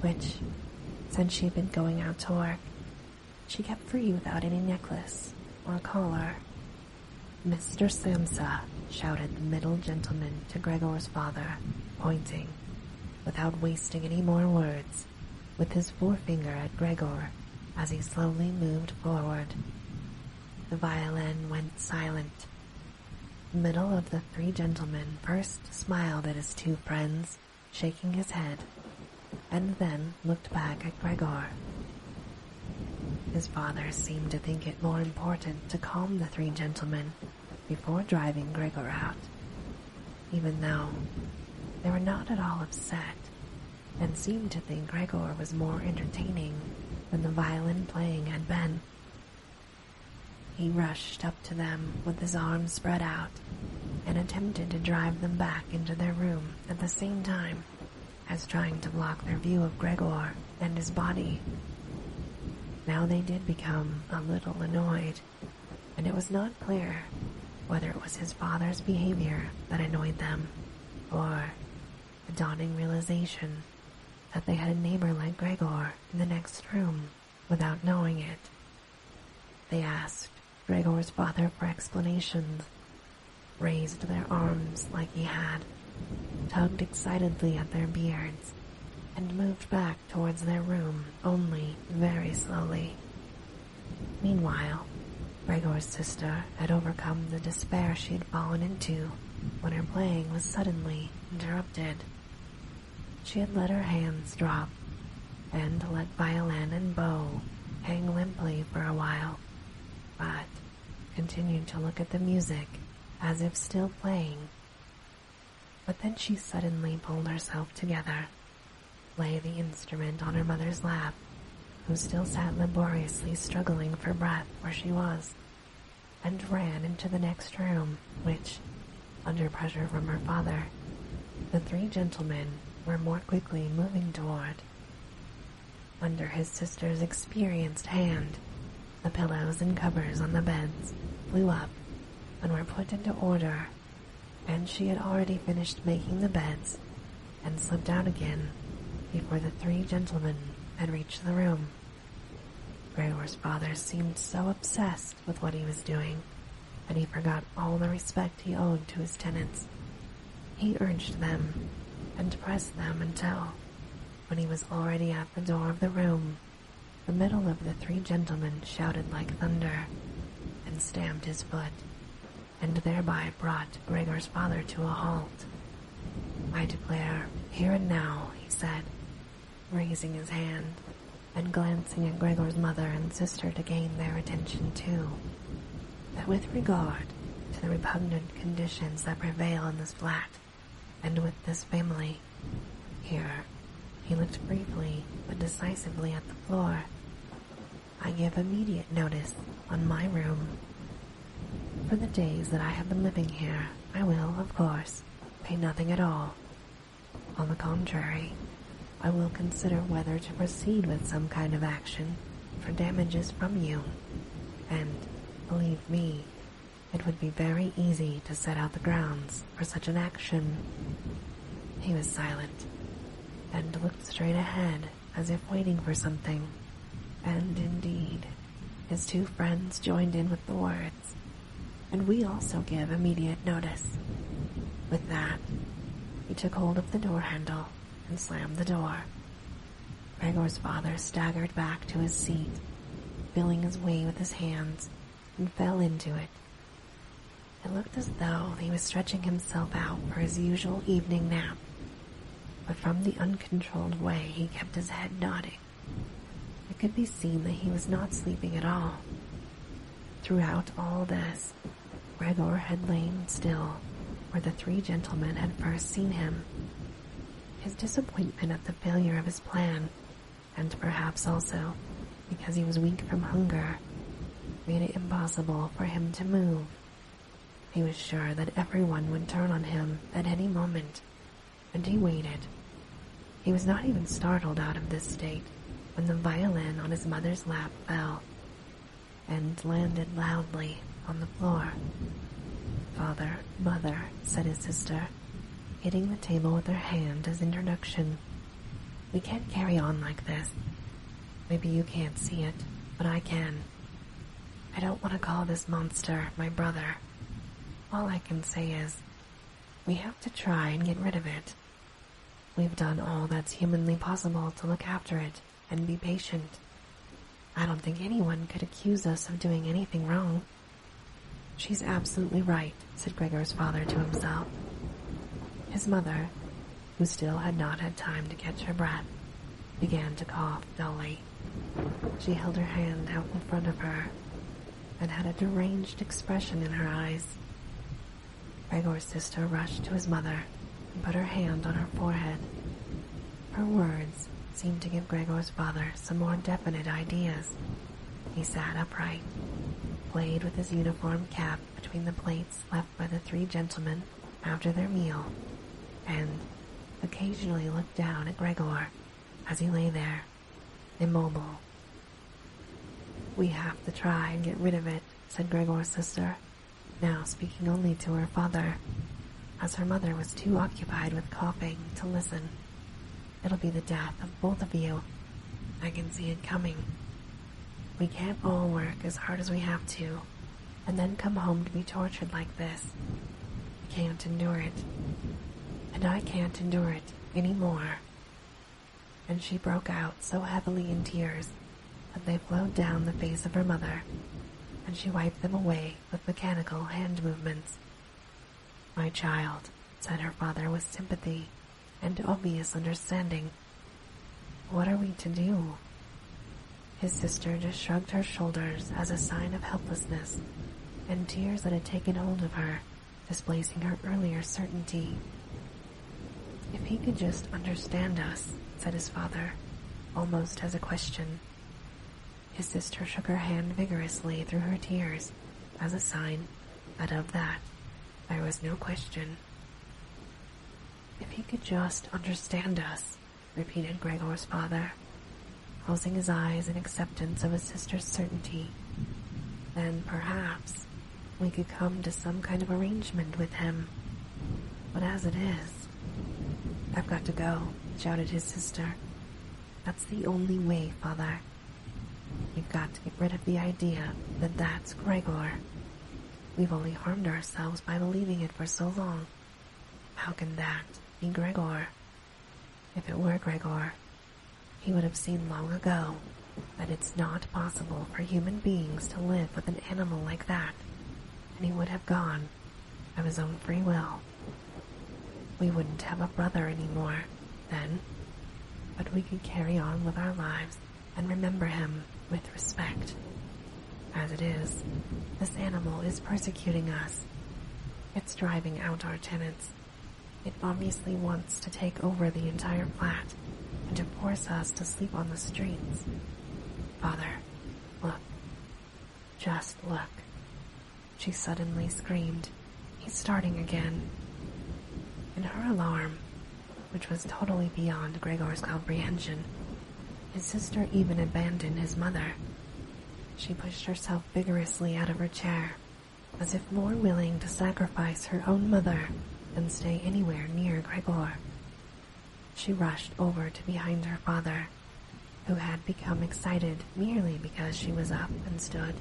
which, since she had been going out to work, she kept free without any necklace, or caller. "Mr. Samsa," shouted the middle gentleman to Gregor's father, pointing, without wasting any more words, with his forefinger at Gregor as he slowly moved forward. The violin went silent. The middle of the three gentlemen first smiled at his two friends, shaking his head, and then looked back at Gregor. His father seemed to think it more important to calm the three gentlemen before driving Gregor out, even though they were not at all upset and seemed to think Gregor was more entertaining than the violin playing had been. He rushed up to them with his arms spread out and attempted to drive them back into their room at the same time as trying to block their view of Gregor and his body. Now they did become a little annoyed, and it was not clear whether it was his father's behavior that annoyed them, or the dawning realization that they had a neighbor like Gregor in the next room without knowing it. They asked Gregor's father for explanations, raised their arms like he had, tugged excitedly at their beards, and moved back towards their room only very slowly. Meanwhile, Gregor's sister had overcome the despair she had fallen into when her playing was suddenly interrupted. She had let her hands drop and let violin and bow hang limply for a while, but continued to look at the music as if still playing. But then she suddenly pulled herself together, lay the instrument on her mother's lap, who still sat laboriously struggling for breath where she was, and ran into the next room, which, under pressure from her father, the three gentlemen were more quickly moving toward. Under his sister's experienced hand, the pillows and covers on the beds flew up and were put into order, and she had already finished making the beds and slipped out again before the three gentlemen had reached the room. Gregor's father seemed so obsessed with what he was doing that he forgot all the respect he owed to his tenants. He urged them and pressed them until, when he was already at the door of the room, the middle of the three gentlemen shouted like thunder and stamped his foot, and thereby brought Gregor's father to a halt. "I declare, here and now," he said, raising his hand and glancing at Gregor's mother and sister to gain their attention too, that with regard to the repugnant conditions that prevail in this flat and with this family, here, he looked briefly but decisively at the floor, "I give immediate notice on my room. For the days that I have been living here, I will, of course, pay nothing at all. On the contrary, I will consider whether to proceed with some kind of action for damages from you, and, believe me, it would be very easy to set out the grounds for such an action." He was silent, and looked straight ahead as if waiting for something, and indeed, his two friends joined in with the words, "And we also give immediate notice." With that, he took hold of the door handle and slammed the door. Gregor's father staggered back to his seat, feeling his way with his hands, and fell into it. It looked as though he was stretching himself out for his usual evening nap, but from the uncontrolled way he kept his head nodding, it could be seen that he was not sleeping at all. Throughout all this, Gregor had lain still where the three gentlemen had first seen him. His disappointment at the failure of his plan, and perhaps also because he was weak from hunger, made it impossible for him to move. He was sure that everyone would turn on him at any moment, and he waited. He was not even startled out of this state when the violin on his mother's lap fell and landed loudly on the floor. "Father, mother," said his sister, hitting the table with her hand as introduction. "We can't carry on like this. Maybe you can't see it, but I can. I don't want to call this monster my brother. All I can say is, we have to try and get rid of it. We've done all that's humanly possible to look after it and be patient. I don't think anyone could accuse us of doing anything wrong. She's absolutely right, said Gregor's father to himself. His mother, who still had not had time to catch her breath, began to cough dully. She held her hand out in front of her and had a deranged expression in her eyes. Gregor's sister rushed to his mother and put her hand on her forehead. Her words seemed to give Gregor's father some more definite ideas. He sat upright, played with his uniform cap between the plates left by the three gentlemen after their meal, and occasionally looked down at Gregor as he lay there, immobile. We have to try and get rid of it, said Gregor's sister, now speaking only to her father, as her mother was too occupied with coughing to listen. It'll be the death of both of you. I can see it coming. We can't all work as hard as we have to, and then come home to be tortured like this. I can't endure it. And I can't endure it any more. And she broke out so heavily in tears that they flowed down the face of her mother, and she wiped them away with mechanical hand movements. My child, said her father with sympathy and obvious understanding. What are we to do? His sister just shrugged her shoulders as a sign of helplessness, and tears that had taken hold of her, displacing her earlier certainty. If he could just understand us, said his father, almost as a question. His sister shook her hand vigorously through her tears, as a sign that of that there was no question. If he could just understand us, repeated Gregor's father, closing his eyes in acceptance of his sister's certainty, then perhaps we could come to some kind of arrangement with him. But as it is... I've got to go, shouted his sister. That's the only way, father. We've got to get rid of the idea that that's Gregor. We've only harmed ourselves by believing it for so long. How can that be Gregor? If it were Gregor, he would have seen long ago that it's not possible for human beings to live with an animal like that, and he would have gone of his own free will. We wouldn't have a brother anymore, then, but we could carry on with our lives and remember him with respect. As it is, this animal is persecuting us. It's driving out our tenants. It obviously wants to take over the entire flat and to force us to sleep on the streets. Father, look. Just look. She suddenly screamed. He's starting again. In her alarm, which was totally beyond Gregor's comprehension, his sister even abandoned his mother. She pushed herself vigorously out of her chair, as if more willing to sacrifice her own mother than stay anywhere near Gregor. She rushed over to behind her father, who had become excited merely because she was up and stood,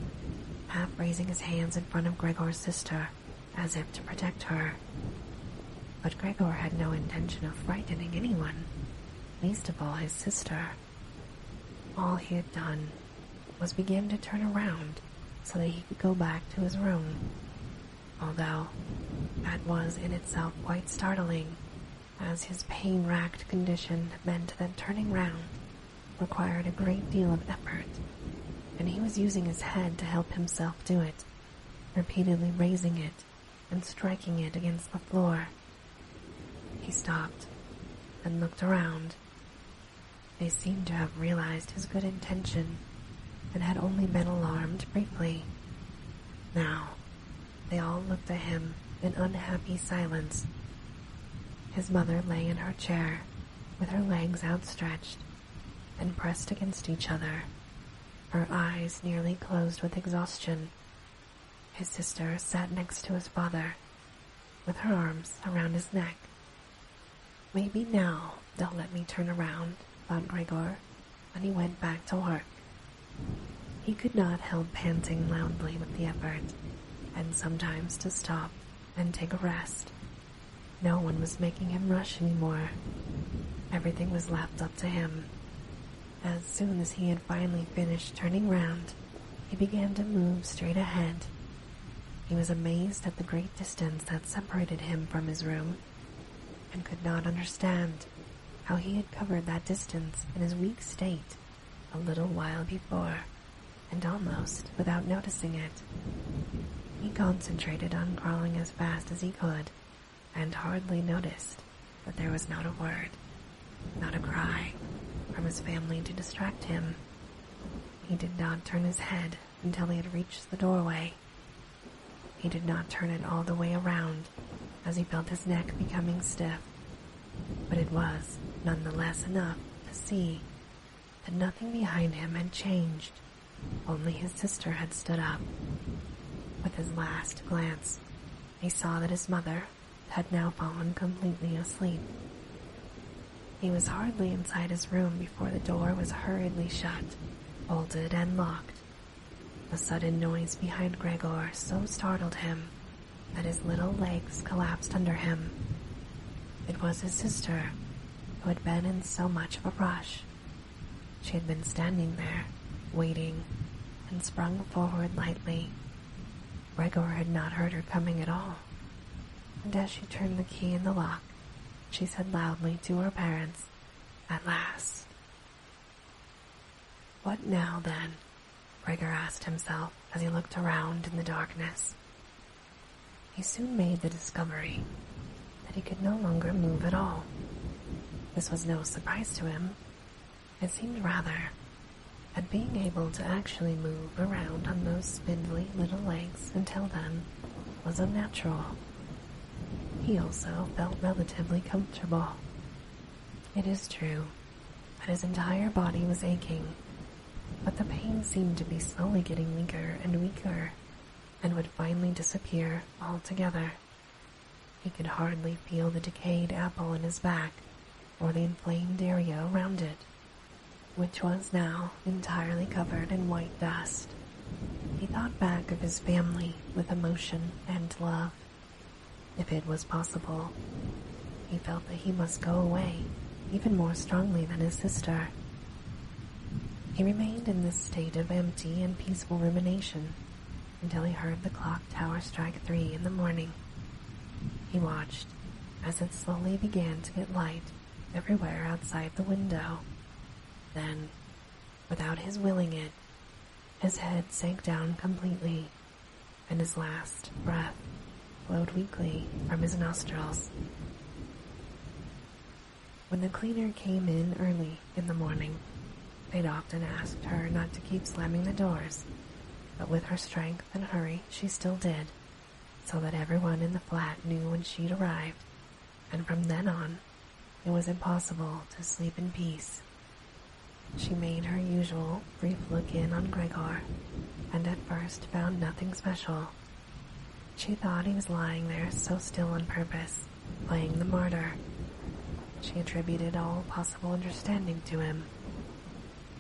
half raising his hands in front of Gregor's sister, as if to protect her. But Gregor had no intention of frightening anyone, least of all his sister. All he had done was begin to turn around so that he could go back to his room, although that was in itself quite startling, as his pain-racked condition meant that turning round required a great deal of effort, and he was using his head to help himself do it, repeatedly raising it and striking it against the floor. He stopped and looked around. They seemed to have realized his good intention and had only been alarmed briefly. Now, they all looked at him in unhappy silence. His mother lay in her chair, with her legs outstretched and pressed against each other, her eyes nearly closed with exhaustion. His sister sat next to his father, with her arms around his neck. Maybe now they'll let me turn around, thought Gregor, and he went back to work. He could not help panting loudly with the effort, and sometimes to stop and take a rest. No one was making him rush anymore. Everything was left up to him. As soon as he had finally finished turning round, he began to move straight ahead. He was amazed at the great distance that separated him from his room, and could not understand how he had covered that distance in his weak state a little while before, and almost without noticing it. He concentrated on crawling as fast as he could, and hardly noticed that there was not a word, not a cry, from his family to distract him. He did not turn his head until he had reached the doorway. He did not turn it all the way around, as he felt his neck becoming stiff, but it was nonetheless enough to see that nothing behind him had changed. Only his sister had stood up. With his last glance, he saw that his mother had now fallen completely asleep. He was hardly inside his room before the door was hurriedly shut, bolted, and locked. The sudden noise behind Gregor so startled him that his little legs collapsed under him. It was his sister, who had been in so much of a rush. She had been standing there, waiting, and sprung forward lightly. Gregor had not heard her coming at all, and as she turned the key in the lock, she said loudly to her parents, "At last." What now, then? Gregor asked himself as he looked around in the darkness. He soon made the discovery that he could no longer move at all. This was no surprise to him. It seemed rather that being able to actually move around on those spindly little legs until then was unnatural. He also felt relatively comfortable. It is true that his entire body was aching, but the pain seemed to be slowly getting weaker and weaker, and would finally disappear altogether. He could hardly feel the decayed apple in his back or the inflamed area around it, which was now entirely covered in white dust. He thought back of his family with emotion and love. If it was possible, he felt that he must go away even more strongly than his sister. He remained in this state of empty and peaceful rumination until he heard the clock tower strike 3 in the morning. He watched as it slowly began to get light everywhere outside the window. Then, without his willing it, his head sank down completely, and his last breath flowed weakly from his nostrils. When the cleaner came in early in the morning, they'd often asked her not to keep slamming the doors, but with her strength and hurry she still did, so that everyone in the flat knew when she'd arrived, and from then on it was impossible to sleep in peace. She made her usual brief look in on Gregor, and at first found nothing special. She thought he was lying there so still on purpose, playing the martyr. She attributed all possible understanding to him.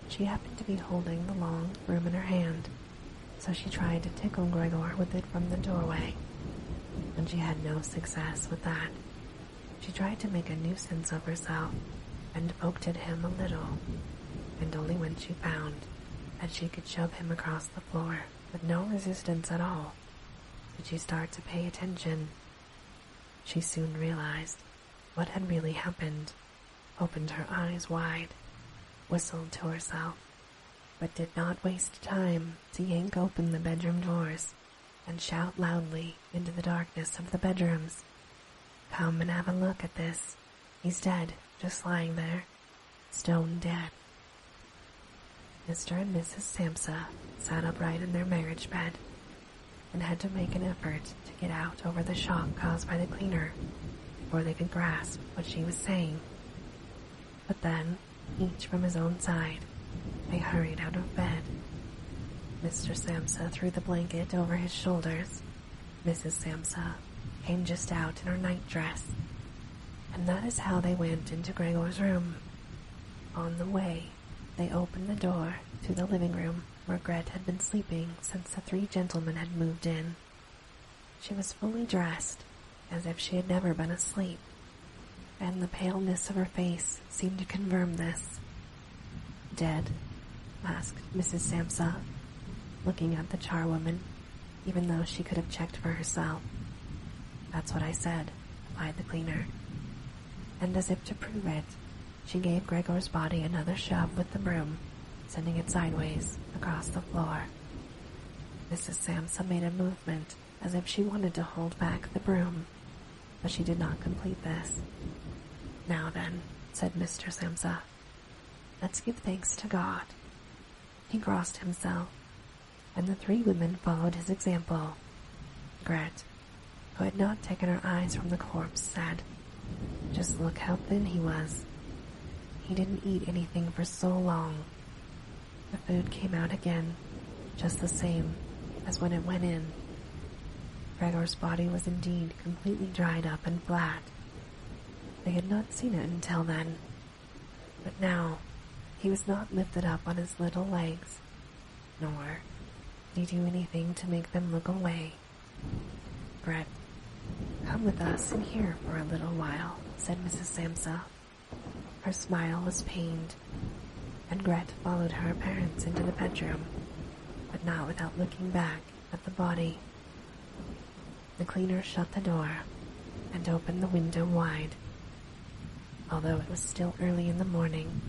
She happened to be holding the long broom in her hand, so she tried to tickle Gregor with it from the doorway. When she had no success with that, she tried to make a nuisance of herself and poked at him a little, and only when she found that she could shove him across the floor with no resistance at all did she start to pay attention. She soon realized what had really happened, opened her eyes wide, whistled to herself, but did not waste time to yank open the bedroom doors and shout loudly into the darkness of the bedrooms, "Come and have a look at this. He's dead, just lying there, stone dead." Mr. and Mrs. Samsa sat upright in their marriage bed and had to make an effort to get out over the shock caused by the cleaner before they could grasp what she was saying. But then, each from his own side, they hurried out of bed. Mr. Samsa threw the blanket over his shoulders. Mrs. Samsa came just out in her nightdress, and that is how they went into Gregor's room. On the way, they opened the door to the living room where Gret had been sleeping since the three gentlemen had moved in. She was fully dressed, as if she had never been asleep, and the paleness of her face seemed to confirm this. "Dead?" asked Mrs. Samsa, looking at the charwoman, even though she could have checked for herself. "That's what I said," replied the cleaner. And as if to prove it, she gave Gregor's body another shove with the broom, sending it sideways across the floor. Mrs. Samsa made a movement as if she wanted to hold back the broom, but she did not complete this. "Now then," said Mr. Samsa, "let's give thanks to God." He crossed himself, and the three women followed his example. Gret, who had not taken her eyes from the corpse, said, "Just look how thin he was. He didn't eat anything for so long." The food came out again, just the same as when it went in. Gregor's body was indeed completely dried up and flat. They had not seen it until then, but now he was not lifted up on his little legs, nor did he do anything to make them look away. "Gret, come with us in here for a little while," said Mrs. Samsa. Her smile was pained, and Gret followed her parents into the bedroom, but not without looking back at the body. The cleaner shut the door and opened the window wide. Although it was still early in the morning,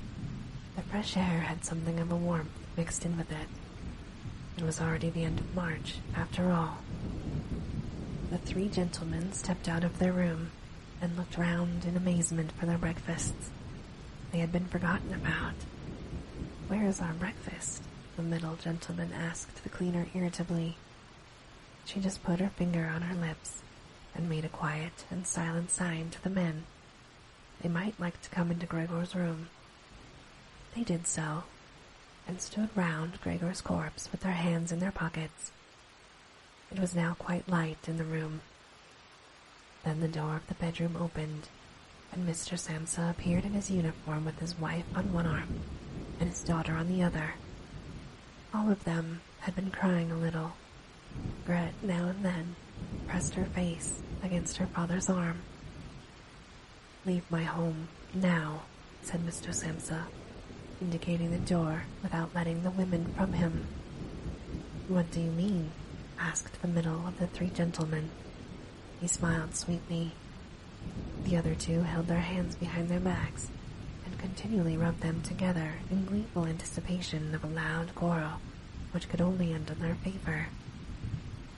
the fresh air had something of a warmth mixed in with it. It was already the end of March, after all. The three gentlemen stepped out of their room and looked round in amazement for their breakfasts. They had been forgotten about. "Where is our breakfast?" the middle gentleman asked the cleaner irritably. She just put her finger on her lips and made a quiet and silent sign to the men. They might like to come into Gregor's room. They did so, and stood round Gregor's corpse with their hands in their pockets. It was now quite light in the room. Then the door of the bedroom opened, and Mr. Samsa appeared in his uniform with his wife on one arm and his daughter on the other. All of them had been crying a little. Gret now and then pressed her face against her father's arm. "Leave my home now," said Mr. Samsa, indicating the door without letting the women from him. "What do you mean?" asked the middle of the three gentlemen. He smiled sweetly. The other two held their hands behind their backs and continually rubbed them together in gleeful anticipation of a loud quarrel which could only end in their favor.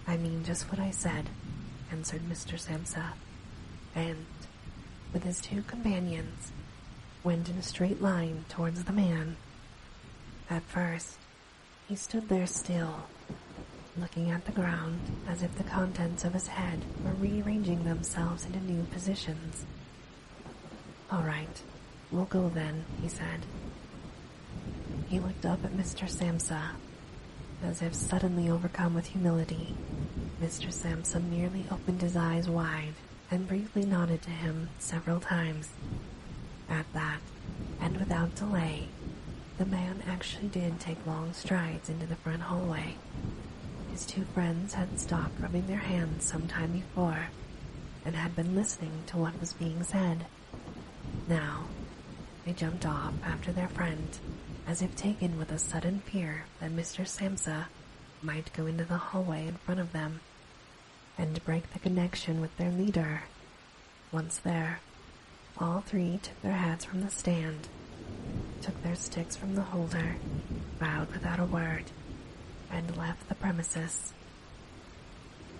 "I mean just what I said," answered Mr. Samsa, and, with his two companions, went in a straight line towards the man. At first, he stood there still, looking at the ground as if the contents of his head were rearranging themselves into new positions. "All right, we'll go then," he said. He looked up at Mr. Samsa, as if suddenly overcome with humility. Mr. Samsa merely opened his eyes wide and briefly nodded to him several times. At that, and without delay, the man actually did take long strides into the front hallway. His two friends had stopped rubbing their hands some time before and had been listening to what was being said. Now, they jumped off after their friend, as if taken with a sudden fear that Mr. Samsa might go into the hallway in front of them and break the connection with their leader. Once there, all three took their hats from the stand, took their sticks from the holder, bowed without a word, and left the premises.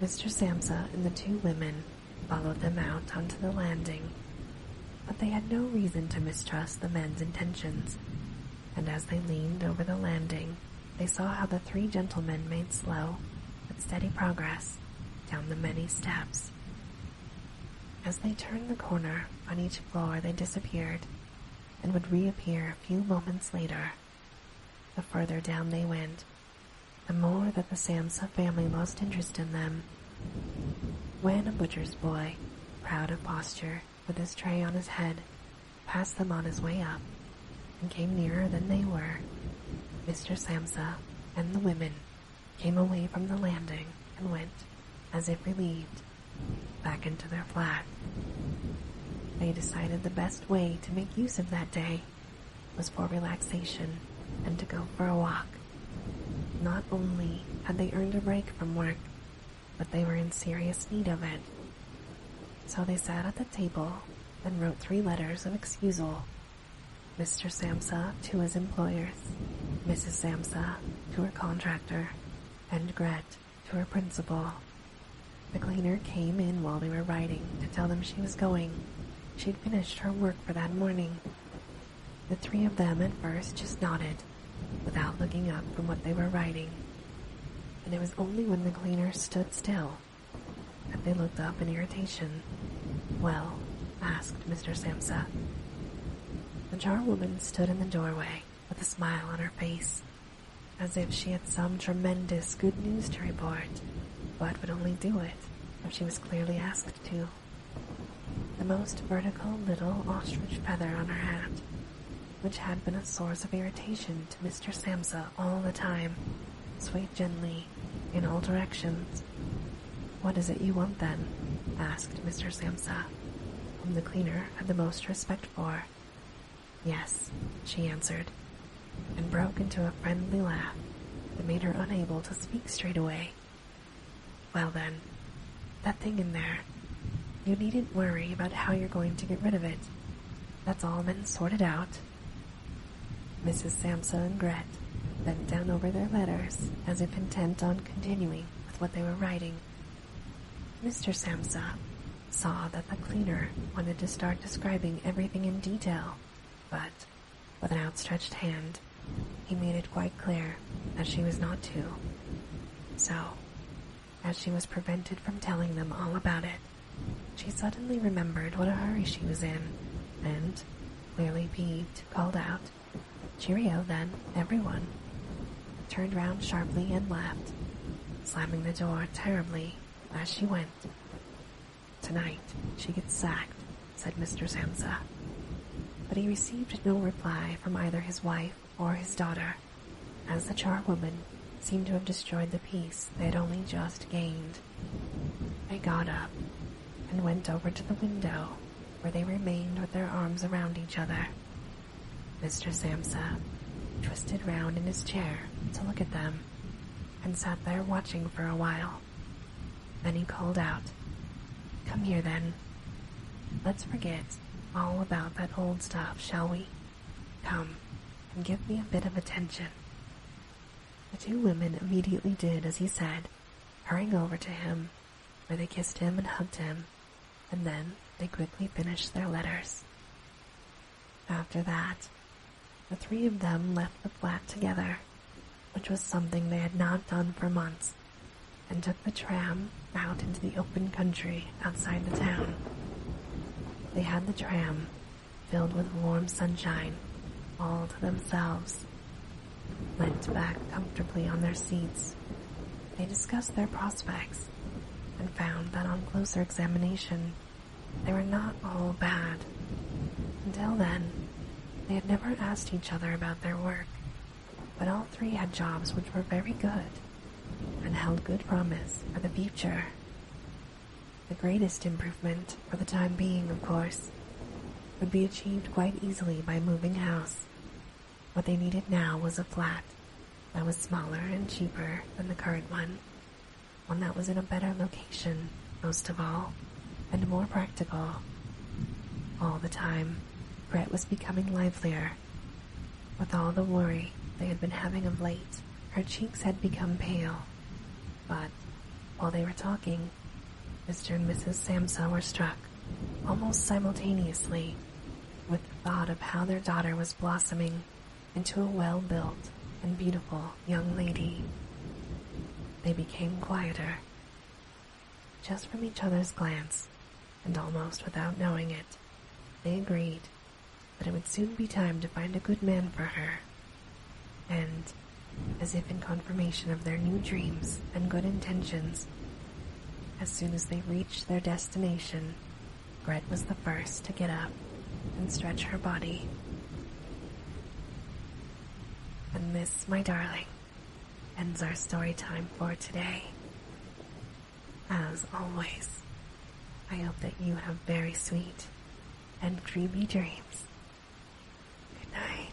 Mr. Samsa and the two women followed them out onto the landing, but they had no reason to mistrust the men's intentions, and as they leaned over the landing, they saw how the three gentlemen made slow but steady progress down the many steps. As they turned the corner on each floor, they disappeared and would reappear a few moments later. The further down they went, the more that the Samsa family lost interest in them. When a butcher's boy, proud of posture, with his tray on his head, passed them on his way up and came nearer than they were, Mr. Samsa and the women came away from the landing and went, as if relieved, back into their flat. They decided the best way to make use of that day was for relaxation and to go for a walk. Not only had they earned a break from work, but they were in serious need of it. So they sat at the table and wrote 3 letters of excusal. Mr. Samsa to his employers, Mrs. Samsa to her contractor, and Gret to her principal. The cleaner came in while they were writing to tell them she was going. She'd finished her work for that morning. The 3 of them at first just nodded, without looking up from what they were writing, and it was only when the cleaner stood still that they looked up in irritation. "Well?" asked Mr. Samsa. The charwoman stood in the doorway with a smile on her face, as if she had some tremendous good news to report, but would only do it if she was clearly asked to. The most vertical little ostrich feather on her hat, which had been a source of irritation to Mr. Samsa all the time, swayed gently in all directions. "What is it you want, then?" asked Mr. Samsa, whom the cleaner had the most respect for. "Yes," she answered, and broke into a friendly laugh that made her unable to speak straight away. "Well then, that thing in there, you needn't worry about how you're going to get rid of it. That's all been sorted out." Mrs. Samsa and Gret bent down over their letters as if intent on continuing with what they were writing. Mr. Samsa saw that the cleaner wanted to start describing everything in detail, but with an outstretched hand, he made it quite clear that she was not to. So, as she was prevented from telling them all about it, she suddenly remembered what a hurry she was in, and, clearly peeved, called out, "Cheerio, then, everyone," turned round sharply and left, slamming the door terribly as she went. "Tonight she gets sacked," said Mr. Samsa. But he received no reply from either his wife or his daughter, as the charwoman seemed to have destroyed the peace they had only just gained. They got up and went over to the window, where they remained with their arms around each other. Mr. Samsa twisted round in his chair to look at them, and sat there watching for a while. Then he called out, "Come here, then. Let's forget all about that old stuff, shall we? Come and give me a bit of attention." The 2 women immediately did as he said, hurrying over to him, where they kissed him and hugged him, and then they quickly finished their letters. After that, the 3 of them left the flat together, which was something they had not done for months, and took the tram out into the open country outside the town. They had the tram, filled with warm sunshine, all to themselves. Leant back comfortably on their seats, they discussed their prospects, and found that on closer examination, they were not all bad. Until then, they had never asked each other about their work, but all 3 had jobs which were very good, and held good promise for the future. The greatest improvement, for the time being, of course, would be achieved quite easily by moving house. What they needed now was a flat that was smaller and cheaper than the current one that was in a better location, most of all, and more practical. All the time, Gret was becoming livelier. With all the worry they had been having of late, her cheeks had become pale. But while they were talking, Mr. and Mrs. Samsa were struck, almost simultaneously, with the thought of how their daughter was blossoming into a well-built and beautiful young lady. They became quieter. Just from each other's glance, and almost without knowing it, they agreed that it would soon be time to find a good man for her. And, as if in confirmation of their new dreams and good intentions, as soon as they reached their destination, Gret was the first to get up and stretch her body. "And this, my darling, ends our story time for today. As always, I hope that you have very sweet and dreamy dreams. Good night.